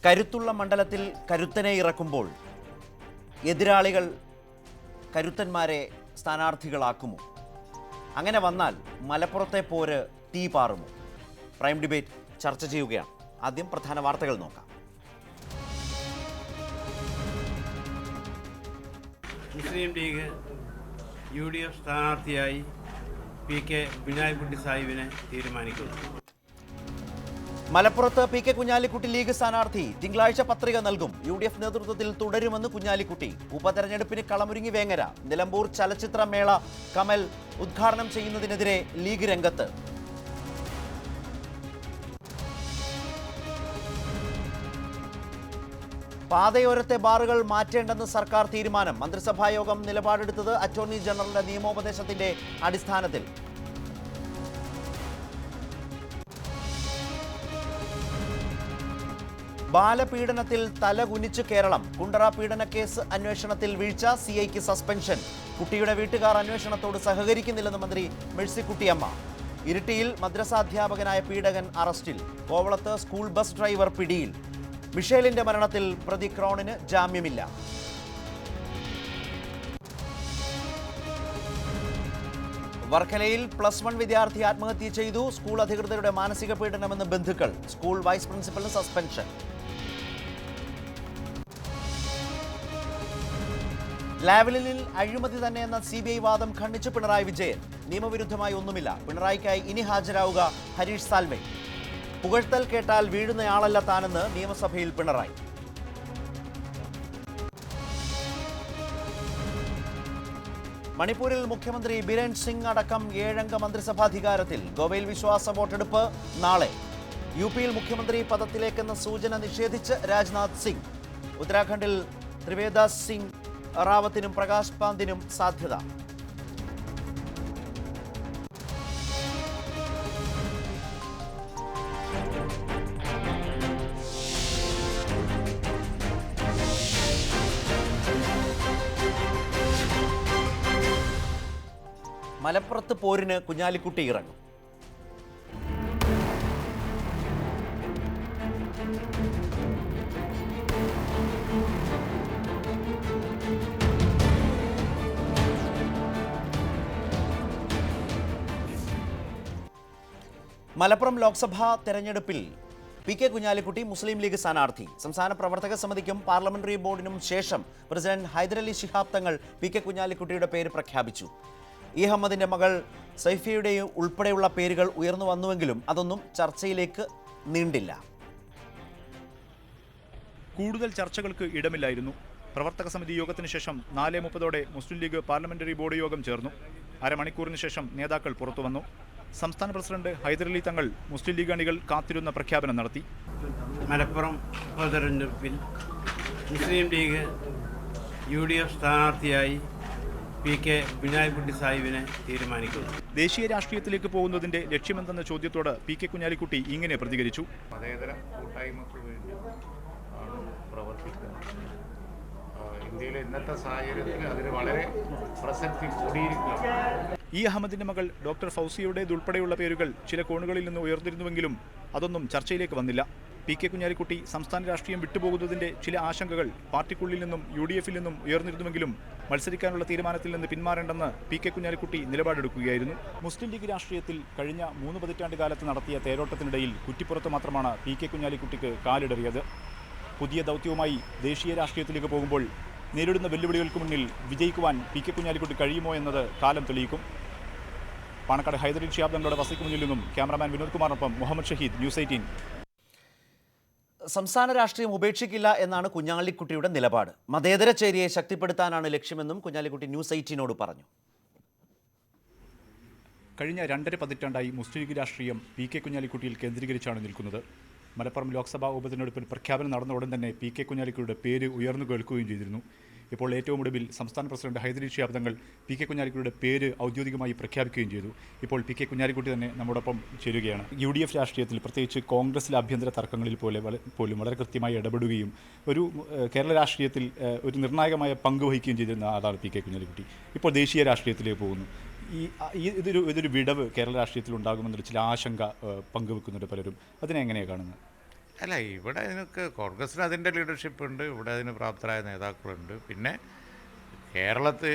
കരുത്തുള്ള മണ്ഡലത്തിൽ കരുത്തനെ ഇറക്കുമ്പോൾ എതിരാളികൾ കരുത്തന്മാരെ സ്ഥാനാർത്ഥികളാക്കുമോ? അങ്ങനെ വന്നാൽ മലപ്പുറത്തെ പോര് തീ പാറുമോ? പ്രൈം ഡിബേറ്റ് ചർച്ച ചെയ്യുകയാണ്. ആദ്യം പ്രധാന വാർത്തകൾ നോക്കാം. മുസ്ലിം ലീഗ് UDF സ്ഥാനാർത്ഥിയായി PK കുഞ്ഞാലിക്കുട്ടി സാഹിബിനെ തീരുമാനിക്കുന്നു. മലപ്പുറത്ത് PK കുഞ്ഞാലിക്കുട്ടി ലീഗ് സ്ഥാനാർത്ഥി തിങ്കളാഴ്ച പത്രിക നൽകും. UDF നേതൃത്വത്തിൽ തുടരുമെന്ന് കുഞ്ഞാലിക്കുട്ടി. ഉപതെരഞ്ഞെടുപ്പിന് കളമൊരുങ്ങി വേങ്ങര. നിലമ്പൂർ ചലച്ചിത്ര മേള കമൽ ഉദ്ഘാടനം ചെയ്യുന്നതിനെതിരെ ലീഗ് രംഗത്ത്. പാതയോരത്തെ ബാറുകൾ മാറ്റേണ്ടെന്ന് സർക്കാർ തീരുമാനം. മന്ത്രിസഭായോഗം നിലപാടെടുത്തത് അറ്റോർണി ജനറലിന്റെ നിയമോപദേശത്തിന്റെ അടിസ്ഥാനത്തിൽ. ബാലപീഡനത്തിൽ തലകുനിച്ച് കേരളം. കുണ്ടറ പീഡന കേസ് അന്വേഷണത്തിൽ വീഴ്ച. CIക്ക് സസ്പെൻഷൻ. കുട്ടിയുടെ വീട്ടുകാർ അന്വേഷണത്തോട് സഹകരിക്കുന്നില്ലെന്ന് മന്ത്രി മേഴ്സിക്കുട്ടിയമ്മ. ഇരിട്ടിയിൽ മദ്രസാധ്യാപകനായ പീഡകൻ അറസ്റ്റിൽ. കോവളത്ത് സ്കൂൾ ബസ് ഡ്രൈവർ പിടിയിൽ. മിഷേലിന്റെ മരണത്തിൽ പ്രതി ക്രോണിന് ജാമ്യമില്ല. വർക്കലയിൽ +1 വിദ്യാർത്ഥി ആത്മഹത്യ ചെയ്തു. സ്കൂൾ അധികൃതരുടെ മാനസിക പീഡനമെന്ന് ബന്ധുക്കൾ. സ്കൂൾ വൈസ് പ്രിൻസിപ്പലിന് സസ്പെൻഷൻ. ലാവ്ലിനിൽ അഴിമതി തന്നെയെന്ന CBI വാദം ഖണ്ഡിച്ച് പിണറായി വിജയൻ. നിയമവിരുദ്ധമായി ഒന്നുമില്ല. പിണറായിക്കായി ഇനി ഹാജരാവുക ഹരീഷ് സാൽവെ. പുകഴ്ത്തൽ കേട്ടാൽ വീഴുന്നയാളല്ല താനെന്ന് നിയമസഭയിൽ പിണറായി. മണിപ്പൂരിൽ മുഖ്യമന്ത്രി ബിരേൻ സിംഗ് അടക്കം 7 അംഗ മന്ത്രിസഭാധികാരത്തിൽ. ഗോവയിൽ വിശ്വാസ വോട്ടെടുപ്പ് നാളെ. UPയിൽ മുഖ്യമന്ത്രി പദത്തിലേക്കെന്ന സൂചന നിഷേധിച്ച് രാജ്നാഥ് സിംഗ്. ഉത്തരാഖണ്ഡിൽ ത്രിവേദാസ് സിംഗ് റാവത്തിനും പ്രകാശ് പാന്തിനും സാധ്യത. മലപ്പുറത്ത് പോരിന് കുഞ്ഞാലിക്കുട്ടി ഇറങ്ങും. മലപ്പുറം ലോക്സഭാ തെരഞ്ഞെടുപ്പിൽ PK കുഞ്ഞാലിക്കുട്ടി മുസ്ലിം ലീഗ് സ്ഥാനാർത്ഥി. സംസ്ഥാന പ്രവർത്തക സമിതിക്കും പാർലമെന്ററി ബോർഡിനും ശേഷം പ്രസിഡന്റ് ഹൈദരലി ശിഹാബ് തങ്ങൾ PK കുഞ്ഞാലിക്കുട്ടിയുടെ പേര് പ്രഖ്യാപിച്ചു. അഹമ്മദിന്റെ മകൾ സൈഫിയുടെയും ഉൾപ്പെടെയുള്ള പേരുകൾ ഉയർന്നു വന്നുവെങ്കിലും അതൊന്നും ചർച്ചയിലേക്ക് നീണ്ടില്ല. കൂടുതൽ ചർച്ചകൾക്ക് ഇടമില്ലായിരുന്നു. പ്രവർത്തക സമിതി യോഗത്തിന് ശേഷം 4:30 മുസ്ലിം ലീഗ് പാർലമെന്ററി ബോർഡ് യോഗം ചേർന്നു. അരമണിക്കൂറിന് ശേഷം നേതാക്കൾ പുറത്തുവന്നു. സംസ്ഥാന പ്രസിഡന്റ് ഹൈദരലി തങ്ങൾ മുസ്ലിം ലീഗ് അണികൾ കാത്തിരുന്ന പ്രഖ്യാപനം നടത്തി. മലപ്പുറം ഉപതെരഞ്ഞെടുപ്പിൽ മുസ്ലിം ലീഗ് UDF സ്ഥാനാർത്ഥിയായി PK കുഞ്ഞാലിക്കുട്ടി സാഹിബിനെ തീരുമാനിക്കുന്നു. ദേശീയ രാഷ്ട്രീയത്തിലേക്ക് പോകുന്നതിന്റെ ലക്ഷ്യമെന്തെന്ന ചോദ്യത്തോട് PK കുഞ്ഞാലിക്കുട്ടി ഇങ്ങനെ പ്രതികരിച്ചു. മതേതര കൂട്ടായ്മക്ക് വേണ്ടി ആണ് പ്രവർത്തിക്കുന്നത്. ഇന്ത്യയിലെ ഇന്നത്തെ സാഹചര്യത്തിൽ അതിന് വളരെ പ്രസക്തി കൂടിയിരിക്കുകയാണ്. അഹമ്മദിന്റെ മകൾ ഡോക്ടർ ഫൗസിയുടേതുൾപ്പെടെയുള്ള പേരുകൾ ചില കോണുകളിൽ നിന്ന് ഉയർന്നിരുന്നുവെങ്കിലും അതൊന്നും ചർച്ചയിലേക്ക് വന്നില്ല. PK കുഞ്ഞാലിക്കുട്ടി സംസ്ഥാന രാഷ്ട്രീയം വിട്ടുപോകുന്നതിന്റെ ചില ആശങ്കകൾ പാർട്ടിക്കുള്ളിൽ നിന്നും UDFിൽ നിന്നും ഉയർന്നിരുന്നുവെങ്കിലും മത്സരിക്കാനുള്ള തീരുമാനത്തിൽ നിന്ന് പിന്മാറേണ്ടെന്ന് PK കുഞ്ഞാലിക്കുട്ടി നിലപാടെടുക്കുകയായിരുന്നു. മുസ്ലിം ലീഗ് രാഷ്ട്രീയത്തിൽ കഴിഞ്ഞ 3 പതിറ്റാണ്ട് കാലത്ത് നടത്തിയ തേരോട്ടത്തിനിടയിൽ കുറ്റിപ്പുറത്ത് മാത്രമാണ് PK കുഞ്ഞാലിക്കുട്ടിക്ക് കാലിടറിയത്. പുതിയ ദൗത്യവുമായി ദേശീയ രാഷ്ട്രീയത്തിലേക്ക് പോകുമ്പോൾ നേരിടുന്ന വെല്ലുവിളികൾക്ക് മുന്നിൽ വിജയിക്കുവാൻ PK കുഞ്ഞാലിക്കുട്ടി കഴിയുമോ എന്നത് കാലം തെളിയിക്കും. പാണക്കാട് ഹൈദരലി ശിഹാബ് തങ്ങളുടെ വസതിക്ക് മുന്നിൽ നിന്നും ക്യാമറാമാൻ വിനോദ് കുമാറിനൊപ്പം മുഹമ്മദ് ഷഹീദ്, ന്യൂസ് 18. സംസ്ഥാന രാഷ്ട്രീയം ഉപേക്ഷിക്കില്ല എന്നാണ് കുഞ്ഞാലിക്കുട്ടിയുടെ നിലപാട്. മതേതര ചേരിയെ ശക്തിപ്പെടുത്താനാണ് ലക്ഷ്യമെന്നും കുഞ്ഞാലിക്കുട്ടി ന്യൂസ് 18നോട് പറഞ്ഞു. കഴിഞ്ഞ 2.5 പതിറ്റാണ്ടായി മുസ്ലിം ലീഗ് രാഷ്ട്രീയം PK കുഞ്ഞാലിക്കുട്ടിയിൽ കേന്ദ്രീകരിച്ചാണ് നിൽക്കുന്നത്. മലപ്പുറം ലോക്സഭാ ഉപതെരഞ്ഞെടുപ്പിൽ പ്രഖ്യാപനം നടന്ന ഉടൻ തന്നെ PK കുഞ്ഞാലിക്കുട്ടിയുടെ പേര് ഉയർന്നു കേൾക്കുകയും ചെയ്തിരുന്നു. ഇപ്പോൾ ഏറ്റവും ഒടുവിൽ സംസ്ഥാന പ്രസിഡന്റ് ഹൈദരലി ശിഹാബ് തങ്ങൾ PK കുഞ്ഞാലിക്കുട്ടിയുടെ പേര് ഔദ്യോഗികമായി പ്രഖ്യാപിക്കുകയും ചെയ്തു. ഇപ്പോൾ PK കുഞ്ഞാലിക്കുട്ടി തന്നെ നമ്മോടൊപ്പം ചേരുകയാണ്. UDF രാഷ്ട്രീയത്തിൽ പ്രത്യേകിച്ച് കോൺഗ്രസിലെ ആഭ്യന്തര തർക്കങ്ങളിൽ പോലും വളരെ കൃത്യമായി ഇടപെടുകയും ഒരു കേരള രാഷ്ട്രീയത്തിൽ ഒരു നിർണായകമായ പങ്ക് വഹിക്കുകയും ചെയ്തിരുന്ന ആളാണ് PK കുഞ്ഞാലിക്കുട്ടി. ഇപ്പോൾ ദേശീയ രാഷ്ട്രീയത്തിലേക്ക് പോകുന്നു. ഇതൊരു വിടവ് കേരള രാഷ്ട്രീയത്തിൽ ഉണ്ടാകുമെന്നൊരു ചില ആശങ്ക പങ്കുവെക്കുന്നുണ്ട് പലരും. അതിനെ എങ്ങനെയാണ് കാണുന്നത്? അല്ല, ഇവിടെ അതിനൊക്കെ കോൺഗ്രസ്സിന് അതിൻ്റെ ലീഡർഷിപ്പ് ഉണ്ട്, ഇവിടെ അതിന് പ്രാപ്തരായ നേതാക്കളുണ്ട്. പിന്നെ കേരളത്തിൽ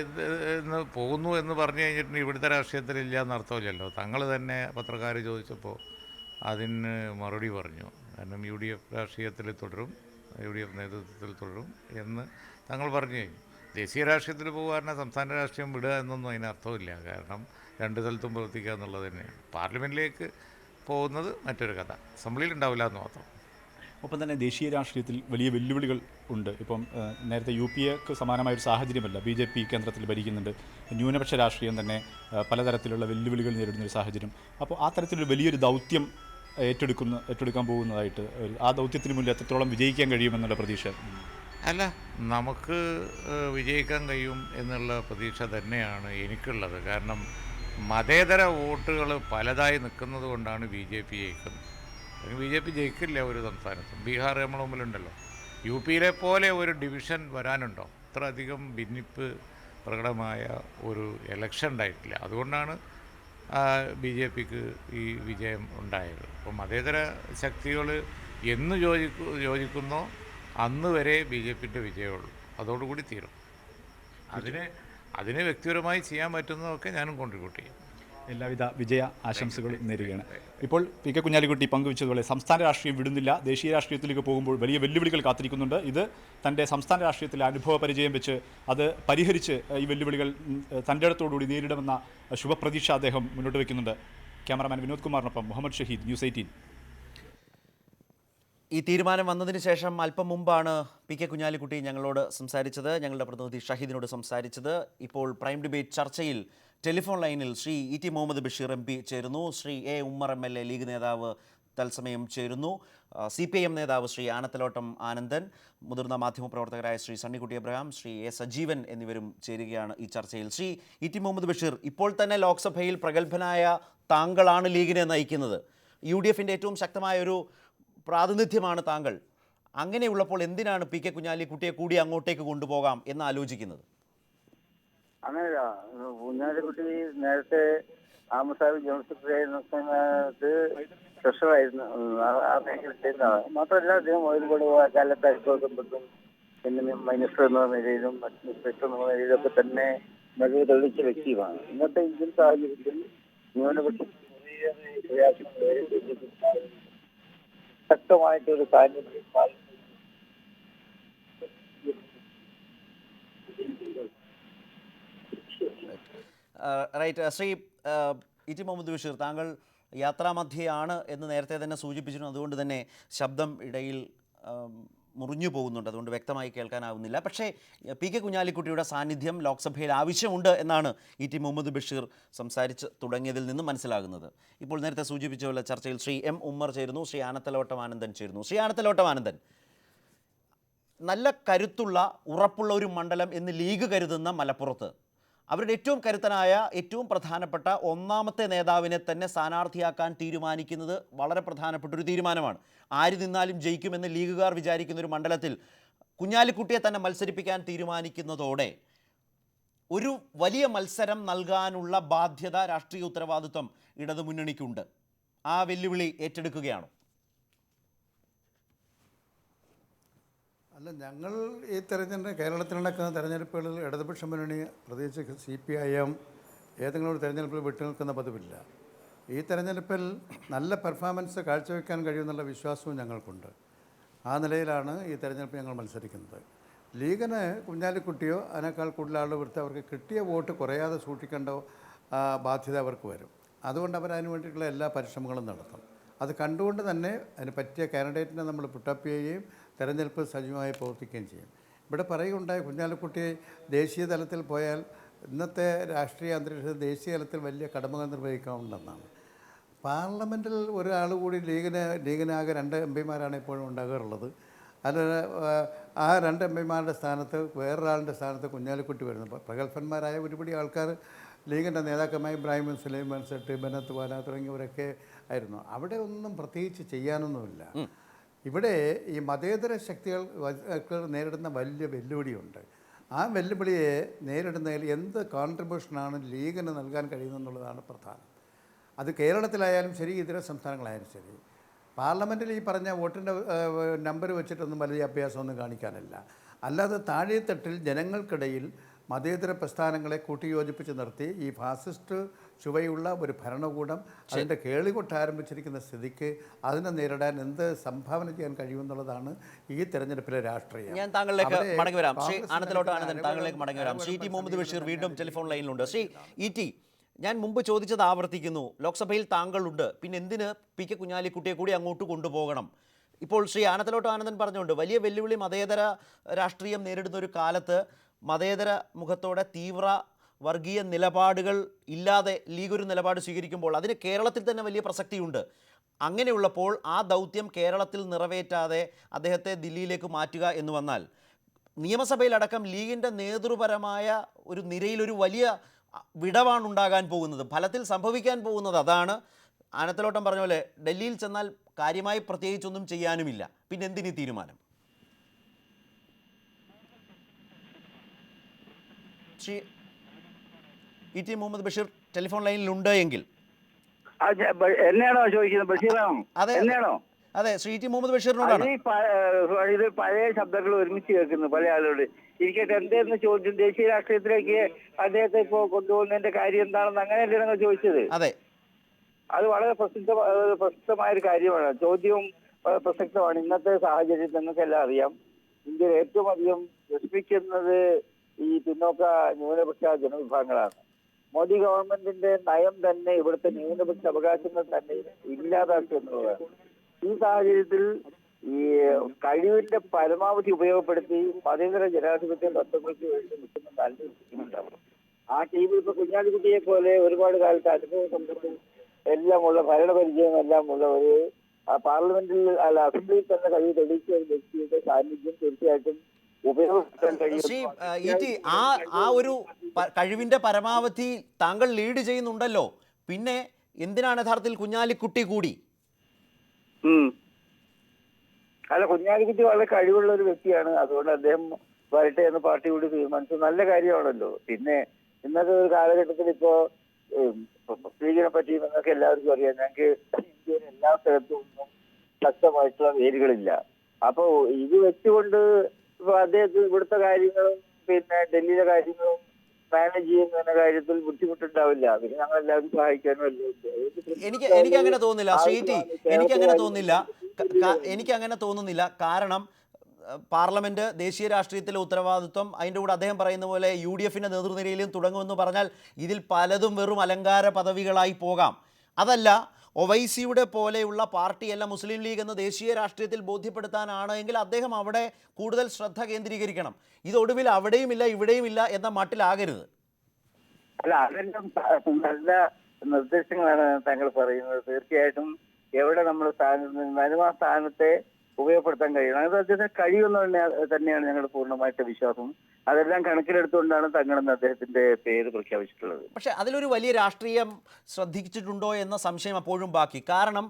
നിന്ന് പോകുന്നു എന്ന് പറഞ്ഞു കഴിഞ്ഞിട്ട് ഇവിടുത്തെ രാഷ്ട്രീയത്തിലില്ല എന്നർത്ഥമില്ലല്ലോ. തങ്ങൾ തന്നെ പത്രക്കാർ ചോദിച്ചപ്പോൾ അതിന് മറുപടി പറഞ്ഞു. കാരണം UDF രാഷ്ട്രീയത്തിൽ തുടരും, UDF നേതൃത്വത്തിൽ തുടരും എന്ന് തങ്ങൾ പറഞ്ഞു കഴിഞ്ഞു. ദേശീയ രാഷ്ട്രീയത്തിൽ പോകുക സംസ്ഥാന രാഷ്ട്രീയം വിടുക എന്നൊന്നും അതിനർത്ഥമില്ല. കാരണം രണ്ട് സ്ഥലത്തും പ്രവർത്തിക്കുക എന്നുള്ളത് തന്നെയാണ്. പാർലമെൻറ്റിലേക്ക് പോകുന്നത് മറ്റൊരു കഥ, അസംബ്ലിയിൽ ഉണ്ടാവില്ല എന്ന് മാത്രം. ഒപ്പം തന്നെ ദേശീയ രാഷ്ട്രീയത്തിൽ വലിയ വെല്ലുവിളികൾ ഉണ്ട്. ഇപ്പം നേരത്തെ UPAക്ക് സമാനമായൊരു സാഹചര്യമല്ല. BJP കേന്ദ്രത്തിൽ ഭരിക്കുന്നുണ്ട്. ന്യൂനപക്ഷ രാഷ്ട്രീയം തന്നെ പലതരത്തിലുള്ള വെല്ലുവിളികൾ നേരിടുന്നൊരു സാഹചര്യം. അപ്പോൾ ആ തരത്തിലൊരു വലിയൊരു ദൗത്യം ഏറ്റെടുക്കാൻ പോകുന്നതായിട്ട് ആ ദൗത്യത്തിന് മുന്നിൽ എത്രത്തോളം വിജയിക്കാൻ കഴിയുമെന്നുള്ള പ്രതീക്ഷ? അല്ല, നമുക്ക് വിജയിക്കാൻ കഴിയും എന്നുള്ള പ്രതീക്ഷ തന്നെയാണ് എനിക്കുള്ളത്. കാരണം മതേതര വോട്ടുകൾ പലതായി നിൽക്കുന്നത് കൊണ്ടാണ് BJP ജയിക്കുന്നത്. BJP ജയിക്കില്ല ഒരു സംസ്ഥാനത്തും. ബീഹാർ നമ്മുടെ മുമ്പിലുണ്ടല്ലോ. UPയിലെ പോലെ ഒരു ഡിവിഷൻ വരാനുണ്ടോ? അത്ര അധികം ഭിന്നിപ്പ് പ്രകടമായ ഒരു ഇലക്ഷൻ ഉണ്ടായിട്ടില്ല. അതുകൊണ്ടാണ് BJPക്ക് ഈ വിജയം ഉണ്ടായത്. അപ്പോൾ മതേതര ശക്തികൾ എന്ന് യോജിക്കുന്നോ അന്ന് വരെ BJPൻ്റെ വിജയമുള്ളൂ. അതോടുകൂടി തീരും. അതിന് വ്യക്തിപരമായി ചെയ്യാൻ പറ്റുന്നതൊക്കെ ഞാനും കോൺട്രിബ്യൂട്ട് ചെയ്യും. എല്ലാവിധ വിജയ ആശംസകളും നേരുകയാണ്. ഇപ്പോൾ PK കുഞ്ഞാലിക്കുട്ടി പങ്കുവച്ചതുപോലെ സംസ്ഥാന രാഷ്ട്രീയം വിടുന്നില്ല, ദേശീയ രാഷ്ട്രീയത്തിലേക്ക് പോകുമ്പോൾ വലിയ വെല്ലുവിളികൾ കാത്തിരിക്കുന്നുണ്ട്. ഇത് തൻ്റെ സംസ്ഥാന രാഷ്ട്രീയത്തിലെ അനുഭവ പരിചയം വെച്ച് അത് പരിഹരിച്ച് ഈ വെല്ലുവിളികൾ തൻ്റെ അടുത്തോടുകൂടി നേരിടുമെന്ന ശുഭപ്രതീക്ഷ അദ്ദേഹം മുന്നോട്ട് വയ്ക്കുന്നുണ്ട്. ക്യാമറാമാൻ വിനോദ് കുമാറിനൊപ്പം മുഹമ്മദ് ഷഹീദ്, News 18. ഈ തീരുമാനം വന്നതിന് ശേഷം അല്പം മുമ്പാണ് PK കുഞ്ഞാലിക്കുട്ടി ഞങ്ങളോട് സംസാരിച്ചത്, ഞങ്ങളുടെ പ്രതിനിധി ഷഹീദിനോട് സംസാരിച്ചത്. ഇപ്പോൾ പ്രൈം ഡിബേറ്റ് ചർച്ചയിൽ ടെലിഫോൺ ലൈനിൽ ശ്രീ ET മുഹമ്മദ് ബഷീർ MP ചേരുന്നു, Shri A Ummer MLA league നേതാവ് തത്സമയം ചേരുന്നു, CPIM നേതാവ് ശ്രീ ആനത്തലോട്ടം ആനന്ദൻ, മുതിർന്ന മാധ്യമപ്രവർത്തകരായ ശ്രീ സണ്ണിക്കുട്ടി എബ്രഹാം, ശ്രീ A സജീവൻ എന്നിവരും ചേരുകയാണ് ഈ ചർച്ചയിൽ. ശ്രീ ET മുഹമ്മദ് ബഷീർ, ഇപ്പോൾ തന്നെ ലോക്സഭയിൽ പ്രഗത്ഭനായ താങ്കളാണ് ലീഗിനെ നയിക്കുന്നത്. UDFൻ്റെ ഏറ്റവും ശക്തമായൊരു പ്രാതിനിധ്യമാണ് താങ്കൾ. അങ്ങനെയുള്ളപ്പോൾ എന്തിനാണ് PK കുഞ്ഞാലിക്കുട്ടിയെ കൂടി അങ്ങോട്ടേക്ക് കൊണ്ടുപോകാം എന്ന് ആലോചിക്കുന്നത്? അങ്ങനെയല്ല, കുഞ്ഞാലിക്കുട്ടി നേരത്തെ ആമസാബ് ജനറൽ സെക്രട്ടറി ആയിരുന്ന സമയത്ത് ട്രഷറായിരുന്നു, ആ മേഖല ചെയ്യുന്നതാണ്. മാത്രമല്ല അദ്ദേഹം ഒരുപാട് കാലത്തായിട്ടും പിന്നെ മിനിസ്റ്റർ എന്ന നിലയിലും അഡ്മിനിസ്ട്രേറ്റർ എന്ന നിലയിലൊക്കെ തന്നെ മികവ് തെളിയിച്ച വ്യക്തിയുമാണ്. ഇന്നത്തെ ഇന്ത്യൻ സാഹചര്യത്തിൽ ന്യൂനപക്ഷ ശക്തമായിട്ടൊരു സാന്നിധ്യം റൈറ്റ്. ശ്രീ ET മുഹമ്മദ് ബഷീർ, താങ്കൾ യാത്രാമധ്യയാണ് എന്ന് നേരത്തെ തന്നെ സൂചിപ്പിച്ചിരുന്നു. അതുകൊണ്ട് തന്നെ ശബ്ദം ഇടയിൽ മുറിഞ്ഞു പോകുന്നുണ്ട്, അതുകൊണ്ട് വ്യക്തമായി കേൾക്കാനാവുന്നില്ല. പക്ഷേ PK കുഞ്ഞാലിക്കുട്ടിയുടെ സാന്നിധ്യം ലോക്സഭയിൽ ആവശ്യമുണ്ട് എന്നാണ് ET മുഹമ്മദ് ബഷീർ സംസാരിച്ച് തുടങ്ങിയതിൽ നിന്ന് മനസ്സിലാകുന്നത്. ഇപ്പോൾ നേരത്തെ സൂചിപ്പിച്ച പോലെ ചർച്ചയിൽ ശ്രീ M ഉമ്മർ ചേരുന്നു, ശ്രീ ആനത്തലോട്ടം ആനന്ദൻ ചേരുന്നു. ശ്രീ ആനത്തലോട്ടം ആനന്ദൻ, നല്ല കരുത്തുള്ള ഉറപ്പുള്ള ഒരു മണ്ഡലം എന്ന് ലീഗ് കരുതുന്ന മലപ്പുറത്ത് അവരുടെ ഏറ്റവും കരുത്തനായ ഏറ്റവും പ്രധാനപ്പെട്ട ഒന്നാമത്തെ നേതാവിനെ തന്നെ സ്ഥാനാർത്ഥിയാക്കാൻ തീരുമാനിക്കുന്നത് വളരെ പ്രധാനപ്പെട്ടൊരു തീരുമാനമാണ്. ആര് നിന്നാലും ജയിക്കുമെന്ന് ലീഗുകാർ വിചാരിക്കുന്ന ഒരു മണ്ഡലത്തിൽ കുഞ്ഞാലിക്കുട്ടിയെ തന്നെ മത്സരിപ്പിക്കാൻ തീരുമാനിക്കുന്നതോടെ ഒരു വലിയ മത്സരം നൽകാനുള്ള ബാധ്യത, രാഷ്ട്രീയ ഉത്തരവാദിത്വം ഇടതുമുന്നണിക്കുണ്ട്. ആ വെല്ലുവിളി ഏറ്റെടുക്കുകയാണോ? അല്ല, ഞങ്ങൾ ഈ കേരളത്തിൽ നടക്കുന്ന തെരഞ്ഞെടുപ്പുകളിൽ ഇടതുപക്ഷ മുന്നണി, പ്രത്യേകിച്ച് CPIM ഏതെങ്കിലും ഒരു തെരഞ്ഞെടുപ്പിൽ വിട്ടുനിൽക്കുന്ന പതിവില്ല. ഈ തെരഞ്ഞെടുപ്പിൽ നല്ല പെർഫോമൻസ് കാഴ്ചവെക്കാൻ കഴിയുമെന്നുള്ള വിശ്വാസവും ഞങ്ങൾക്കുണ്ട്. ആ നിലയിലാണ് ഈ തെരഞ്ഞെടുപ്പ് ഞങ്ങൾ മത്സരിക്കുന്നത്. ലീഗിന് കുഞ്ഞാലിക്കുട്ടിയോ അതിനേക്കാൾ കൂടുതൽ ആളുകൾ വരുത്തി അവർക്ക് കിട്ടിയ വോട്ട് കുറയാതെ സൂക്ഷിക്കേണ്ട ബാധ്യത അവർക്ക് വരും. അതുകൊണ്ട് അതിനു വേണ്ടിയിട്ടുള്ള എല്ലാ പരിശ്രമങ്ങളും നടത്തും. അത് കണ്ടുകൊണ്ട് തന്നെ അതിന് പറ്റിയ കാൻഡിഡേറ്റിനെ നമ്മൾ പുട്ടപ്പ് ചെയ്യുകയും തെരഞ്ഞെടുപ്പ് സജീവമായി പ്രവർത്തിക്കുകയും ചെയ്യും. ഇവിടെ പറയുകയുണ്ടായ കുഞ്ഞാലിക്കുട്ടി ദേശീയ തലത്തിൽ പോയാൽ ഇന്നത്തെ രാഷ്ട്രീയ അന്തരീക്ഷത്തിൽ ദേശീയ തലത്തിൽ വലിയ കടമകൾ നിർവഹിക്കാറുണ്ടെന്നാണ്. പാർലമെൻറ്റിൽ ഒരാൾ കൂടി ലീഗിനാകെ 2 MPമാരാണ് ഇപ്പോഴും ഉണ്ടാകാറുള്ളത്. അതിൽ ആ 2 MPമാരുടെ സ്ഥാനത്ത് വേറൊരാളുടെ സ്ഥാനത്ത് കുഞ്ഞാലിക്കുട്ടി വരുന്നു. പ്രഗത്ഭന്മാരായ ഒരുപടി ആൾക്കാർ ലീഗിൻ്റെ നേതാക്കന്മാർ ഇബ്രാഹിം സുലൈമാൻ സെട്ടി, ബനത്ത് വാല തുടങ്ങിയവരൊക്കെ ആയിരുന്നു. അവിടെ ഒന്നും പ്രത്യേകിച്ച് ചെയ്യാനൊന്നുമില്ല. ഇവിടെ ഈ മതേതര ശക്തികൾ നേരിടുന്ന വലിയ വെല്ലുവിളിയുണ്ട്. ആ വെല്ലുവിളിയെ നേരിടുന്നതിൽ എന്ത് കോൺട്രിബ്യൂഷനാണ് ലീഗിന് നൽകാൻ കഴിയുന്നതെന്നുള്ളതാണ് പ്രധാനം. അത് കേരളത്തിലായാലും ശരി, ഇതര സംസ്ഥാനങ്ങളായാലും ശരി. പാർലമെൻറ്റിൽ ഈ പറഞ്ഞ വോട്ടിൻ്റെ നമ്പർ വെച്ചിട്ടൊന്നും വലിയ അഭ്യാസമൊന്നും കാണിക്കാനില്ല. അല്ലാതെ താഴെത്തട്ടിൽ ജനങ്ങൾക്കിടയിൽ മതേതര പ്രസ്ഥാനങ്ങളെ കൂട്ടിയോജിപ്പിച്ച് നിർത്തി ഈ ഫാസിസ്റ്റ് ചുവയുള്ള ഒരു ഭരണകൂടം അതിൻ്റെ കേളികൊട്ട് ആരംഭിച്ചിരിക്കുന്ന സ്ഥിതിക്ക് അതിനെ നേരിടാൻ എന്ത് സംഭാവന ചെയ്യാൻ കഴിയുമെന്നുള്ളതാണ് ഈ തെരഞ്ഞെടുപ്പിലെ രാഷ്ട്രീയം. ഞാൻ താങ്കളിലേക്ക് മടങ്ങി വരാം. ശ്രീ ആനന്ദലോട്ട് ആനന്ദൻ, താങ്കളിലേക്ക് മടങ്ങി വരാം. ശ്രീ ടി മുഹമ്മദ് ബഷീർ വീണ്ടും ടെലിഫോൺ ലൈനിലുണ്ട്. ശ്രീ ഇ ടി, ഞാൻ മുമ്പ് ചോദിച്ചത് ആവർത്തിക്കുന്നു. ലോക്സഭയിൽ താങ്കളുണ്ട്, പിന്നെ എന്തിന് പി കെ കുഞ്ഞാലിക്കുട്ടിയെ കൂടി അങ്ങോട്ട് കൊണ്ടുപോകണം? ഇപ്പോൾ ശ്രീ ആനന്ദലോട്ട് ആനന്ദൻ പറഞ്ഞുകൊണ്ട് വലിയ വെല്ലുവിളി മതേതര രാഷ്ട്രീയം നേരിടുന്ന ഒരു കാലത്ത് മതേതര മുഖത്തോടെ തീവ്ര വർഗീയ നിലപാടുകൾ ഇല്ലാതെ ലീഗ് ഒരു നിലപാട് സ്വീകരിക്കുമ്പോൾ അതിന് കേരളത്തിൽ തന്നെ വലിയ പ്രസക്തിയുണ്ട്. അങ്ങനെയുള്ളപ്പോൾ ആ ദൗത്യം കേരളത്തിൽ നിറവേറ്റാതെ അദ്ദേഹത്തെ ദില്ലിയിലേക്ക് മാറ്റുക എന്ന് വന്നാൽ നിയമസഭയിലടക്കം ലീഗിൻ്റെ നേതൃപരമായ ഒരു നിരയിലൊരു വലിയ വിടവാണ് ഉണ്ടാകാൻ പോകുന്നത്. ഫലത്തിൽ സംഭവിക്കാൻ പോകുന്നത് അതാണ്. ആനത്തലോട്ടം പറഞ്ഞ പോലെ ഡൽഹിയിൽ ചെന്നാൽ കാര്യമായി പ്രത്യേകിച്ചൊന്നും ചെയ്യാനുമില്ല, പിന്നെ എന്തിനീ തീരുമാനം? Shri E T Muhammad Basheer telephone ലൈനിലുണ്ട് എങ്കിൽ എന്നെയാണോ ചോദിക്കുന്നത്? ബഷീറാണോ? അതെ എന്നെയാണോ? അതെ, ശ്രീ ടി മുഹമ്മദ് ബഷീറിനോടാണ്. ഇത് പഴയ ശബ്ദങ്ങൾ ഒരുമിച്ച് കേൾക്കുന്നു പല ആളോട്. ഇരിക്കട്ടെ, എന്തായിരുന്നു ചോദ്യം? ദേശീയ രാഷ്ട്രീയത്തിലേക്ക് അദ്ദേഹത്തെ ഇപ്പോ കൊണ്ടുപോകുന്നതിന്റെ കാര്യം എന്താണെന്ന് അങ്ങനെയല്ലേ നിങ്ങൾ ചോദിച്ചത്? അതെ, അത് വളരെ പ്രസക്തമായ ഒരു കാര്യമാണ്. ചോദ്യവും പ്രസക്തമാണ്. ഇന്നത്തെ സാഹചര്യം നിങ്ങൾക്കെല്ലാം അറിയാം, ഇന്ത്യയിൽ ഏറ്റവും അധികം വിഷമിക്കുന്നത് ഈ പിന്നോക്ക ന്യൂനപക്ഷ ജനവിഭാഗങ്ങളാണ്. മോദി ഗവൺമെന്റിന്റെ നയം തന്നെ ഇവിടുത്തെ ന്യൂനപക്ഷ അവകാശങ്ങൾ തന്നെ ഇല്ലാതാക്കി എന്നുള്ളതാണ്. ഈ സാഹചര്യത്തിൽ ഈ കഴിവിന്റെ പരമാവധി ഉപയോഗപ്പെടുത്തി മതേതര ജനാധിപത്യ തത്വങ്ങൾക്ക് വേണ്ടി നിൽക്കുന്ന താല്പര്യമുണ്ടാവും. ആ ടീമിൽ ഇപ്പൊ കുഞ്ഞാലിക്കുട്ടിയെ പോലെ ഒരുപാട് കാലത്ത് അനുഭവ സമ്പത്തും എല്ലാമുള്ള ഭരണപരിചയം എല്ലാമുള്ള ഒരു പാർലമെന്റിൽ അല്ല അസംബ്ലിയിൽ തന്നെ കഴിവ് തെളിയിച്ച ഒരു വ്യക്തിയുടെ സാന്നിധ്യം തീർച്ചയായിട്ടും ഉപയോഗപ്പെടുത്താൻ ശ്രീ കഴിയും. ഇ ടി, ആ ഒരു കഴിവിന്റെ പരമാവധി താങ്കൾ ലീഡ് ചെയ്യുന്നുണ്ടല്ലോ, പിന്നെ എന്തിനാണ് യഥാർത്ഥത്തിൽ കുഞ്ഞാലിക്കുട്ടി കൂടി? അല്ല, കുഞ്ഞാലിക്കുട്ടി വളരെ കഴിവുള്ള ഒരു വ്യക്തിയാണ്. അതുകൊണ്ട് അദ്ദേഹം വരട്ടെ എന്ന് പാർട്ടി കൂടി തീരുമാനിച്ചു. നല്ല കാര്യമാണല്ലോ. പിന്നെ ഇന്നത്തെ ഒരു കാലഘട്ടത്തിൽ ഇപ്പോ ലീഗിനെ പറ്റി നിങ്ങൾക്ക് എല്ലാവർക്കും അറിയാം. ഞങ്ങൾക്ക് ഇന്ത്യയിൽ എല്ലാ സ്ഥലത്തും ഒന്നും ശക്തമായിട്ടുള്ള വേരുകളില്ല. അപ്പോ ഇത് വെച്ചുകൊണ്ട് ഇപ്പൊ അദ്ദേഹത്തിന് ഇവിടുത്തെ കാര്യങ്ങളും പിന്നെ ഡൽഹിയിലെ കാര്യങ്ങളും മാനേജ് ചെയ്യുന്ന കാര്യത്തിൽ ബുദ്ധിമുട്ടുണ്ടാവില്ല. പിന്നെ ഞങ്ങൾ എല്ലാവരും സഹായിക്കാനും എല്ലാം എനിക്ക് അങ്ങനെ തോന്നുന്നില്ല ശ്രീ ടി, എനിക്കങ്ങനെ തോന്നുന്നില്ല. കാരണം പാർലമെന്റ് ദേശീയ രാഷ്ട്രീയത്തിലെ ഉത്തരവാദിത്വം അതിൻ്റെ കൂടെ അദ്ദേഹം പറയുന്ന പോലെ UDF നേതൃനിരയിലും തുടങ്ങുമെന്ന് പറഞ്ഞാൽ ഇതിൽ പലതും വെറും അലങ്കാര പദവികളായി പോകാം. അതല്ല, ഒവൈസിയുടെ പോലെയുള്ള പാർട്ടിയല്ല മുസ്ലിം ലീഗ് എന്ന് ദേശീയ രാഷ്ട്രീയത്തിൽ ബോധ്യപ്പെടുത്താനാണ് എങ്കിൽ അദ്ദേഹം അവിടെ കൂടുതൽ ശ്രദ്ധ കേന്ദ്രീകരിക്കണം. ഇതൊടുവിൽ അവിടെയുമില്ല ഇവിടെയുമില്ല എന്ന മട്ടിലാകരുത്. അല്ല, അതെല്ലാം നല്ല നിർദ്ദേശങ്ങളാണ് താങ്കൾ പറയുന്നത്. തീർച്ചയായിട്ടും എവിടെ നമ്മൾ സ്ഥാനത്ത് ആ സ്ഥാനത്തെ ഉപയോഗപ്പെടുത്താൻ കഴിയണം. അത് അദ്ദേഹത്തിന് കഴിയുമെന്ന് തന്നെയാണ് ഞങ്ങളുടെ പൂർണ്ണമായിട്ട് വിശ്വാസം. അതെല്ലാം കണക്കിലെടുത്തുകൊണ്ടാണ് തങ്ങളെന്ന് അദ്ദേഹത്തിന്റെ പേര് പ്രഖ്യാപിച്ചിട്ടുള്ളത്. പക്ഷേ അതിലൊരു വലിയ രാഷ്ട്രീയം ശ്രദ്ധിച്ചിട്ടുണ്ടോ എന്ന സംശയം അപ്പോഴും ബാക്കി. കാരണം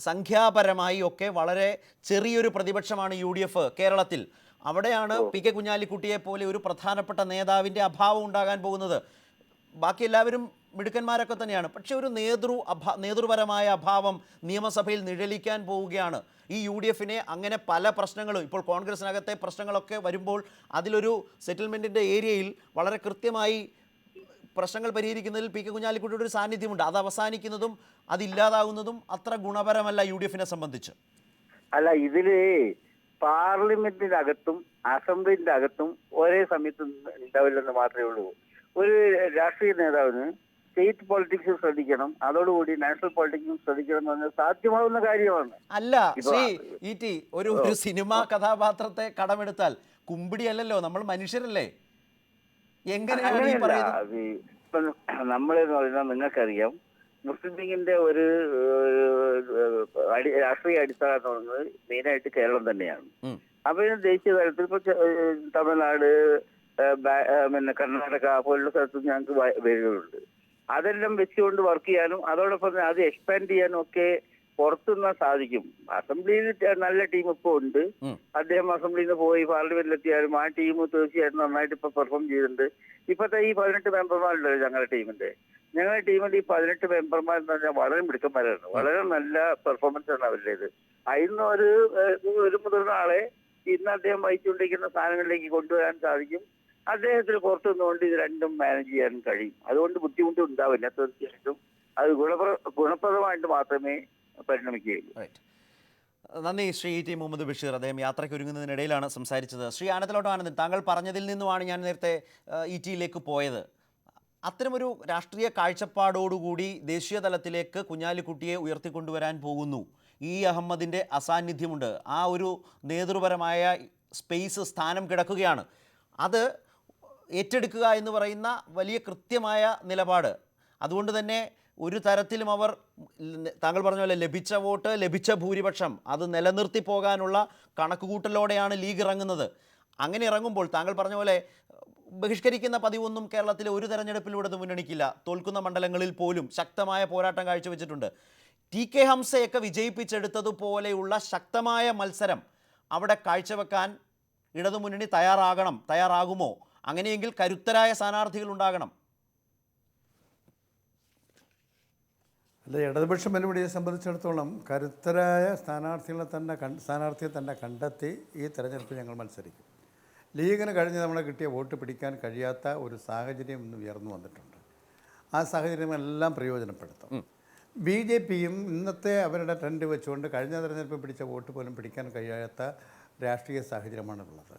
സംഖ്യാപരമായി ഒക്കെ വളരെ ചെറിയൊരു പ്രതിപക്ഷമാണ് UDF കേരളത്തിൽ. അവിടെയാണ് പി കെ കുഞ്ഞാലിക്കുട്ടിയെ പോലെ ഒരു പ്രധാനപ്പെട്ട നേതാവിൻ്റെ അഭാവം ഉണ്ടാകാൻ പോകുന്നത്. ബാക്കി എല്ലാവരും മിടുക്കന്മാരൊക്കെ തന്നെയാണ്. പക്ഷേ ഒരു നേതൃപരമായ അഭാവം നിയമസഭയിൽ നിഴലിക്കാൻ പോവുകയാണ്. ഈ UDF അങ്ങനെ പല പ്രശ്നങ്ങളും ഇപ്പോൾ കോൺഗ്രസിനകത്തെ പ്രശ്നങ്ങളൊക്കെ വരുമ്പോൾ അതിലൊരു സെറ്റിൽമെൻറ്റിൻ്റെ ഏരിയയിൽ വളരെ കൃത്യമായി പ്രശ്നങ്ങൾ പരിഹരിക്കുന്നതിൽ പി കെ കുഞ്ഞാലിക്കുട്ടിയുടെ ഒരു സാന്നിധ്യമുണ്ട്. അത് അവസാനിക്കുന്നതും അതില്ലാതാകുന്നതും അത്ര ഗുണപരമല്ല UDF സംബന്ധിച്ച്. അല്ല, ഇതില് പാർലമെന്റിന്റെ അകത്തും അസംബ്ലിന്റെ അകത്തും ഒരേ സമയത്ത് ഉണ്ടാവില്ലെന്ന് മാത്രമേ ഉള്ളൂ. ഒരു രാഷ്ട്രീയ നേതാവിന് സ്റ്റേറ്റ് പൊളിറ്റിക്സ് ശ്രദ്ധിക്കണം, അതോടുകൂടി നാഷണൽ പൊളിറ്റിക്സും ശ്രദ്ധിക്കണം എന്ന് പറഞ്ഞാൽ സാധ്യമാവുന്ന കാര്യമാണ്. അല്ല ശ്രീ ഇ ടി, ഒരു സിനിമാ കഥാപാത്രത്തെ കടമെടുത്താൽ കുമ്പിടി അല്ലല്ലോ, നമ്മൾ മനുഷ്യരല്ലേ? എങ്ങനെയാണ് ഈ പറയുന്നത്? നമ്മളെന്ന് പറയുന്നത് നിങ്ങൾക്കറിയാം, മുസ്ലിം ലീഗിന്റെ ഒരു രാഷ്ട്രീയ അടിസ്ഥാനം എന്ന് പറയുന്നത് മെയിനായിട്ട് കേരളം തന്നെയാണ്. അപ്പൊ ദേശീയ തലത്തിൽ ഇപ്പൊ തമിഴ്നാട്, പിന്നെ കർണാടക പോലുള്ള സ്ഥലത്ത് ഞങ്ങൾക്ക് വേരുകളുണ്ട്. അതെല്ലാം വെച്ചുകൊണ്ട് വർക്ക് ചെയ്യാനും അതോടൊപ്പം അത് എക്സ്പാൻഡ് ചെയ്യാനും ഒക്കെ പുറത്തുനിന്നാൽ സാധിക്കും. അസംബ്ലിയിൽ നല്ല ടീം ഇപ്പോൾ ഉണ്ട്. അദ്ദേഹം അസംബ്ലിയിൽ നിന്ന് പോയി പാർലമെന്റിലെത്തിയാലും ആ ടീം തീർച്ചയായിട്ടും നന്നായിട്ട് ഇപ്പൊ പെർഫോം ചെയ്തിട്ടുണ്ട്. ഇപ്പോഴത്തെ ഈ 18 മെമ്പർമാരുണ്ടല്ലോ ഞങ്ങളുടെ ടീമിന്റെ ഈ 18 മെമ്പർമാർ എന്ന് പറഞ്ഞാൽ വളരെ മിടുക്കന്മാരാണ്. വളരെ നല്ല പെർഫോമൻസ് ആണ് അവരുടേത്. അതിന് ഒരു മുതിർന്ന ആളെ ഇന്ന് അദ്ദേഹം വഹിച്ചുകൊണ്ടിരിക്കുന്ന സ്ഥാനങ്ങളിലേക്ക് കൊണ്ടുവരാൻ സാധിക്കും. അദ്ദേഹത്തിന് പുറത്തു നിന്നുകൊണ്ട് ഇത് രണ്ടും മാനേജ് ചെയ്യാൻ കഴിയും. അതുകൊണ്ട് ബുദ്ധിമുട്ട് ഉണ്ടാവില്ല. തീർച്ചയായിട്ടും അത് ഗുണപ്രദമായിട്ട് മാത്രമേ പരിണമിക്കുകയുള്ളൂ. നന്ദി ശ്രീ ടി മുഹമ്മദ് ബഷീർ. അദ്ദേഹം യാത്രയ്ക്ക് ഒരുങ്ങുന്നതിനിടയിലാണ് സംസാരിച്ചത്. ശ്രീ ആനന്ദലോട്ട് ആനന്ദൻ, താങ്കൾ പറഞ്ഞതിൽ നിന്നുമാണ് ഞാൻ നേരത്തെ ടിയിലേക്ക് പോയത്. അത്തരമൊരു രാഷ്ട്രീയ കാഴ്ചപ്പാടോടുകൂടി ദേശീയ തലത്തിലേക്ക് കുഞ്ഞാലിക്കുട്ടിയെ ഉയർത്തിക്കൊണ്ടുവരാൻ പോകുന്നു. അഹമ്മദിൻ്റെ അസാന്നിധ്യമുണ്ട്. ആ ഒരു നേതൃപരമായ സ്ഥാനം കിടക്കുകയാണ്. അത് ഏറ്റെടുക്കുക എന്ന് പറയുന്ന വലിയ കൃത്യമായ നിലപാട്. അതുകൊണ്ട് തന്നെ ഒരു തരത്തിലും അവർ താങ്കൾ പറഞ്ഞ പോലെ ലഭിച്ച വോട്ട്, ലഭിച്ച ഭൂരിപക്ഷം അത് നിലനിർത്തി പോകാനുള്ള കണക്കുകൂട്ടലോടെയാണ് ലീഗ് ഇറങ്ങുന്നത്. അങ്ങനെ ഇറങ്ങുമ്പോൾ താങ്കൾ പറഞ്ഞ പോലെ ബഹിഷ്കരിക്കുന്ന പതിവൊന്നും കേരളത്തിലെ ഒരു തെരഞ്ഞെടുപ്പിലൂടെ മുന്നണിക്കില്ല. തോൽക്കുന്ന മണ്ഡലങ്ങളിൽ പോലും ശക്തമായ പോരാട്ടം കാഴ്ചവെച്ചിട്ടുണ്ട്. TK ഹംസയൊക്കെ വിജയിപ്പിച്ചെടുത്തതുപോലെയുള്ള ശക്തമായ മത്സരം അവിടെ കാഴ്ചവെക്കാൻ ഇടതുമുന്നണി തയ്യാറാകുമോ? അങ്ങനെയെങ്കിൽ കരുത്തരായ സ്ഥാനാർത്ഥികൾ ഉണ്ടാകണം. അല്ല, ഇടതുപക്ഷ മുന്നണിയെ സംബന്ധിച്ചിടത്തോളം കരുത്തരായ സ്ഥാനാർത്ഥിയെ തന്നെ കണ്ടെത്തി ഈ തെരഞ്ഞെടുപ്പിൽ ഞങ്ങൾ മത്സരിക്കും. ലീഗിന് കഴിഞ്ഞ തവണ കിട്ടിയ വോട്ട് പിടിക്കാൻ കഴിയാത്ത ഒരു സാഹചര്യം ഇന്ന് ഉയർന്നു വന്നിട്ടുണ്ട്. ആ സാഹചര്യമെല്ലാം പ്രയോജനപ്പെടുത്തും. BJPയും ഇന്നത്തെ അവരുടെ ട്രെൻഡ് വെച്ചുകൊണ്ട് കഴിഞ്ഞ തെരഞ്ഞെടുപ്പിൽ പിടിച്ച വോട്ട് പോലും പിടിക്കാൻ കഴിയാത്ത രാഷ്ട്രീയ സാഹചര്യമാണുള്ളത്.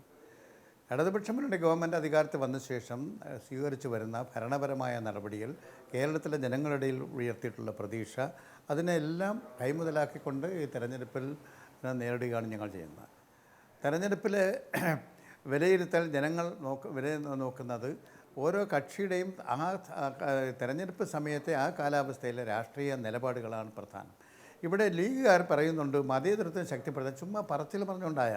ഇടതുപക്ഷ മുന്നണി ഗവൺമെൻറ് അധികാരത്തിൽ വന്ന ശേഷം സ്വീകരിച്ചു വരുന്ന ഭരണപരമായ നടപടികൾ കേരളത്തിലെ ജനങ്ങളുടെ ഉയർത്തിയിട്ടുള്ള പ്രതീക്ഷ അതിനെല്ലാം കൈമുതലാക്കിക്കൊണ്ട് ഈ തെരഞ്ഞെടുപ്പിൽ നേരിടുകയാണ് ഞങ്ങൾ ചെയ്യുന്നത്. തെരഞ്ഞെടുപ്പിലെ വിലയിരുത്തൽ ജനങ്ങൾ നോക്കുന്നത് ഓരോ കക്ഷിയുടെയും ആ തെരഞ്ഞെടുപ്പ് സമയത്തെ ആ കാലാവസ്ഥയിലെ രാഷ്ട്രീയ നിലപാടുകളാണ് പ്രധാനം. ഇവിടെ ലീഗുകാർ പറയുന്നുണ്ട് മതേതരത്വം ശക്തിപ്പെടുത്താൻ. ചുമ്മാ പറച്ചിൽ പറഞ്ഞുകൊണ്ടായ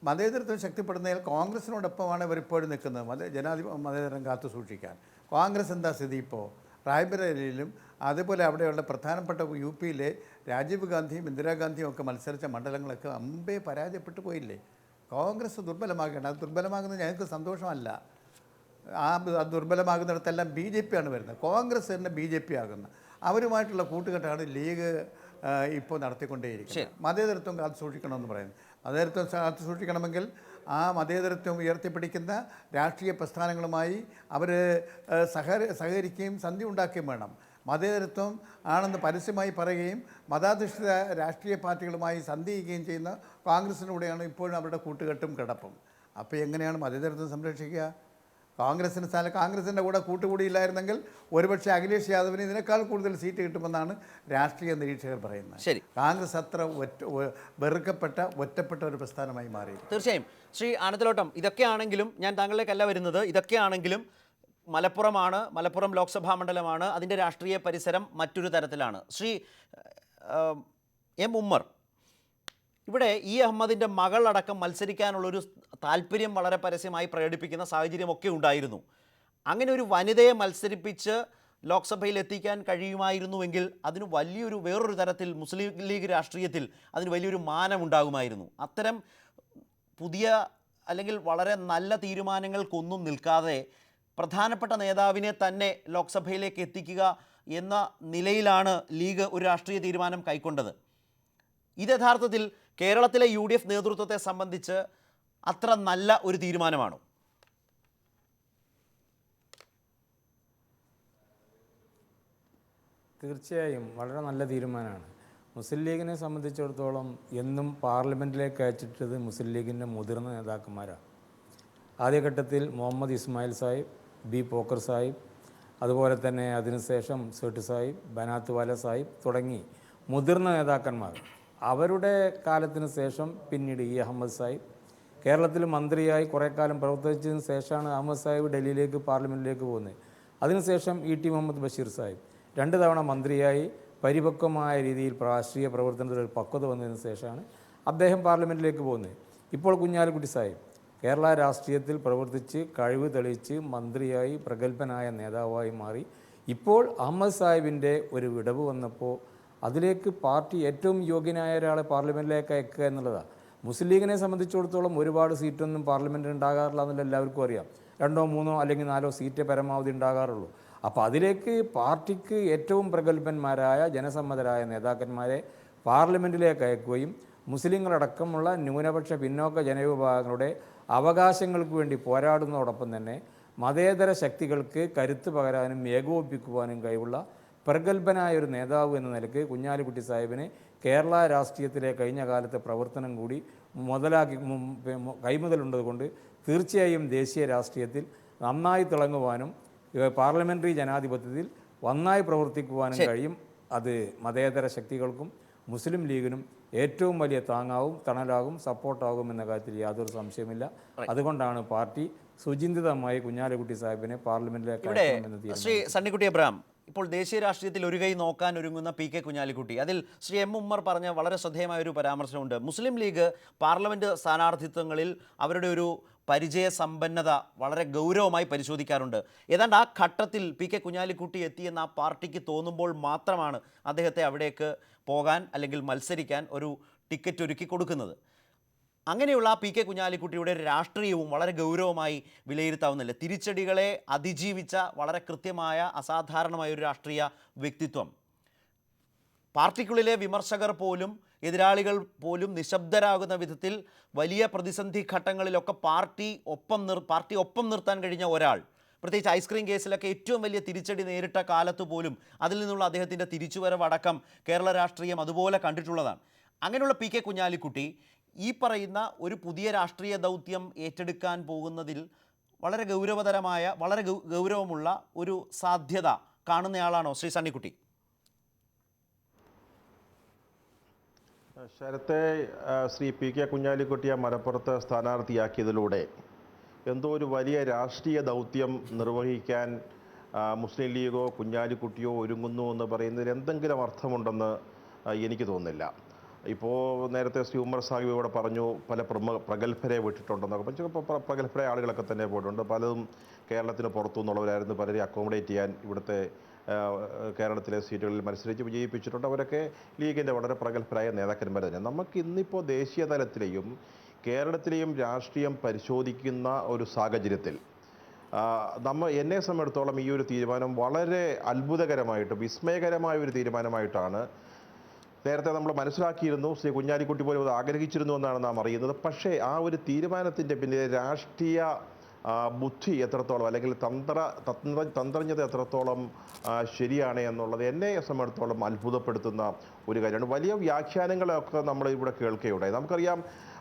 മതേതരത്വം ശക്തിപ്പെടുന്നതിൽ കോൺഗ്രസിനോടൊപ്പമാണ് ഇവരിപ്പോഴും നിൽക്കുന്നത്. മതേതരം കാത്തു സൂക്ഷിക്കാൻ കോൺഗ്രസ് എന്താ സ്ഥിതി? ഇപ്പോൾ റായ്ബറേലിയിലും അതുപോലെ അവിടെയുള്ള പ്രധാനപ്പെട്ട UPയിലെ രാജീവ് ഗാന്ധിയും ഇന്ദിരാഗാന്ധിയും ഒക്കെ മത്സരിച്ച മണ്ഡലങ്ങളൊക്കെ അമ്പേ പരാജയപ്പെട്ടു പോയില്ലേ? കോൺഗ്രസ് ദുർബലമാകേണ്ട. അത് ദുർബലമാകുന്നത് ഞങ്ങൾക്ക് സന്തോഷമല്ല. ആ ദുർബലമാകുന്നിടത്തെല്ലാം BJP ആണ് വരുന്നത്. കോൺഗ്രസ് തന്നെ BJP ആകുന്നത്. അവരുമായിട്ടുള്ള കൂട്ടുകെട്ടാണ് ലീഗ് ഇപ്പോൾ നടത്തിക്കൊണ്ടേയിരിക്കുന്നത്. മതേതരത്വം കാത്തു സൂക്ഷിക്കണമെന്ന് പറയുന്നത്. മതേതരത്വം കാത്തു സൂക്ഷിക്കണമെങ്കിൽ ആ മതേതരത്വം ഉയർത്തിപ്പിടിക്കുന്ന രാഷ്ട്രീയ പ്രസ്ഥാനങ്ങളുമായി അവർ സഹകരിക്കുകയും സന്ധി ഉണ്ടാക്കുകയും വേണം. മതേതരത്വം ആണെന്ന് പരസ്യമായി പറയുകയും മതാധിഷ്ഠിത രാഷ്ട്രീയ പാർട്ടികളുമായി സന്ധി ചെയ്യുകയും ചെയ്യുന്ന കോൺഗ്രസിലൂടെയാണ് ഇപ്പോഴും അവരുടെ കൂട്ടുകെട്ടും കിടപ്പും. അപ്പോൾ എങ്ങനെയാണ് മതേതരത്വം സംരക്ഷിക്കുക? കോൺഗ്രസിൻ്റെ കൂടെ കൂട്ടുകൂടിയില്ലായിരുന്നെങ്കിൽ ഒരുപക്ഷെ അഖിലേഷ് യാദവിന് ഇതിനേക്കാൾ കൂടുതൽ സീറ്റ് കിട്ടുമെന്നാണ് രാഷ്ട്രീയ നിരീക്ഷകർ പറയുന്നത്. ശരി, കോൺഗ്രസ് അത്ര ഒറ്റപ്പെട്ട ഒരു പ്രസ്ഥാനമായി മാറി. തീർച്ചയായും ശ്രീ ആനന്ദലോട്ടം, ഇതൊക്കെയാണെങ്കിലും ഞാൻ താങ്കളിലേക്കല്ല വരുന്നത്. ഇതൊക്കെയാണെങ്കിലും മലപ്പുറം ലോക്സഭാ മണ്ഡലമാണ്. അതിൻ്റെ രാഷ്ട്രീയ പരിസരം മറ്റൊരു തരത്തിലാണ്. ശ്രീ ഉമ്മർ, ഇവിടെ അഹമ്മദിൻ്റെ മകളടക്കം മത്സരിക്കാനുള്ളൊരു താല്പര്യം വളരെ പരസ്യമായി പ്രകടിപ്പിക്കുന്ന സാഹചര്യമൊക്കെ ഉണ്ടായിരുന്നു. അങ്ങനെ ഒരു വനിതയെ മത്സരിപ്പിച്ച് ലോക്സഭയിൽ എത്തിക്കാൻ കഴിയുമായിരുന്നുവെങ്കിൽ അതിന് വേറൊരു തരത്തിൽ മുസ്ലിം ലീഗ് രാഷ്ട്രീയത്തിൽ അതിന് വലിയൊരു മാനമുണ്ടാകുമായിരുന്നു. അത്തരം പുതിയ അല്ലെങ്കിൽ വളരെ നല്ല തീരുമാനങ്ങൾക്കൊന്നും നിൽക്കാതെ പ്രധാനപ്പെട്ട നേതാവിനെ തന്നെ ലോക്സഭയിലേക്ക് എത്തിക്കുക എന്ന നിലയിലാണ് ലീഗ് ഒരു രാഷ്ട്രീയ തീരുമാനം കൈക്കൊണ്ടത്. ഇത് യഥാർത്ഥത്തിൽ കേരളത്തിലെ UDF നേതൃത്വത്തെ സംബന്ധിച്ച് അത്ര നല്ല ഒരു തീരുമാനമാണോ? തീർച്ചയായും വളരെ നല്ല തീരുമാനമാണ്. മുസ്ലിം ലീഗിനെ സംബന്ധിച്ചിടത്തോളം എന്നും പാർലമെൻറ്റിലേക്ക് അയച്ചിട്ടത് മുസ്ലിം ലീഗിൻ്റെ മുതിർന്ന നേതാക്കന്മാരാണ്. ആദ്യഘട്ടത്തിൽ മുഹമ്മദ് ഇസ്മായിൽ സാഹിബ്, B പോക്കർ സാഹിബ്, അതുപോലെ തന്നെ അതിനുശേഷം സേട്ട് സാഹിബ്, ബനാത്ത് വാല സാഹിബ് തുടങ്ങി മുതിർന്ന നേതാക്കന്മാർ. അവരുടെ കാലത്തിന് ശേഷം പിന്നീട് അഹമ്മദ് സാഹിബ് കേരളത്തിൽ മന്ത്രിയായി കുറേ കാലം പ്രവർത്തിച്ചതിന് ശേഷമാണ് അഹമ്മദ് സാഹിബ് ഡൽഹിയിലേക്ക് പാർലമെൻറ്റിലേക്ക് പോകുന്നത്. അതിനുശേഷം ET മുഹമ്മദ് ബഷീർ സാഹിബ് 2 തവണ മന്ത്രിയായി പരിപക്വമായ രീതിയിൽ രാഷ്ട്രീയ പ്രവർത്തനത്തിൽ ഒരു പക്വത വന്നതിന് ശേഷമാണ് അദ്ദേഹം പാർലമെൻറ്റിലേക്ക് പോകുന്നത്. ഇപ്പോൾ കുഞ്ഞാലിക്കുട്ടി സാഹിബ് കേരള രാഷ്ട്രീയത്തിൽ പ്രവർത്തിച്ച് കഴിവ് തെളിയിച്ച് മന്ത്രിയായി പ്രഗത്ഭനായ നേതാവായി മാറി. ഇപ്പോൾ അഹമ്മദ് സാഹിബിൻ്റെ ഒരു വിടവ് വന്നപ്പോൾ അതിലേക്ക് പാർട്ടി ഏറ്റവും യോഗ്യനായ ഒരാളെ പാർലമെൻറ്റിലേക്ക് അയക്കുക എന്നുള്ളതാണ്. മുസ്ലിം ലീഗിനെ സംബന്ധിച്ചിടത്തോളം ഒരുപാട് സീറ്റൊന്നും പാർലമെൻറ്റിൽ ഉണ്ടാകാറില്ല എന്നുള്ള എല്ലാവർക്കും അറിയാം. 2 3 അല്ലെങ്കിൽ 4 സീറ്റേ പരമാവധി ഉണ്ടാകാറുള്ളൂ. അപ്പോൾ അതിലേക്ക് പാർട്ടിക്ക് ഏറ്റവും പ്രഗത്ഭന്മാരായ ജനസമ്മതരായ നേതാക്കന്മാരെ പാർലമെൻറ്റിലേക്ക് അയക്കുകയും മുസ്ലിങ്ങളടക്കമുള്ള ന്യൂനപക്ഷ പിന്നോക്ക ജനവിഭാഗങ്ങളുടെ അവകാശങ്ങൾക്ക് വേണ്ടി പോരാടുന്നതോടൊപ്പം തന്നെ മതേതര ശക്തികൾക്ക് കരുത്ത് പകരാനും ഏകോപിപ്പിക്കുവാനും കഴിവുള്ള പ്രഗത്ഭനായ ഒരു നേതാവ് എന്ന നിലയ്ക്ക് കുഞ്ഞാലിക്കുട്ടി സാഹിബിനെ കേരള രാഷ്ട്രീയത്തിലെ കഴിഞ്ഞ കാലത്തെ പ്രവർത്തനം കൂടി കൈമുതലുള്ളതുകൊണ്ട് തീർച്ചയായും ദേശീയ രാഷ്ട്രീയത്തിൽ നന്നായി തിളങ്ങുവാനും പാർലമെൻ്ററി ജനാധിപത്യത്തിൽ നന്നായി പ്രവർത്തിക്കുവാനും കഴിയും. അത് മതേതര ശക്തികൾക്കും മുസ്ലിം ലീഗിനും ഏറ്റവും വലിയ താങ്ങാവും തണലാകും സപ്പോർട്ടാകും എന്ന കാര്യത്തിൽ യാതൊരു സംശയമില്ല. അതുകൊണ്ടാണ് പാർട്ടി സുചിന്തിതമായി കുഞ്ഞാലിക്കുട്ടി സാഹിബിനെ പാർലമെന്റിലേക്ക് അയക്കണമെന്ന് ശ്രീ തീരുമാനിച്ചത്. സണ്ണിക്കുട്ടി എബ്രഹാം, ഇപ്പോൾ ദേശീയ രാഷ്ട്രീയത്തിൽ ഒരു കൈ നോക്കാൻ ഒരുങ്ങുന്ന പി കെ കുഞ്ഞാലിക്കുട്ടി, അതിൽ ശ്രീ എം ഉമ്മർ പറഞ്ഞ വളരെ ശ്രദ്ധേയമായ ഒരു പരാമർശമുണ്ട്. മുസ്ലിം ലീഗ് പാർലമെൻറ്റ് സ്ഥാനാർത്ഥിത്വങ്ങളിൽ അവരുടെ ഒരു പരിചയ സമ്പന്നത വളരെ ഗൗരവമായി പരിശോധിക്കാറുണ്ട്. ഏതാണ്ട് ആ ഘട്ടത്തിൽ പി കെ കുഞ്ഞാലിക്കുട്ടി എത്തിയെന്ന് ആ പാർട്ടിക്ക് തോന്നുമ്പോൾ മാത്രമാണ് അദ്ദേഹത്തെ അവിടേക്ക് പോകാൻ അല്ലെങ്കിൽ മത്സരിക്കാൻ ഒരു ടിക്കറ്റ് ഒരുക്കി കൊടുക്കുന്നത്. അങ്ങനെയുള്ള പി കെ കുഞ്ഞാലിക്കുട്ടിയുടെ രാഷ്ട്രീയവും വളരെ ഗൗരവമായി വിലയിരുത്താവുന്നില്ല. തിരിച്ചടികളെ അതിജീവിച്ച വളരെ കൃത്യമായ അസാധാരണമായ ഒരു രാഷ്ട്രീയ വ്യക്തിത്വം. പാർട്ടിക്കുള്ളിലെ വിമർശകർ പോലും എതിരാളികൾ പോലും നിശബ്ദരാകുന്ന വിധത്തിൽ വലിയ പ്രതിസന്ധി ഘട്ടങ്ങളിലൊക്കെ പാർട്ടി ഒപ്പം നിർത്താൻ കഴിഞ്ഞ ഒരാൾ, പ്രത്യേകിച്ച് ഐസ്ക്രീം കേസിലൊക്കെ ഏറ്റവും വലിയ തിരിച്ചടി നേരിട്ട കാലത്ത് പോലും അതിൽ നിന്നുള്ള അദ്ദേഹത്തിൻ്റെ തിരിച്ചുവരവടക്കം കേരള രാഷ്ട്രീയം അതുപോലെ കണ്ടിട്ടുള്ളതാണ്. അങ്ങനെയുള്ള പി കെ കുഞ്ഞാലിക്കുട്ടി ഈ പറയുന്ന ഒരു പുതിയ രാഷ്ട്രീയ ദൗത്യം ഏറ്റെടുക്കാൻ പോകുന്നതിൽ വളരെ ഗൗരവതരമായ വളരെ ഗൗരവമുള്ള ഒരു സാധ്യത കാണുന്നയാളാണോ ശ്രീ സണ്ണിക്കുട്ടി? ശരത്തെ ശ്രീ പി കെ കുഞ്ഞാലിക്കുട്ടിയെ മലപ്പുറത്ത് സ്ഥാനാർത്ഥിയാക്കിയതിലൂടെ എന്തോ ഒരു വലിയ രാഷ്ട്രീയ ദൗത്യം നിർവഹിക്കാൻ മുസ്ലിം ലീഗോ കുഞ്ഞാലിക്കുട്ടിയോ ഒരുങ്ങുന്നു എന്ന് പറയുന്നതിൽ എന്തെങ്കിലും അർത്ഥമുണ്ടെന്ന് എനിക്ക് തോന്നുന്നില്ല. ഇപ്പോൾ നേരത്തെ ശ്രീ ഉമ്മർ സാഹിബ് ഇവിടെ പറഞ്ഞു പല പ്രഗത്ഭരെ വിട്ടിട്ടുണ്ടെന്നൊക്കെ പറഞ്ഞു. പ്രഗത്ഭരായ ആളുകളൊക്കെ തന്നെ പോയിട്ടുണ്ട്. പലതും കേരളത്തിന് പുറത്തുനിന്നുള്ളവരായിരുന്നു. പലരെ അക്കോമഡേറ്റ് ചെയ്യാൻ ഇവിടുത്തെ കേരളത്തിലെ സീറ്റുകളിൽ മത്സരിച്ച് വിജയിപ്പിച്ചിട്ടുണ്ട്. അവരൊക്കെ ലീഗിൻ്റെ വളരെ പ്രഗത്ഭരായ നേതാക്കന്മാർ തന്നെ. നമുക്ക് ഇന്നിപ്പോൾ ദേശീയ തലത്തിലെയും കേരളത്തിലെയും രാഷ്ട്രീയം പരിശോധിക്കുന്ന ഒരു സാഹചര്യത്തിൽ എന്നെ സംബന്ധിച്ചിടത്തോളം ഈ ഒരു തീരുമാനം വളരെ അത്ഭുതകരമായിട്ട് വിസ്മയകരമായ ഒരു തീരുമാനമായിട്ടാണ്. നേരത്തെ നമ്മൾ മനസ്സിലാക്കിയിരുന്നു, ശ്രീ കുഞ്ഞാലിക്കുട്ടി പോലും അത് ആഗ്രഹിച്ചിരുന്നു എന്നാണ് നാം അറിയുന്നത്. പക്ഷേ ആ ഒരു തീരുമാനത്തിൻ്റെ പിന്നിലെ രാഷ്ട്രീയ ബുദ്ധി എത്രത്തോളം അല്ലെങ്കിൽ തന്ത്രജ്ഞത എത്രത്തോളം ശരിയാണ് എന്നുള്ളത് എന്നെ സംബന്ധിച്ചിടത്തോളം അത്ഭുതപ്പെടുത്തുന്ന ഒരു കാര്യമാണ്. വലിയ വ്യാഖ്യാനങ്ങളൊക്കെ നമ്മൾ ഇവിടെ കേൾക്കുകയുണ്ടായി. നമുക്കറിയാം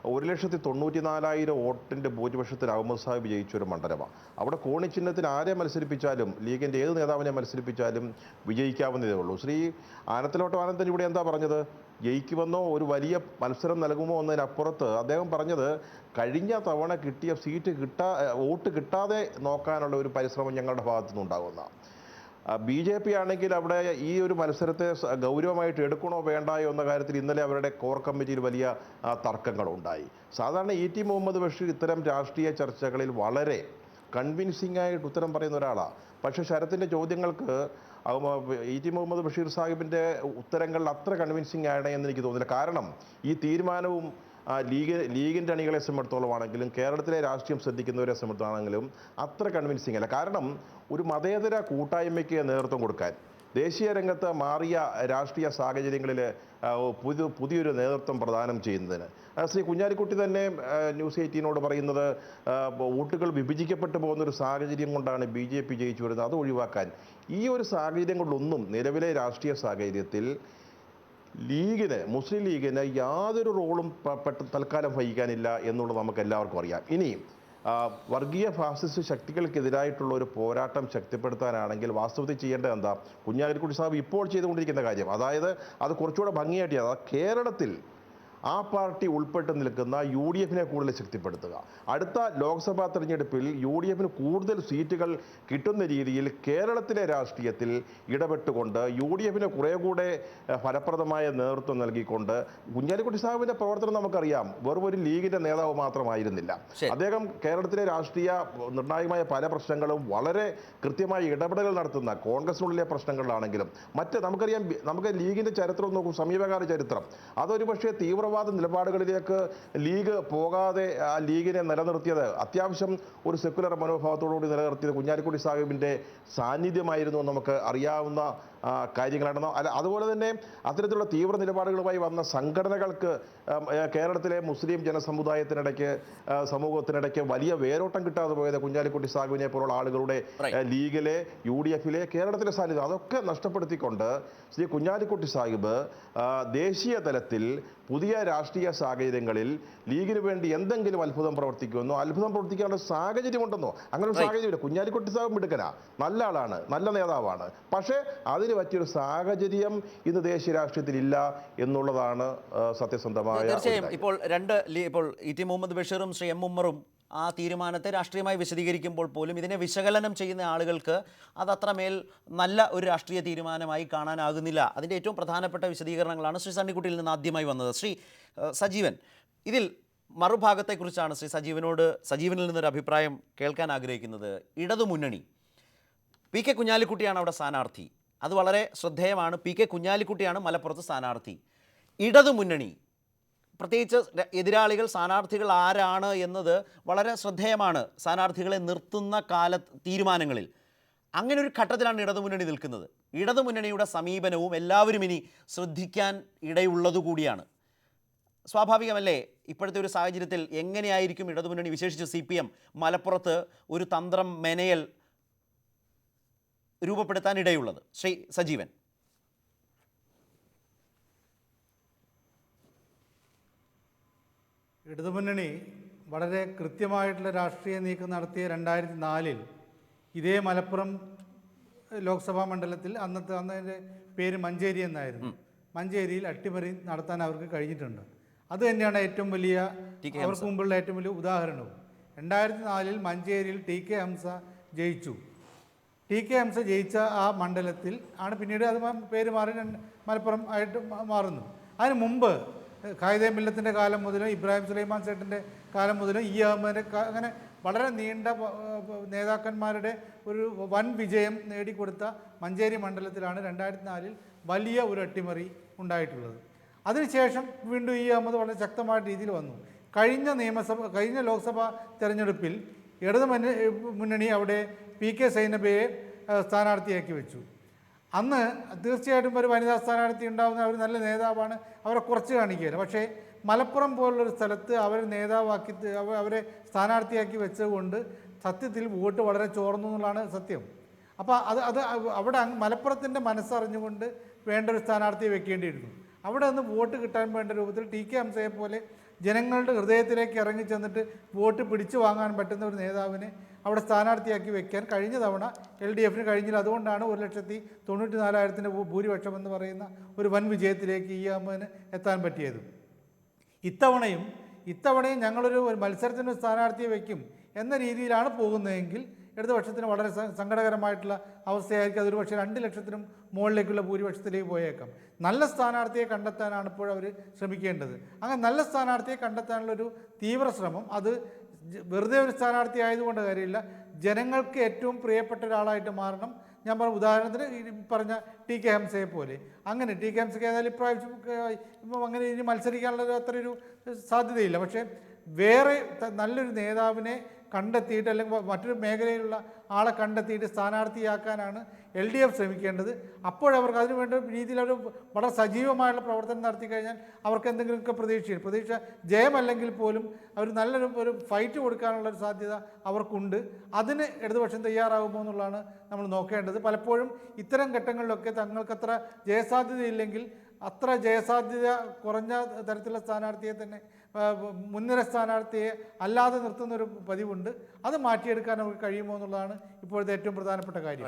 1,94,000 വോട്ടിൻ്റെ ഭൂരിപക്ഷത്തിൽ അഹമ്മദ് സാഹിബ് ജയിച്ചൊരു മണ്ഡലമാണ്. അവിടെ കോണി ചിഹ്നത്തിൽ ആരെ മത്സരിപ്പിച്ചാലും ലീഗിൻ്റെ ഏത് നേതാവിനെ മത്സരിപ്പിച്ചാലും വിജയിക്കാവുന്നതേ ഉള്ളൂ. ശ്രീ ആനത്തലോട്ടം ആനന്ദൻ ഇവിടെ എന്താ പറഞ്ഞത്? ജയിക്കുമെന്നോ ഒരു വലിയ മത്സരം നൽകുമോ എന്നതിനപ്പുറത്ത് അദ്ദേഹം പറഞ്ഞത് കഴിഞ്ഞ തവണ കിട്ടിയ വോട്ട് കിട്ടാതെ നോക്കാനുള്ള ഒരു പരിശ്രമം ഞങ്ങളുടെ ഭാഗത്തു നിന്നുണ്ടാകുന്ന. BJP ആണെങ്കിൽ അവിടെ ഈ ഒരു മത്സരത്തെ ഗൗരവമായിട്ട് എടുക്കണോ വേണ്ടായോ എന്ന കാര്യത്തിൽ ഇന്നലെ അവരുടെ കോർ കമ്മിറ്റിയിൽ വലിയ തർക്കങ്ങളുണ്ടായി. സാധാരണ ET മുഹമ്മദ് ബഷീർ ഇത്തരം രാഷ്ട്രീയ ചർച്ചകളിൽ വളരെ കൺവിൻസിംഗ് ആയിട്ട് ഉത്തരം പറയുന്ന ഒരാളാണ്. പക്ഷേ ശരത്തിൻ്റെ ചോദ്യങ്ങൾക്ക് ET മുഹമ്മദ് ബഷീർ സാഹിബിൻ്റെ ഉത്തരങ്ങൾ അത്ര കൺവിൻസിംഗ് ആണ് എന്ന് എനിക്ക് തോന്നുന്നില്ല. കാരണം ഈ തീരുമാനവും ലീഗിൻ്റെ അണികളെ സംബന്ധിച്ചിടത്തോളം ആണെങ്കിലും കേരളത്തിലെ രാഷ്ട്രീയം ശ്രദ്ധിക്കുന്നവരെ സംബന്ധിച്ചാണെങ്കിലും അത്ര കൺവിൻസിംഗ് അല്ല. കാരണം ഒരു മതേതര കൂട്ടായ്മയ്ക്ക് നേതൃത്വം കൊടുക്കാൻ ദേശീയ രംഗത്ത് മാറിയ രാഷ്ട്രീയ സാഹചര്യങ്ങളിൽ പുതിയൊരു നേതൃത്വം പ്രദാനം ചെയ്യുന്നതിന് ശ്രീ കുഞ്ഞാലിക്കുട്ടി തന്നെ ന്യൂസ് 18നോട് പറയുന്നത് വോട്ടുകൾ വിഭജിക്കപ്പെട്ടു പോകുന്നൊരു സാഹചര്യം കൊണ്ടാണ് BJP ജയിച്ചു വരുന്നത്. അത് ഒഴിവാക്കാൻ ഈ ഒരു സാഹചര്യങ്ങളിലൊന്നും നിലവിലെ രാഷ്ട്രീയ സാഹചര്യത്തിൽ മുസ്ലിം ലീഗിന് യാതൊരു റോളും തൽക്കാലം വഹിക്കാനില്ല എന്നുള്ളത് നമുക്ക് എല്ലാവർക്കും അറിയാം. ഇനി വർഗീയ ഫാസിസ്റ്റ് ശക്തികൾക്കെതിരായിട്ടുള്ള ഒരു പോരാട്ടം ശക്തിപ്പെടുത്താനാണെങ്കിൽ വാസ്തവത്തിൽ ചെയ്യേണ്ടത് എന്താ? കുഞ്ഞാലിക്കുട്ടി സാഹിബ് ഇപ്പോൾ ചെയ്തുകൊണ്ടിരിക്കുന്ന കാര്യം, അതായത് അത് കുറച്ചുകൂടെ ഭംഗിയായിട്ട് കേരളത്തിൽ ആ പാർട്ടി ഉൾപ്പെട്ട് നിൽക്കുന്ന UDF-നെ കൂടുതൽ ശക്തിപ്പെടുത്തുക. അടുത്ത ലോക്സഭാ തെരഞ്ഞെടുപ്പിൽ UDF-ന് കൂടുതൽ സീറ്റുകൾ കിട്ടുന്ന രീതിയിൽ കേരളത്തിലെ രാഷ്ട്രീയത്തിൽ ഇടപെട്ടുകൊണ്ട് UDF-ന് കുറേ കൂടെ ഫലപ്രദമായ നേതൃത്വം നൽകിക്കൊണ്ട് കുഞ്ഞാലിക്കുട്ടി സാഹിബിൻ്റെ പ്രവർത്തനം നമുക്കറിയാം. വെറും ഒരു ലീഗിൻ്റെ നേതാവ് മാത്രമായിരുന്നില്ല. അദ്ദേഹം കേരളത്തിലെ രാഷ്ട്രീയ നിർണായകമായ പല പ്രശ്നങ്ങളും വളരെ കൃത്യമായി ഇടപെടലുകൾ നടത്തുന്ന, കോൺഗ്രസിനുള്ളിലെ പ്രശ്നങ്ങളിലാണെങ്കിലും നമുക്കറിയാം, നമുക്ക് ലീഗിൻ്റെ ചരിത്രം നോക്കും, സമീപകാല ചരിത്രം. അതൊരു പക്ഷേ തീവ്രവാദ നിലപാടുകളിലേക്ക് ലീഗ് പോകാതെ ആ ലീഗിനെ നിലനിർത്തിയത്, അത്യാവശ്യം ഒരു സെക്കുലർ മനോഭാവത്തോടുകൂടി നിലനിർത്തിയത് കുഞ്ഞാലിക്കുട്ടി സാഹിബിൻ്റെ സാന്നിധ്യമായിരുന്നു നമുക്ക് അറിയാവുന്ന കാര്യങ്ങളാണ്. അതുപോലെ തന്നെ അത്തരത്തിലുള്ള തീവ്ര നിലപാടുകളുമായി വന്ന സംഘടനകൾക്ക് കേരളത്തിലെ മുസ്ലിം ജനസമുദായത്തിനിടയ്ക്ക്, സമൂഹത്തിനിടയ്ക്ക് വലിയ വേരോട്ടം കിട്ടാതെ പോയത് കുഞ്ഞാലിക്കുട്ടി സാഹിബിനെ പോലുള്ള ആളുകളുടെ ലീഗിലെ, UDF-ലെ, കേരളത്തിലെ സാന്നിധ്യം അതൊക്കെ നഷ്ടപ്പെടുത്തിക്കൊണ്ട് ശ്രീ കുഞ്ഞാലിക്കുട്ടി സാഹിബ് ദേശീയ തലത്തിൽ പുതിയ രാഷ്ട്രീയ സാഹചര്യങ്ങളിൽ ലീഗിന് വേണ്ടി എന്തെങ്കിലും അത്ഭുതം പ്രവർത്തിക്കുമെന്നോ, അത്ഭുതം പ്രവർത്തിക്കാനുള്ള സാഹചര്യമുണ്ടെന്നോ, അങ്ങനെ ഒരു സാഹചര്യമില്ല. കുഞ്ഞാലിക്കുട്ടി സാഹിബ് മിടുക്കനാ, നല്ല ആളാണ്, നല്ല നേതാവാണ്. പക്ഷേ അതിന് പറ്റിയൊരു സാഹചര്യം ഇന്ന് ദേശീയ രാഷ്ട്രീയത്തിൽ ഇല്ല എന്നുള്ളതാണ് സത്യസന്ധമായ. തീർച്ചയായും ഇപ്പോൾ E.T. മുഹമ്മദ് ബഷീറും ശ്രീ M. ഉമ്മറും ആ തീരുമാനത്തെ രാഷ്ട്രീയമായി വിശദീകരിക്കുമ്പോൾ പോലും ഇതിനെ വിശകലനം ചെയ്യുന്ന ആളുകൾക്ക് അതത്രമേൽ നല്ല ഒരു രാഷ്ട്രീയ തീരുമാനമായി കാണാനാകുന്നില്ല. അതിൻ്റെ ഏറ്റവും പ്രധാനപ്പെട്ട വിശദീകരണങ്ങളാണ് ശ്രീ സണ്ണിക്കുട്ടിയിൽ നിന്ന് ആദ്യമായി വന്നത്. ശ്രീ സജീവൻ, ഇതിൽ മറുഭാഗത്തെക്കുറിച്ചാണ് ശ്രീ സജീവനിൽ നിന്നൊരു അഭിപ്രായം കേൾക്കാൻ ആഗ്രഹിക്കുന്നത്. ഇടതുമുന്നണി, P.K. കുഞ്ഞാലിക്കുട്ടിയാണ് അവിടെ സ്ഥാനാർത്ഥി, അത് വളരെ ശ്രദ്ധേയമാണ്. P.K. കുഞ്ഞാലിക്കുട്ടിയാണ് മലപ്പുറത്ത് സ്ഥാനാർത്ഥി. ഇടതുമുന്നണി, പ്രത്യേകിച്ച് എതിരാളികൾ, സ്ഥാനാർത്ഥികൾ ആരാണ് എന്നത് വളരെ ശ്രദ്ധേയമാണ് സ്ഥാനാർത്ഥികളെ നിർത്തുന്ന തീരുമാനങ്ങളിൽ. അങ്ങനെ ഒരു ഘട്ടത്തിലാണ് ഇടതുമുന്നണി നിൽക്കുന്നത്. ഇടതുമുന്നണിയുടെ സമീപനവും എല്ലാവരും ഇനി ശ്രദ്ധിക്കാൻ ഇടയുള്ളതുകൂടിയാണ്. സ്വാഭാവികമല്ലേ ഇപ്പോഴത്തെ ഒരു സാഹചര്യത്തിൽ എങ്ങനെയായിരിക്കും ഇടതുമുന്നണി, വിശേഷിച്ച് CPM മലപ്പുറത്ത് ഒരു തന്ത്രം മെനയൽ രൂപപ്പെടുത്താൻ ഇടയുള്ളത്? ശ്രീ സജീവൻ. ഇടതുമുന്നണി വളരെ കൃത്യമായിട്ടുള്ള രാഷ്ട്രീയ നീക്കം നടത്തിയ 2004 ഇതേ മലപ്പുറം ലോക്സഭാ മണ്ഡലത്തിൽ, അന്നതിൻ്റെ പേര് മഞ്ചേരി എന്നായിരുന്നു, മഞ്ചേരിയിൽ അട്ടിമറി നടത്താൻ അവർക്ക് കഴിഞ്ഞിട്ടുണ്ട്. അത് തന്നെയാണ് ഏറ്റവും വലിയ, അവർക്ക് മുമ്പുള്ള ഏറ്റവും വലിയ ഉദാഹരണവും. 2004 മഞ്ചേരിയിൽ T.K. ഹംസ ജയിച്ചു. T.K. ഹംസ ജയിച്ച ആ മണ്ഡലത്തിൽ ആണ് പിന്നീട് അത് പേര് മാറി മലപ്പുറം ആയിട്ട് മാറുന്നു. അതിന് മുമ്പ് ഖായിദെ മില്ലത്തിൻ്റെ കാലം മുതലും ഇബ്രാഹിം സുലൈമാൻ സേട്ടിൻ്റെ കാലം മുതലും അഹമ്മദിൻ്റെ, അങ്ങനെ വളരെ നീണ്ട നേതാക്കന്മാരുടെ ഒരു വൻ വിജയം നേടിക്കൊടുത്ത മഞ്ചേരി മണ്ഡലത്തിലാണ് 2004 വലിയ ഒരു അട്ടിമറി ഉണ്ടായിട്ടുള്ളത്. അതിനുശേഷം വീണ്ടും അഹമ്മദ് വളരെ ശക്തമായ രീതിയിൽ വന്നു. കഴിഞ്ഞ ലോക്സഭാ തെരഞ്ഞെടുപ്പിൽ ഇടതു മുന്നണി അവിടെ P.K. സൈനബയെ സ്ഥാനാർത്ഥിയാക്കി വെച്ചു. അന്ന് തീർച്ചയായിട്ടും ഒരു വനിതാ സ്ഥാനാർത്ഥി ഉണ്ടാകുന്ന അവർ നല്ല നേതാവാണ്, അവരെ കുറച്ച് കാണിക്കുകയില്ല. പക്ഷേ മലപ്പുറം പോലുള്ളൊരു സ്ഥലത്ത് അവരെ നേതാവാക്കി, അവരെ സ്ഥാനാർത്ഥിയാക്കി വെച്ചതുകൊണ്ട് സത്യത്തിൽ വോട്ട് വളരെ ചോർന്നു എന്നുള്ളതാണ് സത്യം. അപ്പോൾ അത് അവിടെ മലപ്പുറത്തിൻ്റെ മനസ്സറിഞ്ഞുകൊണ്ട് വേണ്ട ഒരു സ്ഥാനാർത്ഥിയെ വെക്കേണ്ടിയിരുന്നു. അവിടെ നിന്ന് വോട്ട് കിട്ടാൻ വേണ്ട രൂപത്തിൽ T.K. ഹംസയെ പോലെ ജനങ്ങളുടെ ഹൃദയത്തിലേക്ക് ഇറങ്ങി ചെന്നിട്ട് വോട്ട് പിടിച്ചു വാങ്ങാൻ പറ്റുന്ന ഒരു നേതാവിനെ അവിടെ സ്ഥാനാർത്ഥിയാക്കി വെക്കാൻ കഴിഞ്ഞ തവണ LDF-ന് കഴിഞ്ഞില്ല. അതുകൊണ്ടാണ് 1,94,000 ഭൂരിപക്ഷം എന്ന് പറയുന്ന ഒരു വൻ വിജയത്തിലേക്ക് അഹമ്മദിന് എത്താൻ പറ്റിയത്. ഇത്തവണയും ഞങ്ങളൊരു മത്സരത്തിന് സ്ഥാനാർത്ഥിയെ വയ്ക്കും എന്ന രീതിയിലാണ് പോകുന്നതെങ്കിൽ ഇടതുപക്ഷത്തിന് വളരെ സങ്കടകരമായിട്ടുള്ള അവസ്ഥയായിരിക്കും. അതൊരു പക്ഷേ 2 ലക്ഷത്തിനും മുകളിലേക്കുള്ള ഭൂരിപക്ഷത്തിലേക്ക് പോയേക്കാം. നല്ല സ്ഥാനാർത്ഥിയെ കണ്ടെത്താനാണ് ഇപ്പോൾ അവർ ശ്രമിക്കേണ്ടത്. അങ്ങനെ നല്ല സ്ഥാനാർത്ഥിയെ കണ്ടെത്താനുള്ളൊരു തീവ്ര ശ്രമം, അത് വെറുതെ ഒരു സ്ഥാനാർത്ഥി ആയതുകൊണ്ട് കാര്യമില്ല, ജനങ്ങൾക്ക് ഏറ്റവും പ്രിയപ്പെട്ട ഒരാളായിട്ട് മാറണം. ഞാൻ പറഞ്ഞ ഉദാഹരണത്തിന് പറഞ്ഞ T.K. ഹംസയെ പോലെ. അങ്ങനെ T.K. ഹംസയ്ക്ക് ഏതായാലും ഇപ്രാവശ്യം അങ്ങനെ ഇനി മത്സരിക്കാനുള്ള അത്രയൊരു സാധ്യതയില്ല. പക്ഷേ വേറെ നല്ലൊരു നേതാവിനെ കണ്ടെത്തിയിട്ട്, അല്ലെങ്കിൽ മറ്റൊരു മേഖലയിലുള്ള ആളെ കണ്ടെത്തിയിട്ട് സ്ഥാനാർത്ഥിയാക്കാനാണ് LDF ശ്രമിക്കേണ്ടത്. അപ്പോഴവർക്ക് അതിന് വേണ്ട രീതിയിൽ അവർ വളരെ സജീവമായുള്ള പ്രവർത്തനം നടത്തി കഴിഞ്ഞാൽ അവർക്ക് എന്തെങ്കിലുമൊക്കെ പ്രതീക്ഷ ജയമല്ലെങ്കിൽ പോലും അവർ നല്ലൊരു ഫൈറ്റ് കൊടുക്കാനുള്ളൊരു സാധ്യത അവർക്കുണ്ട്. അതിന് ഇടതുപക്ഷം തയ്യാറാകുമോ എന്നുള്ളതാണ് നമ്മൾ നോക്കേണ്ടത്. പലപ്പോഴും ഇത്തരം ഘട്ടങ്ങളിലൊക്കെ തങ്ങൾക്കത്ര ജയസാധ്യതയില്ലെങ്കിൽ അത്ര ജയസാധ്യത കുറഞ്ഞ തരത്തിലുള്ള സ്ഥാനാർത്ഥിയെ തന്നെ, മുൻനിര സ്ഥാനാർത്ഥിയെ അല്ലാതെ നിർത്തുന്നൊരു പതിവുണ്ട്. അത് മാറ്റിയെടുക്കാൻ നമുക്ക് കഴിയുമോ എന്നുള്ളതാണ് ഇപ്പോഴത്തെ ഏറ്റവും പ്രധാനപ്പെട്ട കാര്യം.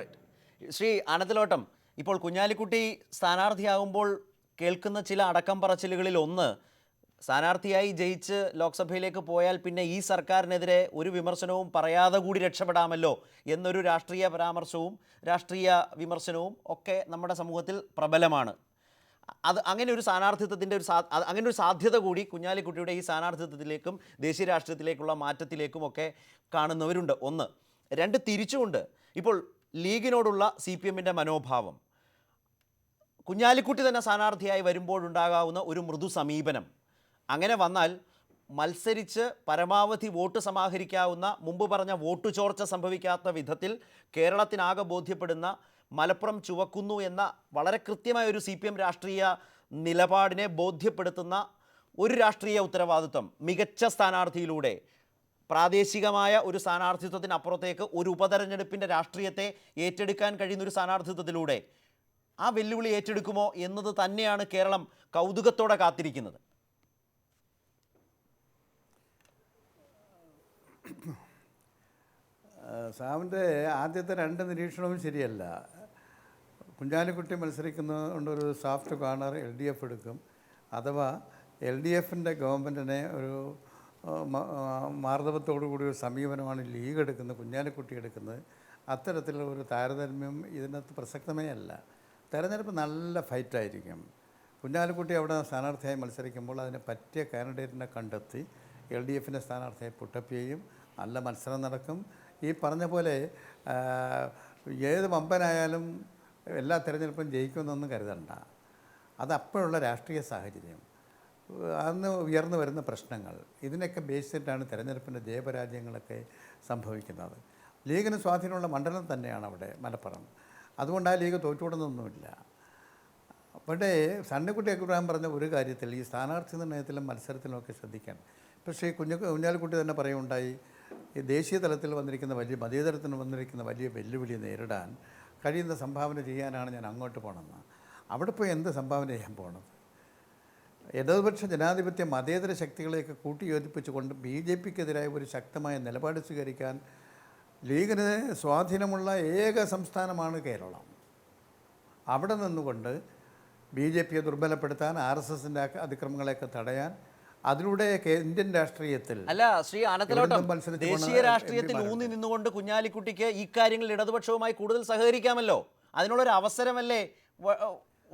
ശ്രീ ആനന്ദലോട്ടം, ഇപ്പോൾ കുഞ്ഞാലിക്കുട്ടി സ്ഥാനാർത്ഥിയാകുമ്പോൾ കേൾക്കുന്ന ചില അടക്കം പറച്ചിലുകളിൽ ഒന്ന്, സ്ഥാനാർത്ഥിയായി ജയിച്ച് ലോക്സഭയിലേക്ക് പോയാൽ പിന്നെ ഈ സർക്കാരിനെതിരെ ഒരു വിമർശനവും പറയാതെ കൂടി രക്ഷപ്പെടാമല്ലോ എന്നൊരു രാഷ്ട്രീയ പരാമർശവും രാഷ്ട്രീയ വിമർശനവും ഒക്കെ നമ്മുടെ സമൂഹത്തിൽ പ്രബലമാണ്. അത് അങ്ങനെ ഒരു സ്ഥാനാർത്ഥിത്വത്തിൻ്റെ അങ്ങനെ ഒരു സാധ്യത കൂടി കുഞ്ഞാലിക്കുട്ടിയുടെ ഈ സ്ഥാനാർത്ഥിത്വത്തിലേക്കും ദേശീയ രാഷ്ട്രീയത്തിലേക്കുള്ള മാറ്റത്തിലേക്കും ഒക്കെ കാണുന്നവരുണ്ട്. ഒന്ന്. രണ്ട്, തിരിച്ചുകൊണ്ട് ഇപ്പോൾ ലീഗിനോടുള്ള CPM-ൻ്റെ മനോഭാവം, കുഞ്ഞാലിക്കുട്ടി തന്നെ സ്ഥാനാർത്ഥിയായി വരുമ്പോഴുണ്ടാകാവുന്ന ഒരു മൃദു സമീപനം, അങ്ങനെ വന്നാൽ മത്സരിച്ച് പരമാവധി വോട്ട് സമാഹരിക്കാവുന്ന, മുമ്പ് പറഞ്ഞ വോട്ട് ചോർച്ച സംഭവിക്കാത്ത വിധത്തിൽ കേരളത്തിനാകെ ബോധ്യപ്പെടുന്ന മലപ്പുറം ചുവക്കുന്നു എന്ന വളരെ കൃത്യമായ ഒരു CPM രാഷ്ട്രീയ നിലപാടിനെ ബോധ്യപ്പെടുത്തുന്ന ഒരു രാഷ്ട്രീയ ഉത്തരവാദിത്വം മികച്ച സ്ഥാനാർത്ഥിയിലൂടെ, പ്രാദേശികമായ ഒരു സ്ഥാനാർത്ഥിത്വത്തിനപ്പുറത്തേക്ക് ഒരു ഉപതെരഞ്ഞെടുപ്പിൻ്റെ രാഷ്ട്രീയത്തെ ഏറ്റെടുക്കാൻ കഴിയുന്ന ഒരു സ്ഥാനാർത്ഥിത്വത്തിലൂടെ ആ വെല്ലുവിളി ഏറ്റെടുക്കുമോ എന്നത് തന്നെയാണ് കേരളം കൗതുകത്തോടെ കാത്തിരിക്കുന്നത്. സാമിൻ്റെ ആദ്യത്തെ 2 നിരീക്ഷണവും ശരിയല്ല. കുഞ്ഞാലിക്കുട്ടി മത്സരിക്കുന്നതുകൊണ്ട് ഒരു സോഫ്റ്റ് കോർണർ LDF എടുക്കും, അഥവാ LDFൻ്റെ ഗവൺമെൻറ്റിനെ ഒരു മാർദ്ദവത്തോടു കൂടി ഒരു സമീപനമാണ് ലീഗ് എടുക്കുന്നത്, കുഞ്ഞാലിക്കുട്ടി എടുക്കുന്നത്. അത്തരത്തിലുള്ള ഒരു താരതമ്യം ഇതിനകത്ത് പ്രസക്തമേ അല്ല. തെരഞ്ഞെടുപ്പ് നല്ല ഫൈറ്റായിരിക്കും. കുഞ്ഞാലിക്കുട്ടി അവിടെ സ്ഥാനാർത്ഥിയായി മത്സരിക്കുമ്പോൾ അതിന് പറ്റിയ കാൻഡിഡേറ്റിനെ കണ്ടെത്തി LDFൻ്റെ സ്ഥാനാർത്ഥിയായി പുട്ടപ്പ് ചെയ്യും. നല്ല മത്സരം നടക്കും. ഈ പറഞ്ഞ പോലെ ഏത് വമ്പനായാലും എല്ലാ തിരഞ്ഞെടുപ്പും ജയിക്കുമെന്നൊന്നും കരുതണ്ട. അതപ്പോഴുള്ള രാഷ്ട്രീയ സാഹചര്യം, അന്ന് ഉയർന്നു വരുന്ന പ്രശ്നങ്ങൾ, ഇതിനൊക്കെ ബേസ് ചെയ്തിട്ടാണ് തിരഞ്ഞെടുപ്പിൻ്റെ ജയപരാജയങ്ങളൊക്കെ സംഭവിക്കുന്നത്. ലീഗിന് സ്വാധീനമുള്ള മണ്ഡലം തന്നെയാണ് അവിടെ മലപ്പുറം. അതുകൊണ്ട് ആ ലീഗ് തോറ്റുകൂടുന്നൊന്നുമില്ല. പക്ഷേ സണ്ണിക്കുട്ടി അഭിപ്രായം പറഞ്ഞ ഒരു കാര്യത്തിൽ, ഈ സ്ഥാനാർത്ഥി നിർണ്ണയത്തിലും മത്സരത്തിലുമൊക്കെ ശ്രദ്ധിക്കണം. പക്ഷേ കുഞ്ഞാലിക്കുട്ടി തന്നെ പറയുണ്ടായി, ഈ ദേശീയ തലത്തിൽ വന്നിരിക്കുന്ന മതേതരത്തിന് വന്നിരിക്കുന്ന വലിയ വെല്ലുവിളി നേരിടാൻ കഴിയുന്ന സംഭാവന ചെയ്യാനാണ് ഞാൻ അങ്ങോട്ട് പോകണമെന്ന്. അവിടെ പോയി എന്ത് സംഭാവന ചെയ്യാൻ പോകണത്? ഇടതുപക്ഷ ജനാധിപത്യ മതേതര ശക്തികളെയൊക്കെ കൂട്ടിയോജിപ്പിച്ചുകൊണ്ട് BJPക്കെതിരായ ഒരു ശക്തമായ നിലപാട് സ്വീകരിക്കാൻ ലീഗിന് സ്വാധീനമുള്ള ഏക സംസ്ഥാനമാണ് കേരളം. അവിടെ നിന്നുകൊണ്ട് BJPയെ ദുർബലപ്പെടുത്താൻ, RSSൻ്റെ അതിക്രമങ്ങളെയൊക്കെ തടയാൻ, അതിലൂടെയൊക്കെ ഇന്ത്യൻ രാഷ്ട്രീയത്തിൽ അല്ല ശ്രീ ആനത്തലോട്ടം, ദേശീയ രാഷ്ട്രീയത്തിൽ ഊന്നി നിന്നുകൊണ്ട് കുഞ്ഞാലിക്കുട്ടിക്ക് ഇക്കാര്യങ്ങളിൽ ഇടതുപക്ഷവുമായി കൂടുതൽ സഹകരിക്കാമല്ലോ. അതിനുള്ളൊരു അവസരമല്ലേ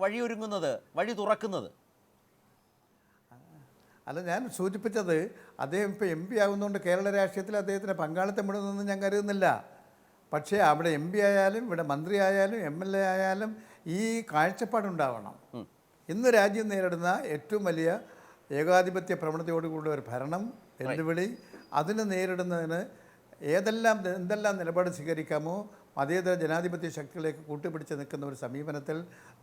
വഴിയൊരുങ്ങുന്നത്, വഴി തുറക്കുന്നത്? അല്ല, ഞാൻ സൂചിപ്പിച്ചത് അദ്ദേഹം ഇപ്പോൾ MP ആകുന്നതുകൊണ്ട് കേരള രാഷ്ട്രീയത്തിൽ അദ്ദേഹത്തിന് പങ്കാളിത്തം വിടുന്നതെന്ന് ഞാൻ കരുതുന്നില്ല. പക്ഷേ അവിടെ MP ആയാലും ഇവിടെ മന്ത്രി ആയാലും MLA ആയാലും ഈ കാഴ്ചപ്പാടുണ്ടാവണം. ഇന്ന് രാജ്യം നേരിടുന്ന ഏറ്റവും വലിയ ഏകാധിപത്യ പ്രവണതയോടുകൂടി ഒരു ഭരണം, വെല്ലുവിളി, അതിന് നേരിടുന്നതിന് എന്തെല്ലാം നിലപാട് സ്വീകരിക്കാമോ മതേതര ജനാധിപത്യ ശക്തികളിലേക്ക് കൂട്ടുപിടിച്ച് നിൽക്കുന്ന ഒരു സമീപനത്തിൽ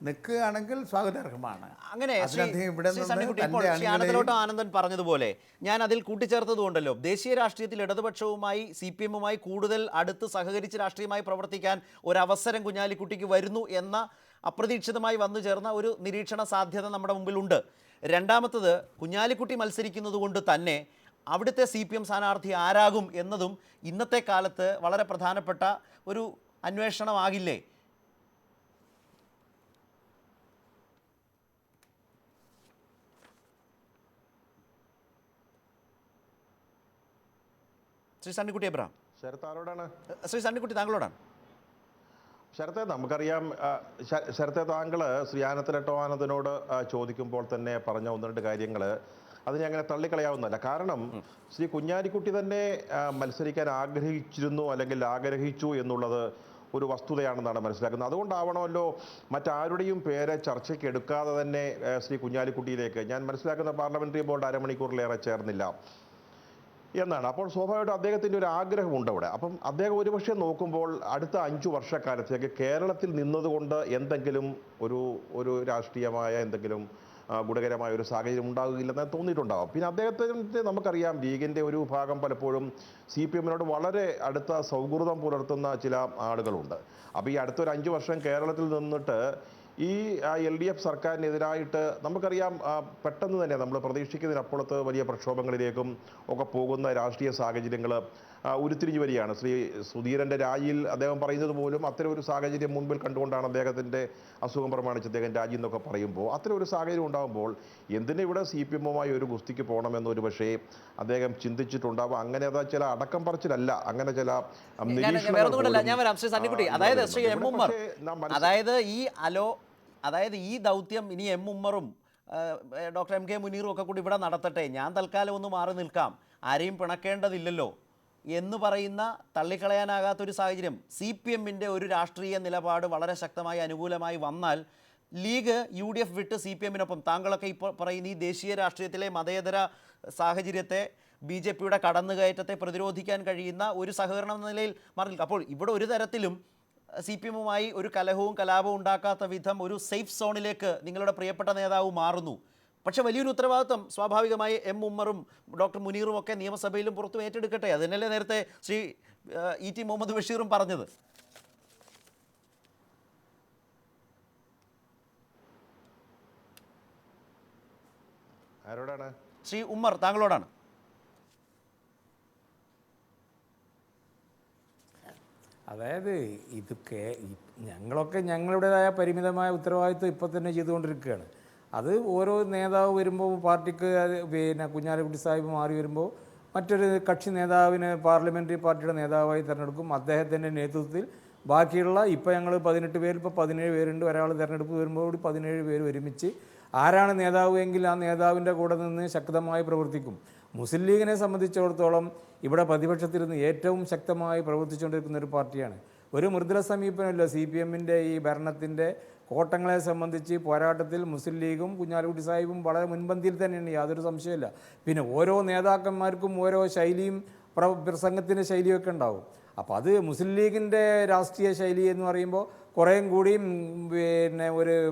നിൽക്കുകയാണെങ്കിൽ സ്വാഗതാർഹമാണ്. അങ്ങനെ ആനന്ദൻ പറഞ്ഞതുപോലെ ഞാൻ അതിൽ കൂട്ടിച്ചേർത്തതുകൊണ്ടല്ലോ, ദേശീയ രാഷ്ട്രീയത്തിൽ ഇടതുപക്ഷവുമായി CPM-മായി കൂടുതൽ അടുത്ത് സഹകരിച്ച് രാഷ്ട്രീയമായി പ്രവർത്തിക്കാൻ ഒരവസരം കുഞ്ഞാലിക്കുട്ടിക്ക് വരുന്നു എന്ന അപ്രതീക്ഷിതമായി വന്നു ചേർന്ന ഒരു നിരീക്ഷണ സാധ്യത നമ്മുടെ മുമ്പിലുണ്ട്. രണ്ടാമത്തത്, കുഞ്ഞാലിക്കുട്ടി മത്സരിക്കുന്നത് കൊണ്ട് തന്നെ അവിടുത്തെ CPM സ്ഥാനാർത്ഥി ആരാകും എന്നതും ഇന്നത്തെ കാലത്ത് വളരെ പ്രധാനപ്പെട്ട ഒരു അന്വേഷണമാകില്ലേ? ശ്രീ സണ്ണിക്കുട്ടി എബ്രഹാം. ശരത്താരോടാണ്? ശ്രീ സണ്ണിക്കുട്ടി, താങ്കളോടാണ്. ശരത്തെ, നമുക്കറിയാം, ശരത്തെ താങ്കൾ ശ്രീ ആനന്ദനോട് ചോദിക്കുമ്പോൾ തന്നെ പറഞ്ഞ 1-2 കാര്യങ്ങൾ അതിനെ അങ്ങനെ തള്ളിക്കളയാവുന്നതല്ല. കാരണം ശ്രീ കുഞ്ഞാലിക്കുട്ടി തന്നെ മത്സരിക്കാൻ ആഗ്രഹിച്ചിരുന്നു, അല്ലെങ്കിൽ ആഗ്രഹിച്ചു എന്നുള്ളത് ഒരു വസ്തുതയാണെന്നാണ് മനസ്സിലാക്കുന്നത്. അതുകൊണ്ടാവണമല്ലോ മറ്റാരുടെയും പേര് ചർച്ചയ്ക്ക് എടുക്കാതെ തന്നെ ശ്രീ കുഞ്ഞാലിക്കുട്ടിയിലേക്ക്, ഞാൻ മനസ്സിലാക്കുന്ന പാർലമെൻ്ററി ബോർഡ് അരമണിക്കൂറിലേറെ ചേർന്നില്ല എന്നാണ്. അപ്പോൾ സ്വാഭാവികമായിട്ടും അദ്ദേഹത്തിൻ്റെ ഒരു ആഗ്രഹമുണ്ട് അവിടെ. അപ്പം അദ്ദേഹം ഒരുപക്ഷെ നോക്കുമ്പോൾ അടുത്ത 5 വർഷക്കാലത്തേക്ക് കേരളത്തിൽ നിന്നതുകൊണ്ട് എന്തെങ്കിലും ഒരു രാഷ്ട്രീയമായ എന്തെങ്കിലും ഗുണകരമായ ഒരു സാഹചര്യം ഉണ്ടാകുകയില്ലെന്ന് തോന്നിയിട്ടുണ്ടാകും. പിന്നെ അദ്ദേഹത്തിന് നമുക്കറിയാം, ലീഗിൻ്റെ ഒരു ഭാഗം പലപ്പോഴും CPM-നോട് വളരെ അടുത്ത സൗഹൃദം പുലർത്തുന്ന ചില ആളുകളുണ്ട്. അപ്പോൾ ഈ അടുത്തൊരു 5 വർഷം കേരളത്തിൽ നിന്നിട്ട് ഈ LDF സർക്കാരിനെതിരായിട്ട് നമുക്കറിയാം, പെട്ടെന്ന് തന്നെ നമ്മൾ പ്രതീക്ഷിക്കുന്നതിനപ്പുറത്ത് വലിയ പ്രക്ഷോഭങ്ങളിലേക്കും ഒക്കെ പോകുന്ന രാഷ്ട്രീയ സാഹചര്യങ്ങൾ ഉരുത്തിരിഞ്ഞു വരികയാണ്. ശ്രീ സുധീരൻ്റെ രാജിയിൽ അദ്ദേഹം പറയുന്നത് പോലും അത്തരം ഒരു സാഹചര്യം മുൻപിൽ കണ്ടുകൊണ്ടാണ് അദ്ദേഹത്തിൻ്റെ അസുഖം പ്രമാണിച്ച് അദ്ദേഹം രാജി എന്നൊക്കെ പറയുമ്പോൾ അത്തരം ഒരു സാഹചര്യം ഉണ്ടാകുമ്പോൾ എന്തിനും ഇവിടെ CPM-മായി ഒരു ഗുസ്തിക്ക് പോകണമെന്നൊരു പക്ഷേ അദ്ദേഹം ചിന്തിച്ചിട്ടുണ്ടാവും. അങ്ങനെ അതാ ചില അടക്കം പറച്ചിലല്ല, അങ്ങനെ ചില ഞാൻ വരാം ശ്രീ സണ്ണിക്കുട്ടി. അതായത് ശ്രീ എം ഉമ്മർ, അതായത് ഈ ദൗത്യം ഇനി എം ഉമ്മറും ഡോക്ടർ MK മുനീറും ഒക്കെ കൂടി ഇവിടെ നടത്തട്ടെ, ഞാൻ തൽക്കാലം ഒന്ന് മാറി നിൽക്കാം, ആരെയും പിണക്കേണ്ടതില്ലല്ലോ എന്ന് പറയുന്ന തള്ളിക്കളയാനാകാത്തൊരു സാഹചര്യം CPM-ൻ്റെ ഒരു രാഷ്ട്രീയ നിലപാട് വളരെ ശക്തമായി അനുകൂലമായി വന്നാൽ ലീഗ് UDF വിട്ട് CPM-നൊപ്പം, താങ്കളൊക്കെ ഇപ്പോൾ പറയുന്ന ഈ ദേശീയ രാഷ്ട്രീയത്തിലെ മതേതര സാഹചര്യത്തെ BJP-യുടെ കടന്നുകയറ്റത്തെ പ്രതിരോധിക്കാൻ കഴിയുന്ന ഒരു സഹകരണം എന്ന നിലയിൽ മാറി നിൽക്കും. അപ്പോൾ ഇവിടെ ഒരു തരത്തിലും CPM-മായി ഒരു കലഹവും കലാപവും ഉണ്ടാക്കാത്ത വിധം ഒരു സേഫ് സോണിലേക്ക് നിങ്ങളുടെ പ്രിയപ്പെട്ട നേതാവ് മാറുന്നു. പക്ഷേ വലിയൊരു ഉത്തരവാദിത്വം സ്വാഭാവികമായി എം ഉമ്മറും ഡോക്ടർ മുനീറും ഒക്കെ നിയമസഭയിലും പുറത്തും ഏറ്റെടുക്കട്ടെ. അതിനല്ലേ നേരത്തെ ശ്രീ ET മുഹമ്മദ് ബഷീറും പറഞ്ഞത്. ആരോടാണ്? ശ്രീ ഉമ്മർ, താങ്കളോടാണ്. അതായത് ഇതൊക്കെ ഞങ്ങളൊക്കെ ഞങ്ങളുടേതായ പരിമിതമായ ഉത്തരവാദിത്വം ഇപ്പോൾ തന്നെ ചെയ്തുകൊണ്ടിരിക്കുകയാണ്. അത് ഓരോ നേതാവ് വരുമ്പോൾ പാർട്ടിക്ക് പിന്നെ കുഞ്ഞാലിക്കുട്ടി സാഹിബ് മാറി വരുമ്പോൾ മറ്റൊരു കക്ഷി നേതാവിനെ പാർലമെൻ്ററി പാർട്ടിയുടെ നേതാവായി തിരഞ്ഞെടുക്കും. അദ്ദേഹത്തിൻ്റെ നേതൃത്വത്തിൽ ബാക്കിയുള്ള ഇപ്പോൾ ഞങ്ങൾ 18 പേര്, ഇപ്പോൾ 17 പേരുണ്ട്. ഒരാൾ തിരഞ്ഞെടുപ്പ് വരുമ്പോൾ കൂടി 17 പേര് ഒരുമിച്ച് ആരാണ് നേതാവ് എങ്കിൽ ആ നേതാവിൻ്റെ കൂടെ നിന്ന് ശക്തമായി പ്രവർത്തിക്കും. മുസ്ലിം ലീഗിനെ സംബന്ധിച്ചിടത്തോളം ഇവിടെ പ്രതിപക്ഷത്തിരുന്ന് ഏറ്റവും ശക്തമായി പ്രവർത്തിച്ചുകൊണ്ടിരിക്കുന്ന ഒരു പാർട്ടിയാണ്. ഒരു മൃദുല സമീപനമല്ല CPM-ൻ്റെ ഈ ഭരണത്തിൻ്റെ കോട്ടങ്ങളെ സംബന്ധിച്ച് പോരാട്ടത്തിൽ മുസ്ലിം ലീഗും കുഞ്ഞാലിക്കുട്ടി സാഹിബും വളരെ മുൻപന്തിയിൽ തന്നെയാണ്, യാതൊരു സംശയമില്ല. പിന്നെ ഓരോ നേതാക്കന്മാർക്കും ഓരോ ശൈലിയും പ്രസംഗത്തിൻ്റെ ശൈലിയൊക്കെ ഉണ്ടാവും. അപ്പോൾ അത് മുസ്ലിം ലീഗിൻ്റെ രാഷ്ട്രീയ ശൈലി എന്ന് പറയുമ്പോൾ കുറേയും കൂടിയും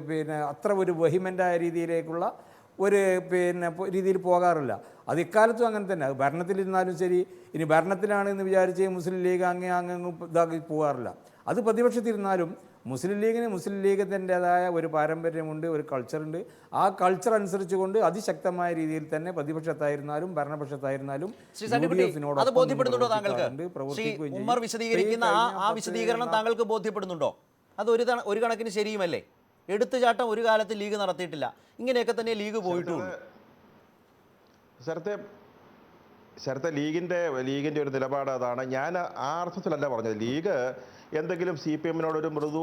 പിന്നെ അത്ര ഒരു വെഹിമെൻ്റായ രീതിയിലേക്കുള്ള ഒരു രീതിയിൽ പോകാറില്ല. അത് ഇക്കാലത്തും അങ്ങനെ തന്നെ. അത് ഭരണത്തിലിരുന്നാലും ശരി, ഇനി ഭരണത്തിലാണെന്ന് വിചാരിച്ച് മുസ്ലിം ലീഗ് അങ്ങ് ഇതാക്കി പോകാറില്ല. അത് പ്രതിപക്ഷത്തിരുന്നാലും മുസ്ലിം ലീഗിൻ്റെതായ ഒരു പാരമ്പര്യമുണ്ട്, ഒരു കൾച്ചറുണ്ട്. ആ കൾച്ചർ അനുസരിച്ച് കൊണ്ട് അതിശക്തമായ രീതിയിൽ തന്നെ പ്രതിപക്ഷത്തായിരുന്നാലും ഭരണപക്ഷത്തായിരുന്നാലും വിശദീകരണം താങ്കൾക്ക് ബോധ്യപ്പെടുന്നുണ്ടോ? അത് ഒരു കണക്കിന് ശരിയുമല്ലേ? എടുത്തുചാട്ടം ഒരു കാലത്ത് ലീഗ് നടത്തിയിട്ടില്ല, ഇങ്ങനെയൊക്കെ തന്നെ ലീഗ് പോയിട്ടുള്ളൂ. ശരത്തെ ലീഗിൻ്റെ ഒരു നിലപാട് അതാണ്. ഞാൻ ആ അർത്ഥത്തിലല്ല പറഞ്ഞത്. ലീഗ് എന്തെങ്കിലും CPM-നോടൊരു മൃദു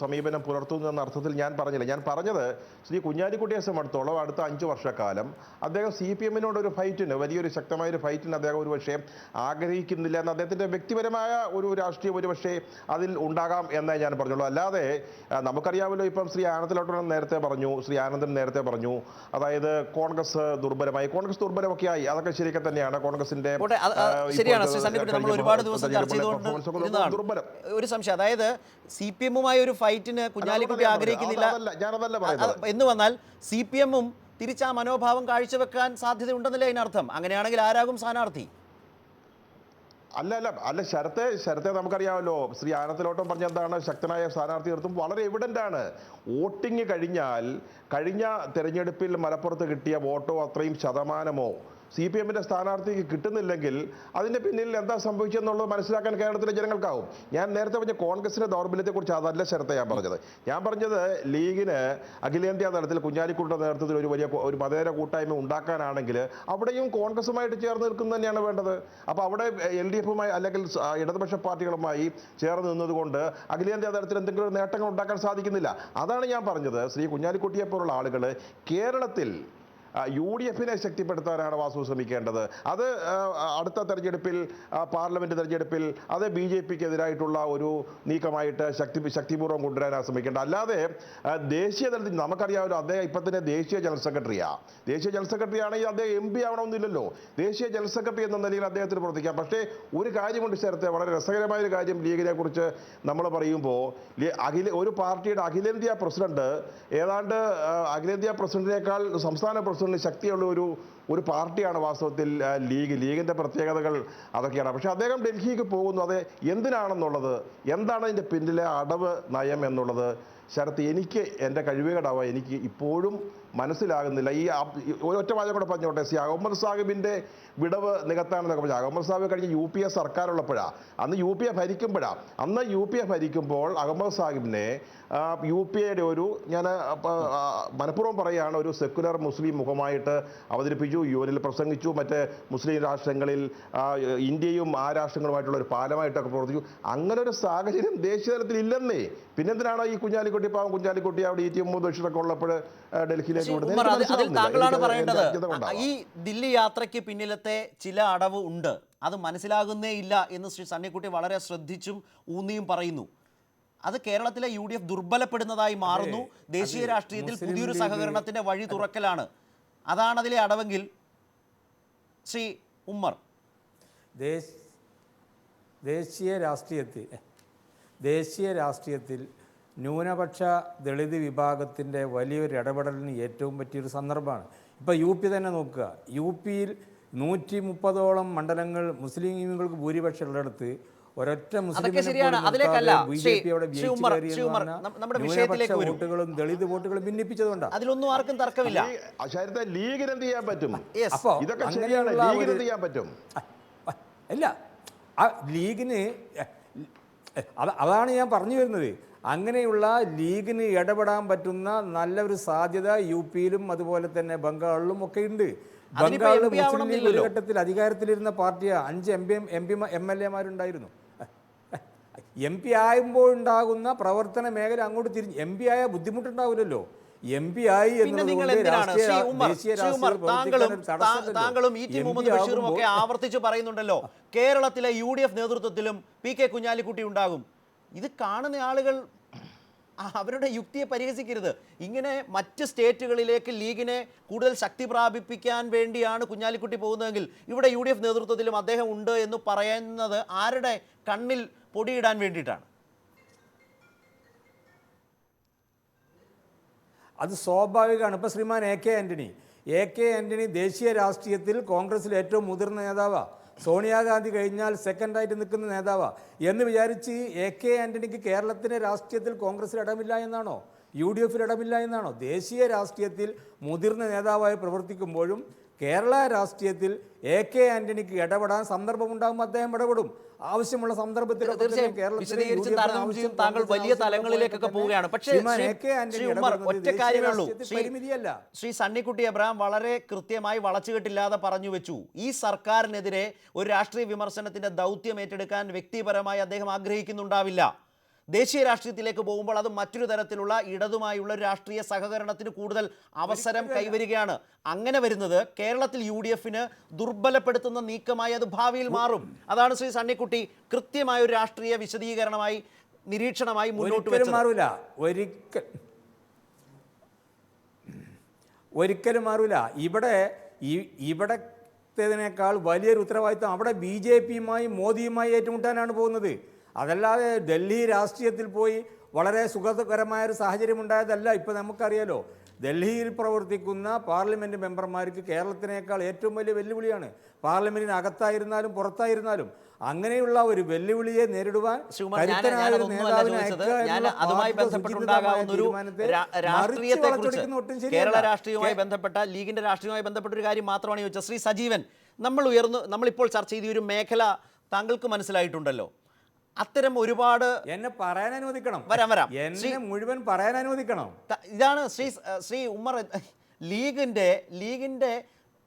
സമീപനം പുലർത്തുന്നു എന്ന അർത്ഥത്തിൽ ഞാൻ പറഞ്ഞില്ല. ഞാൻ പറഞ്ഞത് ശ്രീ കുഞ്ഞാലിക്കുട്ടിയെ സംബന്ധിച്ചിടത്തോളം അടുത്ത 5 വർഷക്കാലം അദ്ദേഹം CPM-നോടൊരു ഫൈറ്റിന്, വലിയൊരു ശക്തമായൊരു ഫൈറ്റിന് അദ്ദേഹം ഒരു പക്ഷേ ആഗ്രഹിക്കുന്നില്ല എന്ന് അദ്ദേഹത്തിൻ്റെ വ്യക്തിപരമായ ഒരു രാഷ്ട്രീയം ഒരു പക്ഷേ അതിൽ ഉണ്ടാകാം എന്നേ ഞാൻ പറഞ്ഞുള്ളൂ. അല്ലാതെ നമുക്കറിയാമല്ലോ, ഇപ്പം ശ്രീ ആനന്ദലോട്ടൻ നേരത്തെ പറഞ്ഞു, ശ്രീ ആനന്ദൻ നേരത്തെ പറഞ്ഞു, അതായത് കോൺഗ്രസ് ദുർബലമായി, കോൺഗ്രസ് ദുർബലമൊക്കെ ആയി. അതൊക്കെ ശരിയൊക്കെ തന്നെയാണ്. കോൺഗ്രസിൻ്റെ ദുർബലം ഒരു സംശയം. അതായത് CPM-മായി ഒരു ഫൈറ്റിന് കുഞ്ഞാലിക്കുട്ടി ആഗ്രഹിക്കുന്നില്ല എന്ന് വന്നാൽ CPM-ഉം തിരിച്ച് ആ മനോഭാവം കാഴ്ചവെക്കാൻ സാധ്യതയുണ്ടെന്നല്ലേ അതിനർത്ഥം? അങ്ങനെയാണെങ്കിൽ ആരാകും സ്ഥാനാർത്ഥി? അല്ല ശരത്തെ നമുക്കറിയാമല്ലോ, ശ്രീ ആനന്ദലോട്ടം പറഞ്ഞ എന്താണ്, ശക്തനായ സ്ഥാനാർത്ഥി നിർത്തും വളരെ എവിഡൻ്റ് ആണ്. വോട്ടിങ് കഴിഞ്ഞാൽ കഴിഞ്ഞ തെരഞ്ഞെടുപ്പിൽ മലപ്പുറത്ത് കിട്ടിയ വോട്ടോ അത്രയും ശതമാനമോ CPM-ൻ്റെ സ്ഥാനാർത്ഥിക്ക് കിട്ടുന്നില്ലെങ്കിൽ അതിൻ്റെ പിന്നിൽ എന്താ സംഭവിച്ചതെന്നുള്ളത് മനസ്സിലാക്കാൻ കേരളത്തിലെ ജനങ്ങൾക്കാവും. ഞാൻ നേരത്തെ പറഞ്ഞ കോൺഗ്രസിൻ്റെ ദൗർബല്യത്തെക്കുറിച്ച് അതല്ല ശരത്തെ ഞാൻ പറഞ്ഞത്. ഞാൻ പറഞ്ഞത് ലീഗിന് അഖിലേന്ത്യാ തലത്തിൽ കുഞ്ഞാലിക്കുട്ടിയുടെ നേതൃത്വത്തിൽ ഒരു മതേതര കൂട്ടായ്മ ഉണ്ടാക്കാനാണെങ്കിൽ അവിടെയും കോൺഗ്രസുമായിട്ട് ചേർന്ന് നിൽക്കുന്നത് തന്നെയാണ് വേണ്ടത്. അപ്പോൾ അവിടെ LDF-മായി അല്ലെങ്കിൽ ഇടതുപക്ഷ പാർട്ടികളുമായി ചേർന്ന് നിന്നതുകൊണ്ട് അഖിലേന്ത്യാ തലത്തിൽ എന്തെങ്കിലും നേട്ടങ്ങൾ ഉണ്ടാക്കാൻ സാധിക്കുന്നില്ല. അതാണ് ഞാൻ പറഞ്ഞത്. ശ്രീ കുഞ്ഞാലിക്കുട്ടിയെ പോലുള്ള ആളുകൾ കേരളത്തിൽ UDF-നെ ശക്തിപ്പെടുത്താനാണ് വാസു ശ്രമിക്കേണ്ടത്. അത് അടുത്ത തെരഞ്ഞെടുപ്പിൽ, പാർലമെൻറ്റ് തെരഞ്ഞെടുപ്പിൽ അത് BJP-ക്കെതിരായിട്ടുള്ള ഒരു നീക്കമായിട്ട് ശക്തിപൂർവ്വം കൊണ്ടുവരാനാണ് ശ്രമിക്കേണ്ടത്. അല്ലാതെ ദേശീയ തലത്തിൽ നമുക്കറിയാമല്ലോ, അദ്ദേഹം ഇപ്പം തന്നെ ദേശീയ ജനറൽ സെക്രട്ടറിയാണ്. ദേശീയ ജനറൽ സെക്രട്ടറി ആണെങ്കിൽ അദ്ദേഹം MP ആവണമെന്നില്ലല്ലോ. ദേശീയ ജനറൽ സെക്രട്ടറി എന്ന നിലയിൽ അദ്ദേഹത്തിന് പ്രവർത്തിക്കാം. പക്ഷേ ഒരു കാര്യമുണ്ട് ചേർത്ത്, വളരെ രസകരമായൊരു കാര്യം ലീഗിനെ കുറിച്ച് നമ്മൾ പറയുമ്പോൾ, ഒരു പാർട്ടിയുടെ അഖിലേന്ത്യാ പ്രസിഡന്റ് ഏതാണ്ട് അഖിലേന്ത്യാ പ്രസിഡന്റിനേക്കാൾ സംസ്ഥാന പ്രസിഡന്റിന് ശക്തിയുള്ള ഒരു പാർട്ടിയാണ് വാസ്തവത്തിൽ ലീഗിൻ്റെ പ്രത്യേകതകൾ അതൊക്കെയാണ്. പക്ഷേ അദ്ദേഹം ഡൽഹിക്ക് പോകുന്നു, അത് എന്തിനാണെന്നുള്ളത്, എന്താണ് അതിൻ്റെ പിന്നിലെ അടവ് നയം എന്നുള്ളത് ശരത്ത് എനിക്ക് എൻ്റെ കഴിവുകേടാവാം എനിക്ക് ഇപ്പോഴും മനസ്സിലാകുന്നില്ല. ഈ ഒറ്റ വാചകം കൂടെ പറഞ്ഞോട്ടെ, അഹമ്മദ് സാഹിബിൻ്റെ വിടവ് നികത്താനെന്നൊക്കെ പറഞ്ഞാൽ അഹമ്മദ് സാഹിബ് കഴിഞ്ഞ് UPA സർക്കാരുള്ളപ്പോഴാണ്, അന്ന് UPA ഭരിക്കുമ്പോഴാണ്. അന്ന് UPA ഭരിക്കുമ്പോൾ അഹമ്മദ് സാഹിബിനെ UPAയുടെ ഒരു, ഞാൻ മനഃപൂർവ്വം പറയുകയാണ്, ഒരു സെക്കുലർ മുസ്ലിം മുഖമായിട്ട് അവതരിപ്പിച്ചു, UN പ്രസംഗിച്ചു, മറ്റ് മുസ്ലിം രാഷ്ട്രങ്ങളിൽ ഇന്ത്യയും ആ രാഷ്ട്രങ്ങളുമായിട്ടുള്ള ഒരു പാലമായിട്ടൊക്കെ പ്രവർത്തിച്ചു. അങ്ങനെ ഒരു സാഹചര്യം ദേശീയ തലത്തിൽ ഇല്ലെന്നേ. പിന്നെന്തിനാണ് ഈ കുഞ്ഞാലിക്കുട്ടി, പാവം കുഞ്ഞാലിക്കുട്ടി അവിടെ ET മുഹമ്മദ് ബഷീറൊക്കെ ഉള്ളപ്പോൾ ഡൽഹിയിലേക്ക് അതിൽ താങ്കളാണ് പറയേണ്ടത്. ഈ ദില്ലി യാത്രയ്ക്ക് പിന്നിലത്തെ ചില അടവ് ഉണ്ട്, അത് മനസ്സിലാകുന്നേ ഇല്ല എന്ന് ശ്രീ സണ്ണിക്കുട്ടി വളരെ ശ്രദ്ധിച്ചും ഊന്നിയും പറയുന്നു. അത് കേരളത്തിലെ UDF ദുർബലപ്പെടുന്നതായി മാറുന്നു. ദേശീയ രാഷ്ട്രീയത്തിൽ പുതിയൊരു സഹകരണത്തിന്റെ വഴി തുറക്കലാണ്. അതാണ് അതിലെ അടവെങ്കിൽ ശ്രീ ഉമ്മർ, ദേശീയ രാഷ്ട്രീയത്തിൽ ന്യൂനപക്ഷ ദളിത് വിഭാഗത്തിൻ്റെ വലിയൊരു ഇടപെടലിന് ഏറ്റവും പറ്റിയൊരു സന്ദർഭമാണ്. ഇപ്പോൾ UP തന്നെ നോക്കുക. UPയിൽ 130ഓളം മണ്ഡലങ്ങൾ മുസ്ലിങ്ങൾക്ക് ഭൂരിപക്ഷം ഉള്ളിടത്ത് ഒരൊറ്റ മുസ്ലിം വോട്ടുകളും ദളിത് വോട്ടുകളും ഭിന്നിപ്പിച്ചതുകൊണ്ടാണ്. അതിലൊന്നും ആർക്കും തർക്കമില്ല. ലീഗിന് എന്ത് ചെയ്യാൻ പറ്റും? അപ്പോൾ ഇല്ല, ആ ലീഗിന് അതാണ് ഞാൻ പറഞ്ഞു വരുന്നത്. അങ്ങനെയുള്ള ലീഗിന് ഇടപെടാൻ പറ്റുന്ന നല്ലൊരു സാധ്യത UPയിലും അതുപോലെ തന്നെ ബംഗാളിലും ഒക്കെ ഉണ്ട്. ബംഗാളിൽ മുസ്ലിം ലീഗ് ഒരു ഘട്ടത്തിൽ അധികാരത്തിലിരുന്ന പാർട്ടിയാണ്. 5 MLA-മാരുണ്ടായിരുന്നു. MP ആകുമ്പോൾ ഉണ്ടാകുന്ന പ്രവർത്തന മേഖല അങ്ങോട്ട് തിരിഞ്ഞ് MP ആയ ബുദ്ധിമുട്ടുണ്ടാവില്ലല്ലോ. MP ആയി താങ്കളും ET മുഹമ്മദ് ബഷീറും ഒക്കെ ആവർത്തിച്ച് പറയുന്നുണ്ടല്ലോ, കേരളത്തിലെ UDF നേതൃത്വത്തിലും PK കുഞ്ഞാലിക്കുട്ടി ഉണ്ടാകും. ഇത് കാണുന്ന ആളുകൾ അവരുടെ യുക്തിയെ പരിഹസിക്കരുത്. ഇങ്ങനെ മറ്റ് സ്റ്റേറ്റുകളിലേക്ക് ലീഗിനെ കൂടുതൽ ശക്തി പ്രാപിപ്പിക്കാൻ വേണ്ടിയാണ് കുഞ്ഞാലിക്കുട്ടി പോകുന്നതെങ്കിൽ ഇവിടെ UDF നേതൃത്വത്തിലും അദ്ദേഹം ഉണ്ട് എന്ന് പറയുന്നത് ആരുടെ കണ്ണിൽ പൊടിയിടാൻ വേണ്ടിയിട്ടാണ്? അത് സ്വാഭാവികമാണ്. ഇപ്പോൾ ശ്രീമാൻ AK ആൻ്റണി ദേശീയ രാഷ്ട്രീയത്തിൽ കോൺഗ്രസിൽ ഏറ്റവും മുതിർന്ന നേതാവാണ്. സോണിയാഗാന്ധി കഴിഞ്ഞാൽ സെക്കൻഡായിട്ട് നിൽക്കുന്ന നേതാവാണ് എന്ന് വിചാരിച്ച് AK ആൻ്റണിക്ക് കേരളത്തിലെ രാഷ്ട്രീയത്തിൽ കോൺഗ്രസിൽ ഇടമില്ല എന്നാണോ, UDFിൽ ഇടമില്ല എന്നാണോ? ദേശീയ രാഷ്ട്രീയത്തിൽ മുതിർന്ന നേതാവായി പ്രവർത്തിക്കുമ്പോഴും കേരള രാഷ്ട്രീയത്തിൽ AK ആൻ്റണിക്ക് ഇടപെടാൻ സന്ദർഭമുണ്ടാകുമ്പോൾ അദ്ദേഹം ഇടപെടും. ആവശ്യമുള്ള സന്ദർഭത്തിൽ താങ്കൾ വലിയ തലങ്ങളിലേക്കൊക്കെ പോവുകയാണ്. പക്ഷേ ഒറ്റ കാര്യമേ ഉള്ളൂ, ശ്രീ സണ്ണിക്കുട്ടി എബ്രഹാം വളരെ കൃത്യമായി വളച്ചുകെട്ടില്ലാതെ പറഞ്ഞു വെച്ചു. ഈ സർക്കാരിനെതിരെ ഒരു രാഷ്ട്രീയ വിമർശനത്തിന്റെ ദൗത്യം ഏറ്റെടുക്കാൻ വ്യക്തിപരമായി അദ്ദേഹം ആഗ്രഹിക്കുന്നുണ്ടാവില്ല. ദേശീയ രാഷ്ട്രീയത്തിലേക്ക് പോകുമ്പോൾ അത് മറ്റൊരു തരത്തിലുള്ള ഇടതുമായുള്ള രാഷ്ട്രീയ സഹകരണത്തിന് കൂടുതൽ അവസരം കൈവരികയാണ്. അങ്ങനെ വരുന്നത് കേരളത്തിൽ UDFന് ദുർബലപ്പെടുത്തുന്ന നീക്കമായി അത് ഭാവിയിൽ മാറും. അതാണ് ശ്രീ സണ്ണിക്കുട്ടി കൃത്യമായ ഒരു രാഷ്ട്രീയ വിശദീകരണമായി, നിരീക്ഷണമായി മുന്നോട്ട് വെച്ചത്. ഒരിക്കലും മാറൂല. ഇവിടത്തേതിനേക്കാൾ വലിയൊരു ഉത്തരവാദിത്വം അവിടെ BJPയുമായി മോദിയുമായി ഏറ്റുമുട്ടാനാണ് പോകുന്നത്. അതല്ലാതെ ഡൽഹി രാഷ്ട്രീയത്തിൽ പോയി വളരെ സുഖകരമായൊരു സാഹചര്യം ഉണ്ടായതല്ല. ഇപ്പോൾ നമുക്കറിയാലോ, ഡൽഹിയിൽ പ്രവർത്തിക്കുന്ന പാർലമെൻറ്റ് മെമ്പർമാർക്ക് കേരളത്തിനേക്കാൾ ഏറ്റവും വലിയ വെല്ലുവിളിയാണ്. പാർലമെൻറ്റിന് അകത്തായിരുന്നാലും പുറത്തായിരുന്നാലും അങ്ങനെയുള്ള ഒരു വെല്ലുവിളിയെ നേരിടുവാൻ അതുമായി ബന്ധപ്പെട്ടുണ്ടാകാവുന്ന ഒരു രാഷ്ട്രീയത്തെക്കുറിച്ച്, കേരള രാഷ്ട്രീയവുമായി ബന്ധപ്പെട്ട ലീഗിന്റെ രാഷ്ട്രീയവുമായി ബന്ധപ്പെട്ട ഒരു കാര്യം മാത്രമാണ് ചോദിച്ചത്. ശ്രീ സജീവൻ, നമ്മളിപ്പോൾ ചർച്ച ചെയ്ത ഒരു മേഖല താങ്കൾക്ക് മനസ്സിലായിട്ടുണ്ടല്ലോ. അത്തരം ഒരുപാട് എന്നെ പറയാൻ അനുവദിക്കണം, വരാം എന്നെ മുഴുവൻ പറയാൻ അനുവദിക്കണം. ഇതാണ് ശ്രീ ഉമ്മർ, ലീഗിന്റെ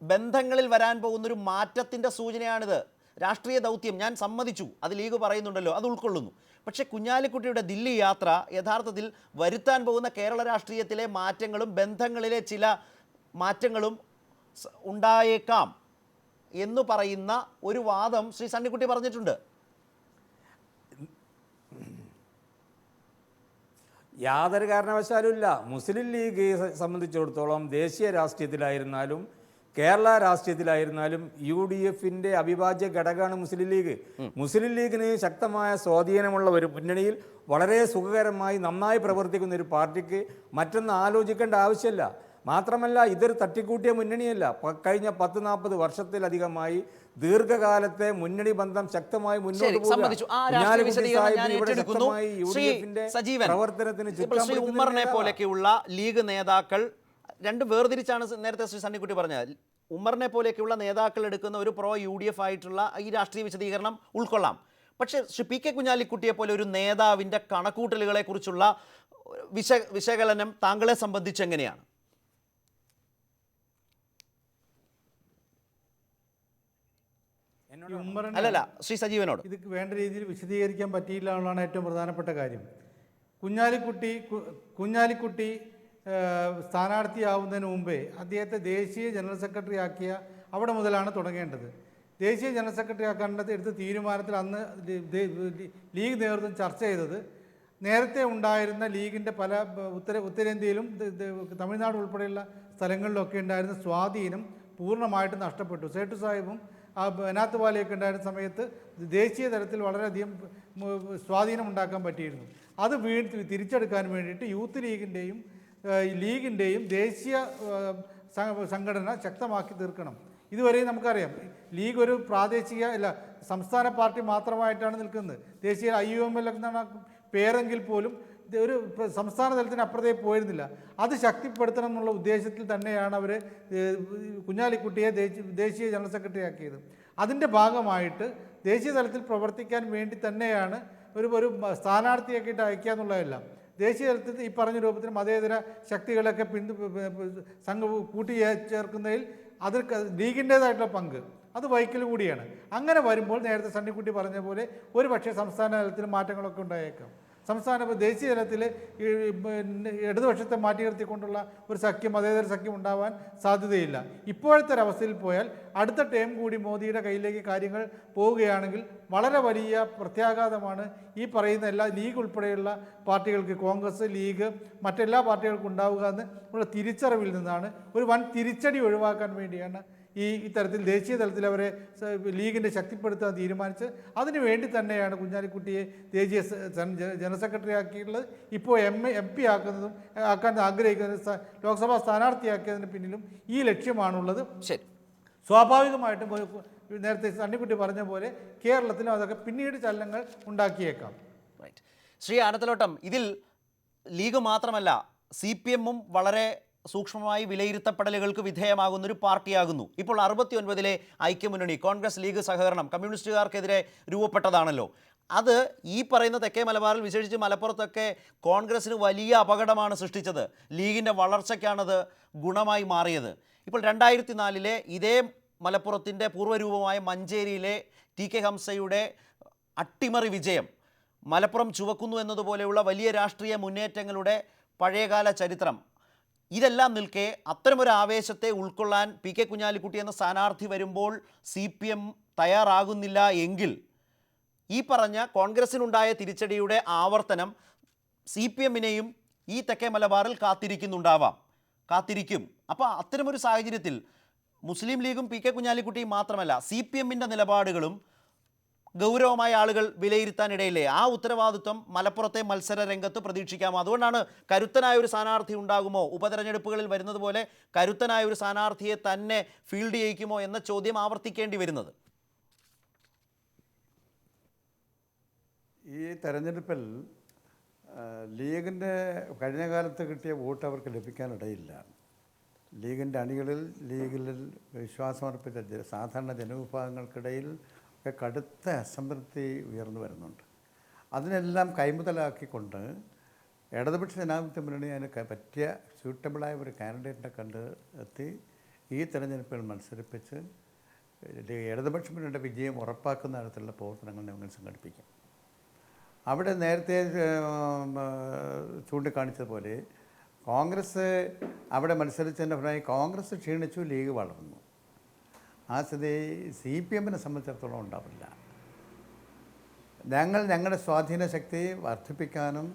ബന്ധങ്ങളിൽ വരാൻ പോകുന്നൊരു മാറ്റത്തിന്റെ സൂചനയാണിത്. രാഷ്ട്രീയ ദൗത്യം ഞാൻ സമ്മതിച്ചു, അത് ലീഗ് പറയുന്നുണ്ടല്ലോ, അത് ഉൾക്കൊള്ളുന്നു. പക്ഷേ കുഞ്ഞാലിക്കുട്ടിയുടെ ദില്ലി യാത്ര യഥാർത്ഥത്തിൽ വരുത്താൻ പോകുന്ന കേരള രാഷ്ട്രീയത്തിലെ മാറ്റങ്ങളും ബന്ധങ്ങളിലെ ചില മാറ്റങ്ങളും ഉണ്ടായേക്കാം എന്ന് പറയുന്ന ഒരു വാദം ശ്രീ സണ്ണിക്കുട്ടി പറഞ്ഞിട്ടുണ്ട്. യാതൊരു കാരണവശാലും ഇല്ല. മുസ്ലിം ലീഗ് സംബന്ധിച്ചിടത്തോളം ദേശീയ രാഷ്ട്രീയത്തിലായിരുന്നാലും കേരള രാഷ്ട്രീയത്തിലായിരുന്നാലും UDFിൻ്റെ അവിഭാജ്യ ഘടകമാണ് മുസ്ലിം ലീഗ്. മുസ്ലിം ലീഗിന് ശക്തമായ സ്വാധീനമുള്ള ഒരു മുന്നണിയിൽ വളരെ സുഖകരമായി നന്നായി പ്രവർത്തിക്കുന്ന ഒരു പാർട്ടിക്ക് മറ്റൊന്ന് ആലോചിക്കേണ്ട ആവശ്യമില്ല. മാത്രമല്ല ഇതൊരു തട്ടിക്കൂട്ടിയ മുന്നണിയല്ല. കഴിഞ്ഞ 10-40 വർഷത്തിലധികമായി ദീർഘകാലത്തെ മുന്നണി ബന്ധം ശക്തമായി മുന്നോട്ട് സമ്മതിച്ചു. ആ രാഷ്ട്രീയ വിശദീകരണം ഞാൻ ഏറ്റെടുക്കുന്നു. ശ്രീ സജീവൻ, പ്രവർത്തനത്തിന് ശ്രീ ഉമ്മറിനെ പോലെയൊക്കെയുള്ള ലീഗ് നേതാക്കൾ രണ്ടും വേർതിരിച്ചാണ് നേരത്തെ ശ്രീ സണ്ണിക്കുട്ടി പറഞ്ഞത്. ഉമ്മറിനെ പോലെയൊക്കെയുള്ള നേതാക്കൾ എടുക്കുന്ന ഒരു പ്രോ UDF ആയിട്ടുള്ള ഈ രാഷ്ട്രീയ വിശദീകരണം ഉൾക്കൊള്ളാം. പക്ഷേ ശ്രീ PK കുഞ്ഞാലിക്കുട്ടിയെ പോലെ ഒരു നേതാവിൻ്റെ കണക്കൂട്ടലുകളെ കുറിച്ചുള്ള വിശകലനം താങ്കളെ സംബന്ധിച്ച് എങ്ങനെയാണ്? അല്ലല്ല, ശ്രീ സജീവനോട് ഇത് വേണ്ട രീതിയിൽ വിശദീകരിക്കാൻ പറ്റിയില്ല എന്നുള്ളതാണ് ഏറ്റവും പ്രധാനപ്പെട്ട കാര്യം. കുഞ്ഞാലിക്കുട്ടി സ്ഥാനാർത്ഥിയാവുന്നതിന് മുമ്പേ അദ്ദേഹത്തെ ദേശീയ ജനറൽ സെക്രട്ടറി ആക്കിയ അവിടെ മുതലാണ് തുടങ്ങേണ്ടത്. ദേശീയ ജനറൽ സെക്രട്ടറി ആക്കേണ്ടത് എടുത്ത തീരുമാനത്തിൽ അന്ന് ലീഗ് നേതൃത്വം ചർച്ച ചെയ്തത് നേരത്തെ ഉണ്ടായിരുന്ന ലീഗിൻ്റെ പല ഉത്തരേന്ത്യയിലും തമിഴ്നാട് ഉൾപ്പെടെയുള്ള സ്ഥലങ്ങളിലൊക്കെ ഉണ്ടായിരുന്ന സ്വാധീനം പൂർണ്ണമായിട്ട് നഷ്ടപ്പെട്ടു. സേട്ടു സാഹിബും ബനാത്ത് വാലിയൊക്കെ ഉണ്ടായിരുന്ന സമയത്ത് ദേശീയ തലത്തിൽ വളരെയധികം സ്വാധീനം ഉണ്ടാക്കാൻ പറ്റിയിരുന്നു. അത് തിരിച്ചെടുക്കാൻ വേണ്ടിയിട്ട് യൂത്ത് ലീഗിൻ്റെയും ദേശീയ സംഘടന ശക്തമാക്കി തീർക്കണം. ഇതുവരെ നമുക്കറിയാം ലീഗ് ഒരു സംസ്ഥാന പാർട്ടി മാത്രമായിട്ടാണ് നിൽക്കുന്നത്. ദേശീയ IUML എന്നാണ് പേരെങ്കിൽ പോലും ഒരു സംസ്ഥാന തലത്തിന് അപ്പുറത്തേക്ക് പോയിരുന്നില്ല. അത് ശക്തിപ്പെടുത്തണം എന്നുള്ള ഉദ്ദേശത്തിൽ തന്നെയാണ് അവർ കുഞ്ഞാലിക്കുട്ടിയെ ദേശീയ ജനറൽ സെക്രട്ടറി ആക്കിയത്. അതിൻ്റെ ഭാഗമായിട്ട് ദേശീയ തലത്തിൽ പ്രവർത്തിക്കാൻ വേണ്ടി തന്നെയാണ് ഒരു സ്ഥാനാർത്ഥിയാക്കിയിട്ട് അയക്കുക എന്നുള്ളതല്ല. ദേശീയ തലത്തിൽ ഈ പറഞ്ഞ രൂപത്തിൽ മതേതര ശക്തികളൊക്കെ കൂട്ടിച്ചേർക്കുന്നതിൽ അതിൽ ലീഗിൻ്റേതായിട്ടുള്ള പങ്ക് അത് വഹിക്കൽ കൂടിയാണ്. അങ്ങനെ വരുമ്പോൾ നേരത്തെ സണ്ണിക്കുട്ടി പറഞ്ഞ പോലെ ഒരു പക്ഷേ സംസ്ഥാന തലത്തിൽ മാറ്റങ്ങളൊക്കെ ഉണ്ടായേക്കാം. ദേശീയ തലത്തിൽ ഇടതുപക്ഷത്തെ മാറ്റി നിർത്തിക്കൊണ്ടുള്ള ഒരു മതേതര സഖ്യം ഉണ്ടാവാൻ സാധ്യതയില്ല. ഇപ്പോഴത്തെ ഒരവസ്ഥയിൽ പോയാൽ അടുത്ത ടേം കൂടി മോദിയുടെ കയ്യിലേക്ക് കാര്യങ്ങൾ പോവുകയാണെങ്കിൽ വളരെ വലിയ പ്രത്യാഘാതമാണ് ഈ പറയുന്ന എല്ലാ ലീഗ് ഉൾപ്പെടെയുള്ള പാർട്ടികൾക്ക്, കോൺഗ്രസ്, ലീഗ്, മറ്റെല്ലാ പാർട്ടികൾക്കും ഉണ്ടാവുക എന്നുള്ള തിരിച്ചറിവിൽ നിന്നാണ് ഒരു വൻ തിരിച്ചടി ഒഴിവാക്കാൻ വേണ്ടിയാണ് ഇത്തരത്തിൽ ദേശീയ തലത്തിൽ അവരെ ലീഗിൻ്റെ ശക്തിപ്പെടുത്താൻ തീരുമാനിച്ച് അതിനു വേണ്ടി തന്നെയാണ് കുഞ്ഞാലിക്കുട്ടിയെ ദേശീയ ജനറൽ സെക്രട്ടറി ആക്കിയിട്ടുള്ളത്. ഇപ്പോൾ MP ആക്കാൻ ആഗ്രഹിക്കുന്നത് ലോക്സഭാ സ്ഥാനാർത്ഥിയാക്കിയതിന് പിന്നിലും ഈ ലക്ഷ്യമാണുള്ളത്. ശരി, സ്വാഭാവികമായിട്ടും നേരത്തെ സണ്ണിക്കുട്ടി പറഞ്ഞ പോലെ കേരളത്തിലും അതൊക്കെ പിന്നീട് ചലനങ്ങൾ ഉണ്ടാക്കിയേക്കാം. ശ്രീ ആനത്തലോട്ടം, ഇതിൽ ലീഗ് മാത്രമല്ല CPM-ഉം വളരെ സൂക്ഷ്മമായി വിലയിരുത്തപ്പെടലുകൾക്ക് വിധേയമാകുന്നൊരു പാർട്ടിയാകുന്നു. ഇപ്പോൾ 69-ലെ ഐക്യമുന്നണി, കോൺഗ്രസ് ലീഗ് സഹകരണം കമ്മ്യൂണിസ്റ്റുകാർക്കെതിരെ രൂപപ്പെട്ടതാണല്ലോ. അത് ഈ പറയുന്ന തെക്കേ മലബാറിൽ, വിശേഷിച്ച് മലപ്പുറത്തൊക്കെ കോൺഗ്രസ്സിന് വലിയ അപകടമാണ് സൃഷ്ടിച്ചത്. ലീഗിൻ്റെ വളർച്ചയ്ക്കാണത് ഗുണമായി മാറിയത്. ഇപ്പോൾ 2004-ലെ ഇതേ മലപ്പുറത്തിൻ്റെ പൂർവ്വരൂപമായ മഞ്ചേരിയിലെ TK ഹംസയുടെ അട്ടിമറി വിജയം, മലപ്പുറം ചുവക്കുന്നു എന്നതുപോലെയുള്ള വലിയ രാഷ്ട്രീയ മുന്നേറ്റങ്ങളുടെ പഴയകാല ചരിത്രം, ഇതെല്ലാം നിൽക്കെ അത്തരമൊരു ആവേശത്തെ ഉൾക്കൊള്ളാൻ PK കുഞ്ഞാലിക്കുട്ടി എന്ന സ്ഥാനാർത്ഥി വരുമ്പോൾ CPM തയ്യാറാകുന്നില്ല എങ്കിൽ ഈ പറഞ്ഞ കോൺഗ്രസിനുണ്ടായ തിരിച്ചടിയുടെ ആവർത്തനം CPM-നെയും ഈ തെക്കേ മലബാറിൽ കാത്തിരിക്കും. അപ്പോൾ അത്തരമൊരു സാഹചര്യത്തിൽ മുസ്ലിം ലീഗും PK കുഞ്ഞാലിക്കുട്ടിയും മാത്രമല്ല CPM-ൻ്റെ നിലപാടുകളും ഗൗരവമായ ആളുകൾ വിലയിരുത്താനിടയില്ലേ? ആ ഉത്തരവാദിത്വം മലപ്പുറത്തെ മത്സര രംഗത്ത് പ്രതീക്ഷിക്കാമോ? അതുകൊണ്ടാണ് കരുത്തനായ ഒരു സ്ഥാനാർത്ഥി ഉണ്ടാകുമോ, ഉപതെരഞ്ഞെടുപ്പുകളിൽ വരുന്നത് പോലെ കരുത്തനായ ഒരു സ്ഥാനാർത്ഥിയെ തന്നെ ഫീൽഡ് ചെയ്യിക്കുമോ എന്ന ചോദ്യം ആവർത്തിക്കേണ്ടി വരുന്നത്. ഈ തെരഞ്ഞെടുപ്പിൽ ലീഗിൻ്റെ കഴിഞ്ഞ കാലത്ത് കിട്ടിയ വോട്ട് അവർക്ക് ലഭിക്കാനിടയില്ല. ലീഗിൻ്റെ അണികളിൽ വിശ്വാസമർപ്പിച്ച സാധാരണ ജനവിഭാഗങ്ങൾക്കിടയിൽ കടുത്ത അസംതൃപ്തി ഉയർന്നു വരുന്നുണ്ട്. അതിനെല്ലാം കൈമുതലാക്കിക്കൊണ്ട് ഇടതുപക്ഷ ജനാധിപത്യ മുന്നണി അതിന് പറ്റിയ സ്യൂട്ടബിളായ ഒരു കാൻഡിഡേറ്റിനെ കണ്ടെത്തി ഈ തെരഞ്ഞെടുപ്പിൽ മത്സരിപ്പിച്ച് ഇടതുപക്ഷ മുന്നണിയുടെ വിജയം ഉറപ്പാക്കുന്ന തരത്തിലുള്ള പ്രവർത്തനങ്ങൾ ഞങ്ങൾ സംഘടിപ്പിക്കും. അവിടെ നേരത്തെ ചൂണ്ടിക്കാണിച്ചതുപോലെ കോൺഗ്രസ് അവിടെ മത്സരിച്ചതിൻ്റെ ഫലമായി കോൺഗ്രസ് ക്ഷീണിച്ചു, ലീഗ് വളർന്നു. ആ സ്ഥിതി CPM-നെ സംബന്ധിച്ചിടത്തോളം ഉണ്ടാവില്ല. ഞങ്ങളുടെ സ്വാധീന ശക്തി വർദ്ധിപ്പിക്കാനും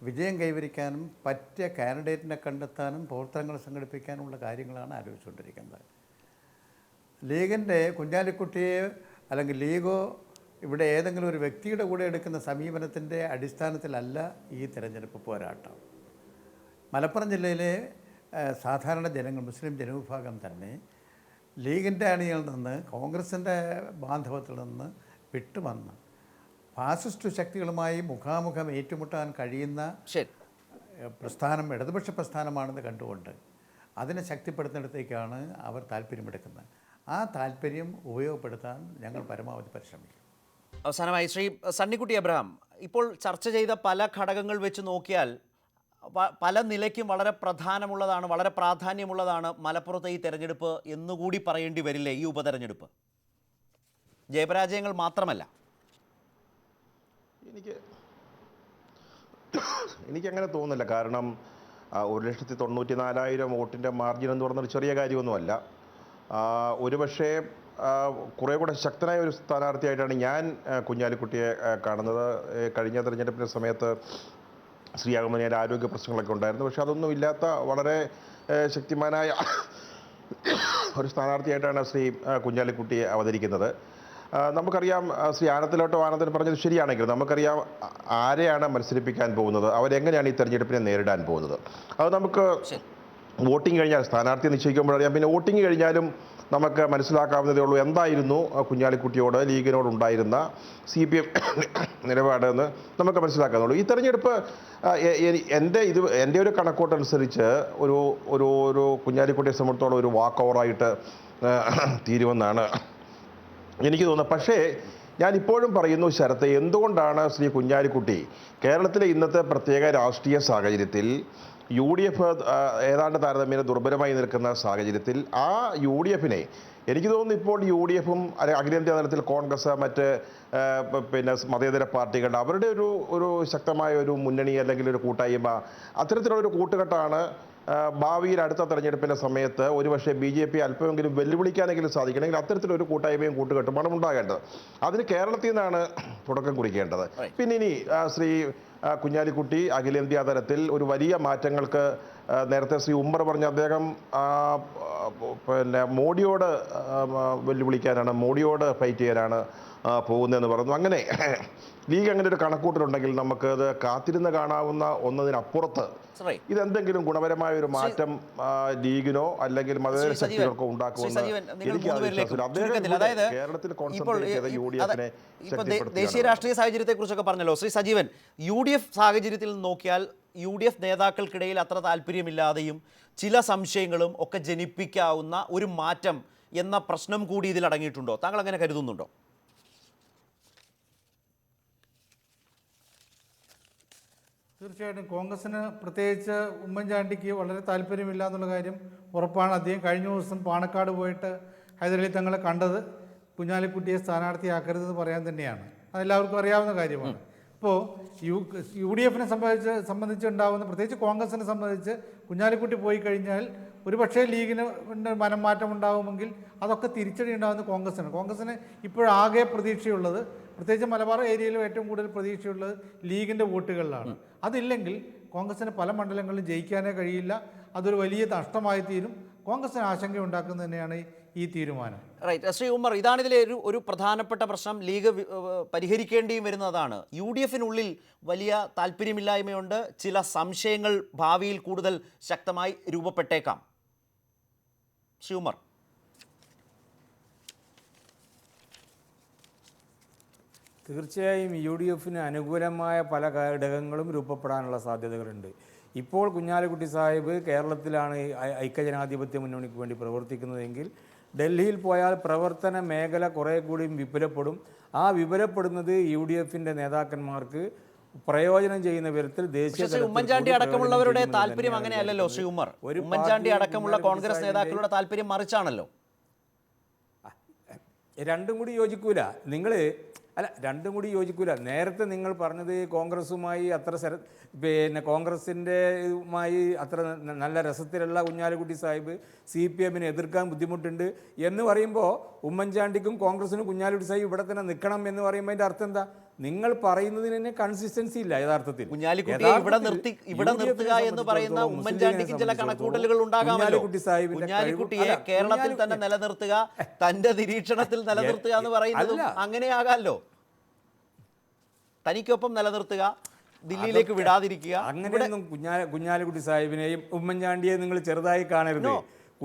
വിജയം കൈവരിക്കാനും പറ്റിയ കാൻഡിഡേറ്റിനെ കണ്ടെത്താനും പ്രവർത്തനങ്ങൾ സംഘടിപ്പിക്കാനുമുള്ള കാര്യങ്ങളാണ് ആലോചിച്ചുകൊണ്ടിരിക്കുന്നത്. ലീഗിൻ്റെ കുഞ്ഞാലിക്കുട്ടിയെ അല്ലെങ്കിൽ ലീഗോ ഇവിടെ ഏതെങ്കിലും ഒരു വ്യക്തിയുടെ കൂടെ എടുക്കുന്ന സമീപനത്തിൻ്റെ അടിസ്ഥാനത്തിലല്ല ഈ തിരഞ്ഞെടുപ്പ് പോരാട്ടം. മലപ്പുറം ജില്ലയിലെ സാധാരണ ജനങ്ങൾ, മുസ്ലിം ജനവിഭാഗം തന്നെ ലീഗിൻ്റെ അണിയിൽ നിന്ന്, കോൺഗ്രസിൻ്റെ ബാന്ധവത്തിൽ നിന്ന് വിട്ടുവന്ന് ഫാസിസ്റ്റ് ശക്തികളുമായി മുഖാമുഖം ഏറ്റുമുട്ടാൻ കഴിയുന്ന ശരി, പ്രസ്ഥാനം ഇടതുപക്ഷ പ്രസ്ഥാനമാണെന്ന് കണ്ടുകൊണ്ട് അതിനെ ശക്തിപ്പെടുത്തുന്നിടത്തേക്കാണ് അവർ താല്പര്യമെടുക്കുന്നത്. ആ താല്പര്യം ഉപയോഗപ്പെടുത്താൻ ഞങ്ങൾ പരമാവധി പരിശ്രമിക്കും. അവസാനമായി ശ്രീ സണ്ണിക്കുട്ടി എബ്രഹാം, ഇപ്പോൾ ചർച്ച ചെയ്ത പല ഘടകങ്ങൾ വെച്ച് നോക്കിയാൽ പല നിലയ്ക്കും വളരെ പ്രധാനമുള്ളതാണ്, വളരെ പ്രാധാന്യമുള്ളതാണ് മലപ്പുറത്തെ ഈ തെരഞ്ഞെടുപ്പ് എന്നുകൂടി പറയേണ്ടി വരില്ലേ? ഈ ഉപതെരഞ്ഞെടുപ്പ് ജയപരാജയങ്ങൾ മാത്രമല്ല. എനിക്കങ്ങനെ തോന്നുന്നില്ല. കാരണം 1,94,000 വോട്ടിൻ്റെ മാർജിൻ എന്ന് പറഞ്ഞൊരു ചെറിയ കാര്യമൊന്നുമല്ല. ഒരുപക്ഷേ കുറേ കൂടെ ശക്തനായ ഒരു സ്ഥാനാർത്ഥിയായിട്ടാണ് ഞാൻ കുഞ്ഞാലിക്കുട്ടിയെ കാണുന്നത്. കഴിഞ്ഞ തെരഞ്ഞെടുപ്പിൻ്റെ സമയത്ത് ശ്രീ ആഗമനിയുടെ ആരോഗ്യ പ്രശ്നങ്ങളൊക്കെ ഉണ്ടായിരുന്നു. പക്ഷേ അതൊന്നും ഇല്ലാത്ത വളരെ ശക്തിമാനായ ഒരു സ്ഥാനാർത്ഥിയായിട്ടാണ് ശ്രീ കുഞ്ഞാലിക്കുട്ടി അവതരിക്കുന്നത്. നമുക്കറിയാം, ശ്രീ ആനന്ദൻ പറഞ്ഞത് ശരിയാണെങ്കിൽ നമുക്കറിയാം ആരെയാണ് മത്സരിപ്പിക്കാൻ പോകുന്നത്, അവരെങ്ങനെയാണ് ഈ തെരഞ്ഞെടുപ്പിനെ നേരിടാൻ പോകുന്നത്. അത് നമുക്ക് വോട്ടിംഗ് കഴിഞ്ഞാൽ സ്ഥാനാർത്ഥി നിശ്ചയിക്കുമ്പോഴറിയാം. പിന്നെ വോട്ടിംഗ് കഴിഞ്ഞാലും നമുക്ക് മനസ്സിലാക്കാവുന്നതേ ഉള്ളൂ എന്തായിരുന്നു കുഞ്ഞാലിക്കുട്ടിയോട് ലീഗിനോട് ഉണ്ടായിരുന്ന CPM നിലപാടെന്ന് നമുക്ക് മനസ്സിലാക്കാവുന്നുള്ളൂ. ഈ തെരഞ്ഞെടുപ്പ് എൻ്റെ ഒരു കണക്കൂട്ടനുസരിച്ച് ഒരു കുഞ്ഞാലിക്കുട്ടിയെ സംബന്ധിച്ചോളം ഒരു വാക്ക് ഓവറായിട്ട് തീരുമെന്നാണ് എനിക്ക് തോന്നുന്നത്. പക്ഷേ ഞാൻ ഇപ്പോഴും പറയുന്നു ശരത്ത്, എന്തുകൊണ്ടാണ് ശ്രീ കുഞ്ഞാലിക്കുട്ടി കേരളത്തിലെ ഇന്നത്തെ പ്രത്യേക രാഷ്ട്രീയ സാഹചര്യത്തിൽ UDF ഏതാണ്ട് താരതമ്യേന ദുർബലമായി നിൽക്കുന്ന സാഹചര്യത്തിൽ ആ UDFനെ എനിക്ക് തോന്നുന്നു ഇപ്പോൾ UDFും അഖിലേന്ത്യാ തലത്തിൽ കോൺഗ്രസ്, മറ്റ് പിന്നെ മതേതര പാർട്ടികൾ, അവരുടെ ഒരു ശക്തമായ ഒരു മുന്നണി അല്ലെങ്കിൽ ഒരു കൂട്ടായ്മ, അത്തരത്തിലുള്ളൊരു കൂട്ടുകെട്ടാണ് ഭാവിയിൽ അടുത്ത തെരഞ്ഞെടുപ്പിൻ്റെ സമയത്ത് ഒരുപക്ഷെ BJP അല്പമെങ്കിലും വെല്ലുവിളിക്കാനെങ്കിലും സാധിക്കണമെങ്കിൽ അത്തരത്തിലൊരു കൂട്ടായ്മയും കൂട്ടുകെട്ടുമാണ് ഉണ്ടാകേണ്ടത്. അതിന് കേരളത്തിൽ നിന്നാണ് തുടക്കം കുറിക്കേണ്ടത്. പിന്നെ ഇനി ശ്രീ കുഞ്ഞാലിക്കുട്ടി അഖിലേന്ത്യാ തലത്തിൽ ഒരു വലിയ മാറ്റങ്ങൾക്ക് നേരത്തെ ശ്രീ ഉമ്മർ പറഞ്ഞ അദ്ദേഹം പിന്നെ മോഡിയോട് വെല്ലുവിളിക്കാനാണ്, മോഡിയോട് ഫൈറ്റ് ചെയ്യാനാണ് പോകുന്നതെന്ന് പറഞ്ഞു. അങ്ങനെ ലീഗ് അങ്ങനെ ഒരു കണക്കൂട്ടലുണ്ടെങ്കിൽ നമുക്കത് കാത്തിരുന്ന് കാണാവുന്ന ഒന്നതിനപ്പുറത്ത് ഇതെന്തെങ്കിലും ഗുണപരമായ ഒരു മാറ്റം ലീഗിനോ അല്ലെങ്കിൽ മതേതര ശക്തികൾക്കോ ഉണ്ടാക്കുമെന്ന് കേരളത്തിൽ കോൺസെൻട്രേറ്റ് ചെയ്ത UDFനെ ദേശീയ രാഷ്ട്രീയ സാഹചര്യത്തെ കുറിച്ചൊക്കെ പറഞ്ഞല്ലോ ശ്രീ സജീവൻ. UDF സാഹചര്യത്തിൽ നോക്കിയാൽ UDF നേതാക്കൾക്കിടയിൽ അത്ര താല്പര്യമില്ലാതെയും ചില സംശയങ്ങളും ഒക്കെ ജനിപ്പിക്കാവുന്ന ഒരു മാറ്റം എന്ന പ്രശ്നം കൂടി ഇതിൽ അടങ്ങിയിട്ടുണ്ടോ? താങ്കൾ അങ്ങനെ കരുതുന്നുണ്ടോ? തീർച്ചയായിട്ടും കോൺഗ്രസ്സിന്, പ്രത്യേകിച്ച് ഉമ്മൻചാണ്ടിക്ക് വളരെ താല്പര്യമില്ല എന്നുള്ള കാര്യം ഉറപ്പാണ്. അദ്ദേഹം കഴിഞ്ഞ ദിവസം പാണക്കാട് പോയിട്ട് ഹൈദരലി തങ്ങളെ കണ്ടത് കുഞ്ഞാലിക്കുട്ടിയെ സ്ഥാനാർത്ഥിയാക്കരുതെന്ന് പറയാൻ തന്നെയാണ്. അതെല്ലാവർക്കും അറിയാവുന്ന കാര്യമാണ്. അപ്പോൾ UDFനെ സംബന്ധിച്ചുണ്ടാകുന്ന, പ്രത്യേകിച്ച് കോൺഗ്രസിനെ സംബന്ധിച്ച് കുഞ്ഞാലിക്കുട്ടി പോയി കഴിഞ്ഞാൽ ഒരുപക്ഷേ ലീഗിന് മനംമാറ്റം ഉണ്ടാകുമെങ്കിൽ അതൊക്കെ തിരിച്ചടി ഉണ്ടാകുന്ന കോൺഗ്രസിന് ഇപ്പോഴാകെ പ്രതീക്ഷയുള്ളത്, പ്രത്യേകിച്ച് മലബാർ ഏരിയയിലും ഏറ്റവും കൂടുതൽ പ്രതീക്ഷയുള്ളത് ലീഗിൻ്റെ വോട്ടുകളിലാണ്. അതില്ലെങ്കിൽ കോൺഗ്രസിന് പല മണ്ഡലങ്ങളിലും ജയിക്കാനേ കഴിയില്ല. അതൊരു വലിയ നഷ്ടമായി തീരും. കോൺഗ്രസിന് ആശങ്ക ഉണ്ടാക്കുന്നത് തന്നെയാണ് ഈ തീരുമാനം. റൈറ്റ്. ശ്രീ ഉമ്മർ, ഇതാണ് ഇതിലെ ഒരു പ്രധാനപ്പെട്ട പ്രശ്നം. ലീഗ് പരിഹരിക്കേണ്ടിയും വരുന്നതാണ്. UDFിനുള്ളിൽ വലിയ താല്പര്യമില്ലായ്മയുണ്ട്. ചില സംശയങ്ങൾ ഭാവിയിൽ കൂടുതൽ ശക്തമായി രൂപപ്പെട്ടേക്കാം. ശ്രീ ഉമ്മർ. തീർച്ചയായും UDFിന് അനുകൂലമായ പല ഘടകങ്ങളും രൂപപ്പെടാനുള്ള സാധ്യതകളുണ്ട്. ഇപ്പോൾ കുഞ്ഞാലിക്കുട്ടി സാഹിബ് കേരളത്തിലാണ് ഐക്യജനാധിപത്യ മുന്നണിക്ക് വേണ്ടി പ്രവർത്തിക്കുന്നതെങ്കിൽ ഡൽഹിയിൽ പോയാൽ പ്രവർത്തന മേഖല കുറേ കൂടി വിപുലപ്പെടും. ആ വിപുലപ്പെടുന്നത് UDFിൻ്റെ നേതാക്കന്മാർക്ക് പ്രയോജനം ചെയ്യുന്ന വിധത്തിൽ ദേശീയ ഉമ്മൻചാണ്ടി അടക്കമുള്ളവരുടെ താല്പര്യം അങ്ങനെയല്ലല്ലോ ശ്രീ ഉമ്മർ. ഉമ്മൻചാണ്ടി അടക്കമുള്ള കോൺഗ്രസ് നേതാക്കളുടെ താല്പര്യം മറിച്ചാണല്ലോ. രണ്ടും കൂടി യോജിക്കൂല. രണ്ടും കൂടി യോജിക്കൂല. നേരത്തെ നിങ്ങൾ പറഞ്ഞത് കോൺഗ്രസുമായി കോൺഗ്രസിൻ്റെയുമായി അത്ര നല്ല രസത്തിലുള്ള കുഞ്ഞാലിക്കുട്ടി സാഹിബ് CPMനെ എതിർക്കാൻ ബുദ്ധിമുട്ടുണ്ട് എന്ന് പറയുമ്പോൾ ഉമ്മൻചാണ്ടിക്കും കോൺഗ്രസിനും കുഞ്ഞാലിക്കുട്ടി സാഹിബ് ഇവിടെ തന്നെ നിൽക്കണം എന്ന് പറയുമ്പോൾ അതിൻ്റെ അർത്ഥം എന്താ? നിങ്ങൾ പറയുന്നതിന് തന്നെ കൺസിസ്റ്റൻസി ഇല്ല. യഥാർത്ഥത്തിൽ കുഞ്ഞാലിക്കുട്ടിയെ ഇവിടെ നിർത്തുക എന്ന് പറയുന്ന ഉമ്മൻചാണ്ടിക്കും ചില കണക്കൂട്ടലുകൾ ഉണ്ടാകാമല്ലോ. കുഞ്ഞാലിക്കുട്ടിയെ കേരളത്തിൽ തന്നെ നിലനിർത്തുക, തൻ്റെ നിരീക്ഷണത്തിൽ നിലനിർത്തുക എന്ന് പറയുന്നതും അങ്ങനെയാകാമല്ലോ. തനിക്കൊപ്പം നിലനിർത്തുക, ദില്ലിയിലേക്ക് വിടാതിരിക്കുക. അങ്ങനെയൊന്നും കുഞ്ഞാലിക്കുട്ടി സാഹിബിനെയും ഉമ്മൻചാണ്ടിയെയും നിങ്ങൾ ചെറുതായി കാണരുത്.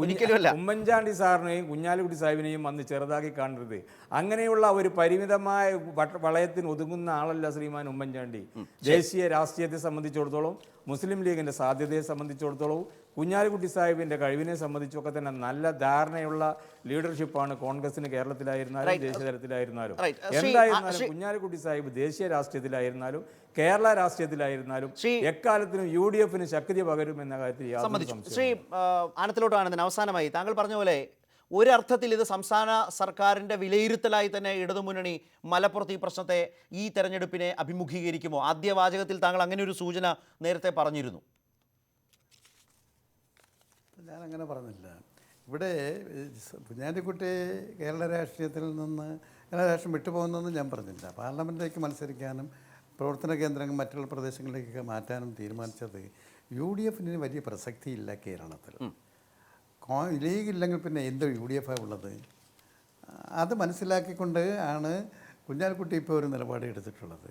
ഒരിക്കലുമല്ല. ഉമ്മൻചാണ്ടി സാറിനെയും കുഞ്ഞാലിക്കുട്ടി സാഹിബിനെയും അന്ന് ചെറുതാക്കി കാണരുത്. അങ്ങനെയുള്ള ഒരു പരിമിതമായ വളയത്തിന് ഒതുങ്ങുന്ന ആളല്ല ശ്രീമാൻ ഉമ്മൻചാണ്ടി. ദേശീയ രാഷ്ട്രീയത്തെ സംബന്ധിച്ചിടത്തോളം, മുസ്ലിം ലീഗിൻ്റെ സാധ്യതയെ സംബന്ധിച്ചിടത്തോളം, കുഞ്ഞാലിക്കുട്ടി സാഹിബിൻ്റെ കഴിവിനെ സംബന്ധിച്ചൊക്കെ തന്നെ നല്ല ധാരണയുള്ള ലീഡർഷിപ്പാണ് കോൺഗ്രസിന് കേരളത്തിലായിരുന്നാലും ദേശീയ തലത്തിലായിരുന്നാലും. എന്തായിരുന്നാലും കുഞ്ഞാലിക്കുട്ടി സാഹിബ് ദേശീയ രാഷ്ട്രീയത്തിലായിരുന്നാലും കേരള രാഷ്ട്രീയത്തിലായിരുന്നാലും എക്കാലത്തിനും UDF-ന് ശക്തി പകരുമെന്ന കാര്യത്തിൽ ശ്രീ ആനത്തിലോട്ട് ആനന്ദൻ, അവസാനമായി താങ്കൾ പറഞ്ഞ പോലെ ഒരർത്ഥത്തിൽ ഇത് സംസ്ഥാന സർക്കാരിൻ്റെ വിലയിരുത്തലായി തന്നെ ഇടതുമുന്നണി മലപ്പുറത്ത് ഈ പ്രശ്നത്തെ, ഈ തെരഞ്ഞെടുപ്പിനെ അഭിമുഖീകരിക്കുമോ? ആദ്യ വാചകത്തിൽ താങ്കൾ അങ്ങനെ ഒരു സൂചന നേരത്തെ പറഞ്ഞിരുന്നു. ഞാനങ്ങനെ പറഞ്ഞില്ല. ഇവിടെ കുഞ്ഞാലിക്കുട്ടി കേരള രാഷ്ട്രീയത്തിൽ നിന്ന് കേരള രാഷ്ട്രീയം വിട്ടുപോകുന്നതെന്ന് ഞാൻ പറഞ്ഞില്ല. പാർലമെൻറ്റിലേക്ക് മത്സരിക്കാനും പ്രവർത്തന കേന്ദ്രങ്ങൾ മറ്റുള്ള പ്രദേശങ്ങളിലേക്കൊക്കെ മാറ്റാനും തീരുമാനിച്ചത് UDF-ന് വലിയ പ്രസക്തിയില്ല കേരളത്തിൽ. ലീഗ് ഇല്ലെങ്കിൽ പിന്നെ എന്ത് UDF ഉള്ളത്? അത് മനസ്സിലാക്കിക്കൊണ്ട് ആണ് കുഞ്ഞാലിക്കുട്ടി ഇപ്പോൾ ഒരു നിലപാട് എടുത്തിട്ടുള്ളത്.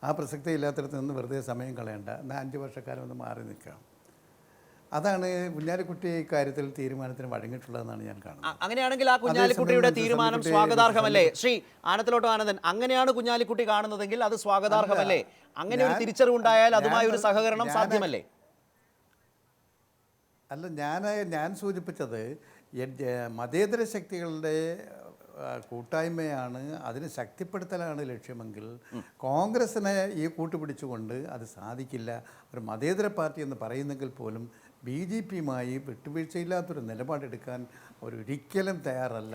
ആ പ്രസക്തി ഇല്ലാത്തടത്ത് നിന്ന് വെറുതെ സമയം കളയണ്ട, 5 വർഷക്കാലം ഒന്ന് മാറി നിൽക്കാം. അതാണ് കുഞ്ഞാലിക്കുട്ടി കാര്യത്തിൽ തീരുമാനത്തിന് വഴങ്ങിയിട്ടുള്ളതെന്നാണ് ഞാൻ കാണുന്നത്. അങ്ങനെയാണെങ്കിൽ ആ കുഞ്ഞാലിക്കുട്ടിയുടെ തീരുമാനം സ്വാഗതാർഹമല്ലേ? ശ്രീ ആനത്തിലോട്ട് ആനന്ദൻ, അങ്ങനെയാണ് കുഞ്ഞാലിക്കുട്ടി കാണുന്നതെങ്കിൽ അത് സ്വാഗതാർഹമല്ലേ? അങ്ങനെ ഒരു തിരിച്ചറിവുണ്ടായാൽ അതുമായി ഒരു സഹകരണം സാധ്യമല്ലേ? അല്ല, ഞാൻ സൂചിപ്പിച്ചത് മതേതര ശക്തികളുടെ കൂട്ടായ്മയാണ്, അതിന് ശക്തിപ്പെടുത്തലാണ് ലക്ഷ്യമെങ്കിൽ കോൺഗ്രസിനെ ഈ കൂട്ടുപിടിച്ചുകൊണ്ട് അത് സാധിക്കില്ല. ഒരു മതേതര പാർട്ടി എന്ന് പറയുന്നെങ്കിൽ പോലും BJP-യുമായി വിട്ടുവീഴ്ചയില്ലാത്തൊരു നിലപാടെടുക്കാൻ ഒരിക്കലും തയ്യാറല്ല.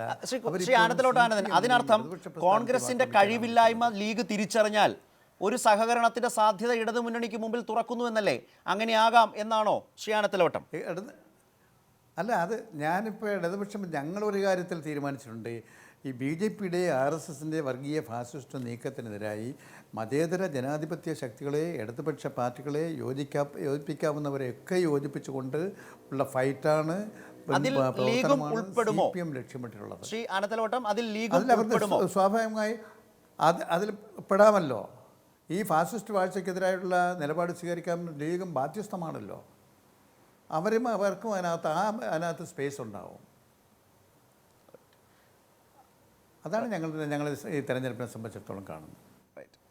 ശ്രീ ആനത്തിലോട്ട് ആനന്ദൻ, അതിനർത്ഥം കോൺഗ്രസിന്റെ കഴിവില്ലായ്മ ലീഗ് തിരിച്ചറിഞ്ഞാൽ ഒരു സഹകരണത്തിന്റെ സാധ്യത ഇടതുമുന്നണിക്ക് മുമ്പിൽ തുറക്കുന്നു എന്നല്ലേ? അങ്ങനെയാകാം എന്നാണോ ശ്രീ ആനത്തിലോട്ടം? അല്ല, അത് ഞാനിപ്പോൾ ഇടതുപക്ഷം ഞങ്ങളൊരു കാര്യത്തിൽ തീരുമാനിച്ചിട്ടുണ്ട്. ഈ BJP-യുടെ RSS-ൻ്റെ വർഗീയ ഫാസിസ്റ്റ് നീക്കത്തിനെതിരായി മതേതര ജനാധിപത്യ ശക്തികളെ, ഇടതുപക്ഷ പാർട്ടികളെ യോജിപ്പിക്കാവുന്നവരെയൊക്കെ യോജിപ്പിച്ചുകൊണ്ട് ഉള്ള ഫൈറ്റാണ് CPM ലക്ഷ്യമിട്ടിട്ടുള്ളത്. ശ്രീ ആനത്തിലോട്ടം, അതിൽ സ്വാഭാവികമായി അതിൽ പെടാമല്ലോ. ഈ ഫാസിസ്റ്റ് വാഴ്ചയ്ക്കെതിരായിട്ടുള്ള നിലപാട് സ്വീകരിക്കാൻ ലീഗും ബാധ്യസ്ഥമാണല്ലോ. അവർക്കും അതിനകത്ത് സ്പേസ് ഉണ്ടാവും. അതാണ് ഞങ്ങൾ ഈ തെരഞ്ഞെടുപ്പിനെ സംബന്ധിച്ചിടത്തോളം കാണുന്നത്.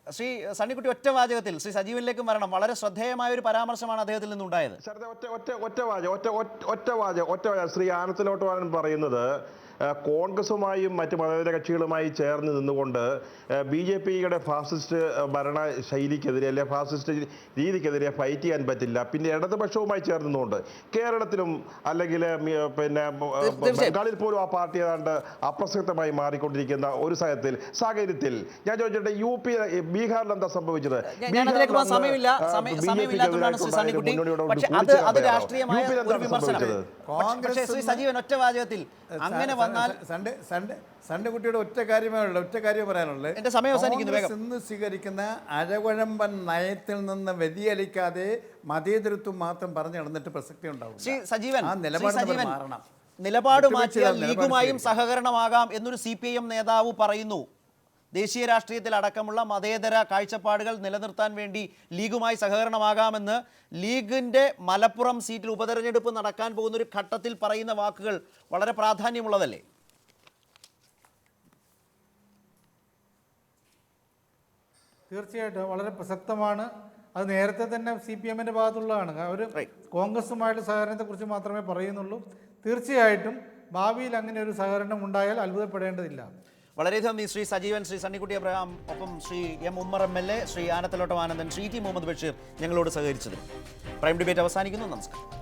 ശ്രീ സണ്ണിക്കുട്ടി, ഒറ്റ വാചകത്തിൽ ശ്രീ സജീവനിലേക്ക് വരണം. വളരെ ശ്രദ്ധേയമായ ഒരു പരാമർശമാണ് അദ്ദേഹത്തിൽ നിന്നുണ്ടായത്. ഒറ്റ വാചകം ശ്രീ ആനത്തിലോട്ട് പറയുന്നത് കോൺഗ്രസുമായും മറ്റ് മതേതര കക്ഷികളുമായി ചേർന്ന് നിന്നുകൊണ്ട് BJP-യുടെ ഫാസിസ്റ്റ് ഭരണ ശൈലിക്കെതിരെ അല്ലെ ഫാസിസ്റ്റ് രീതിക്കെതിരെ ഫൈറ്റ് ചെയ്യാൻ പറ്റില്ല. പിന്നെ ഇടതുപക്ഷവുമായി ചേർന്ന് നിന്നുകൊണ്ട് കേരളത്തിലും അല്ലെങ്കിൽ പിന്നെ ബംഗാളിൽ പോലും ആ പാർട്ടി ഏതാണ്ട് അപ്രസക്തമായി മാറിക്കൊണ്ടിരിക്കുന്ന ഒരു സാഹചര്യത്തിൽ ഞാൻ ചോദിച്ചിട്ട് ബീഹാറിൽ എന്താ സംഭവിച്ചത്? സജീവൻ, ഒറ്റ വാചകത്തിൽ അങ്ങനെ വന്നാൽ സണ്ണിക്കുട്ടിയുടെ ഒറ്റ കാര്യം പറയാനുള്ളത്. എന്റെ സമയം അവസാനിക്കുന്നു. ഇന്ന് സ്വീകരിക്കുന്ന അഴകുഴമ്പൻ നയത്തിൽ നിന്ന് വ്യതിചലിക്കാതെ മതേതരത്വം മാത്രം പറഞ്ഞു നടന്നിട്ട് പ്രസക്തി ഉണ്ടാവും. നിലപാട് മാറ്റിയാൽ ലീഗുമായും സഹകരണമാകാം എന്നൊരു CPIM നേതാവ് പറയുന്നു. ദേശീയ രാഷ്ട്രീയത്തിൽ അടക്കമുള്ള മതേതര കാഴ്ചപ്പാടുകൾ നിലനിർത്താൻ വേണ്ടി ലീഗുമായി സഹകരണമാകാമെന്ന് ലീഗിൻ്റെ മലപ്പുറം സീറ്റിൽ ഉപതെരഞ്ഞെടുപ്പ് നടക്കാൻ പോകുന്ന ഒരു ഘട്ടത്തിൽ പറയുന്ന വാക്കുകൾ വളരെ പ്രാധാന്യമുള്ളതല്ലേ? തീർച്ചയായിട്ടും വളരെ പ്രസക്തമാണ്. അത് നേരത്തെ തന്നെ CPM-ൻ്റെ ഭാഗത്തുള്ളതാണ്. അവർ കോൺഗ്രസുമായിട്ടുള്ള സഹകരണത്തെക്കുറിച്ച് മാത്രമേ പറയുന്നുള്ളൂ. തീർച്ചയായിട്ടും ഭാവിയിൽ അങ്ങനെ ഒരു സഹകരണം ഉണ്ടായാൽ അത്ഭുതപ്പെടേണ്ടതില്ല. വളരെയധികം ശ്രീ സജീവൻ, ശ്രീ സണ്ണിക്കുട്ടി അബ്രഹാം, ഒപ്പം Shri M. Ummer MLA, Shri ആനത്തിലോട്ടം Anandan, Shri T. Muhammad Basheer ഞങ്ങളോട് സഹകരിച്ചത്. പ്രൈം ഡിബേറ്റ് അവസാനിക്കുന്നു. നമസ്കാരം.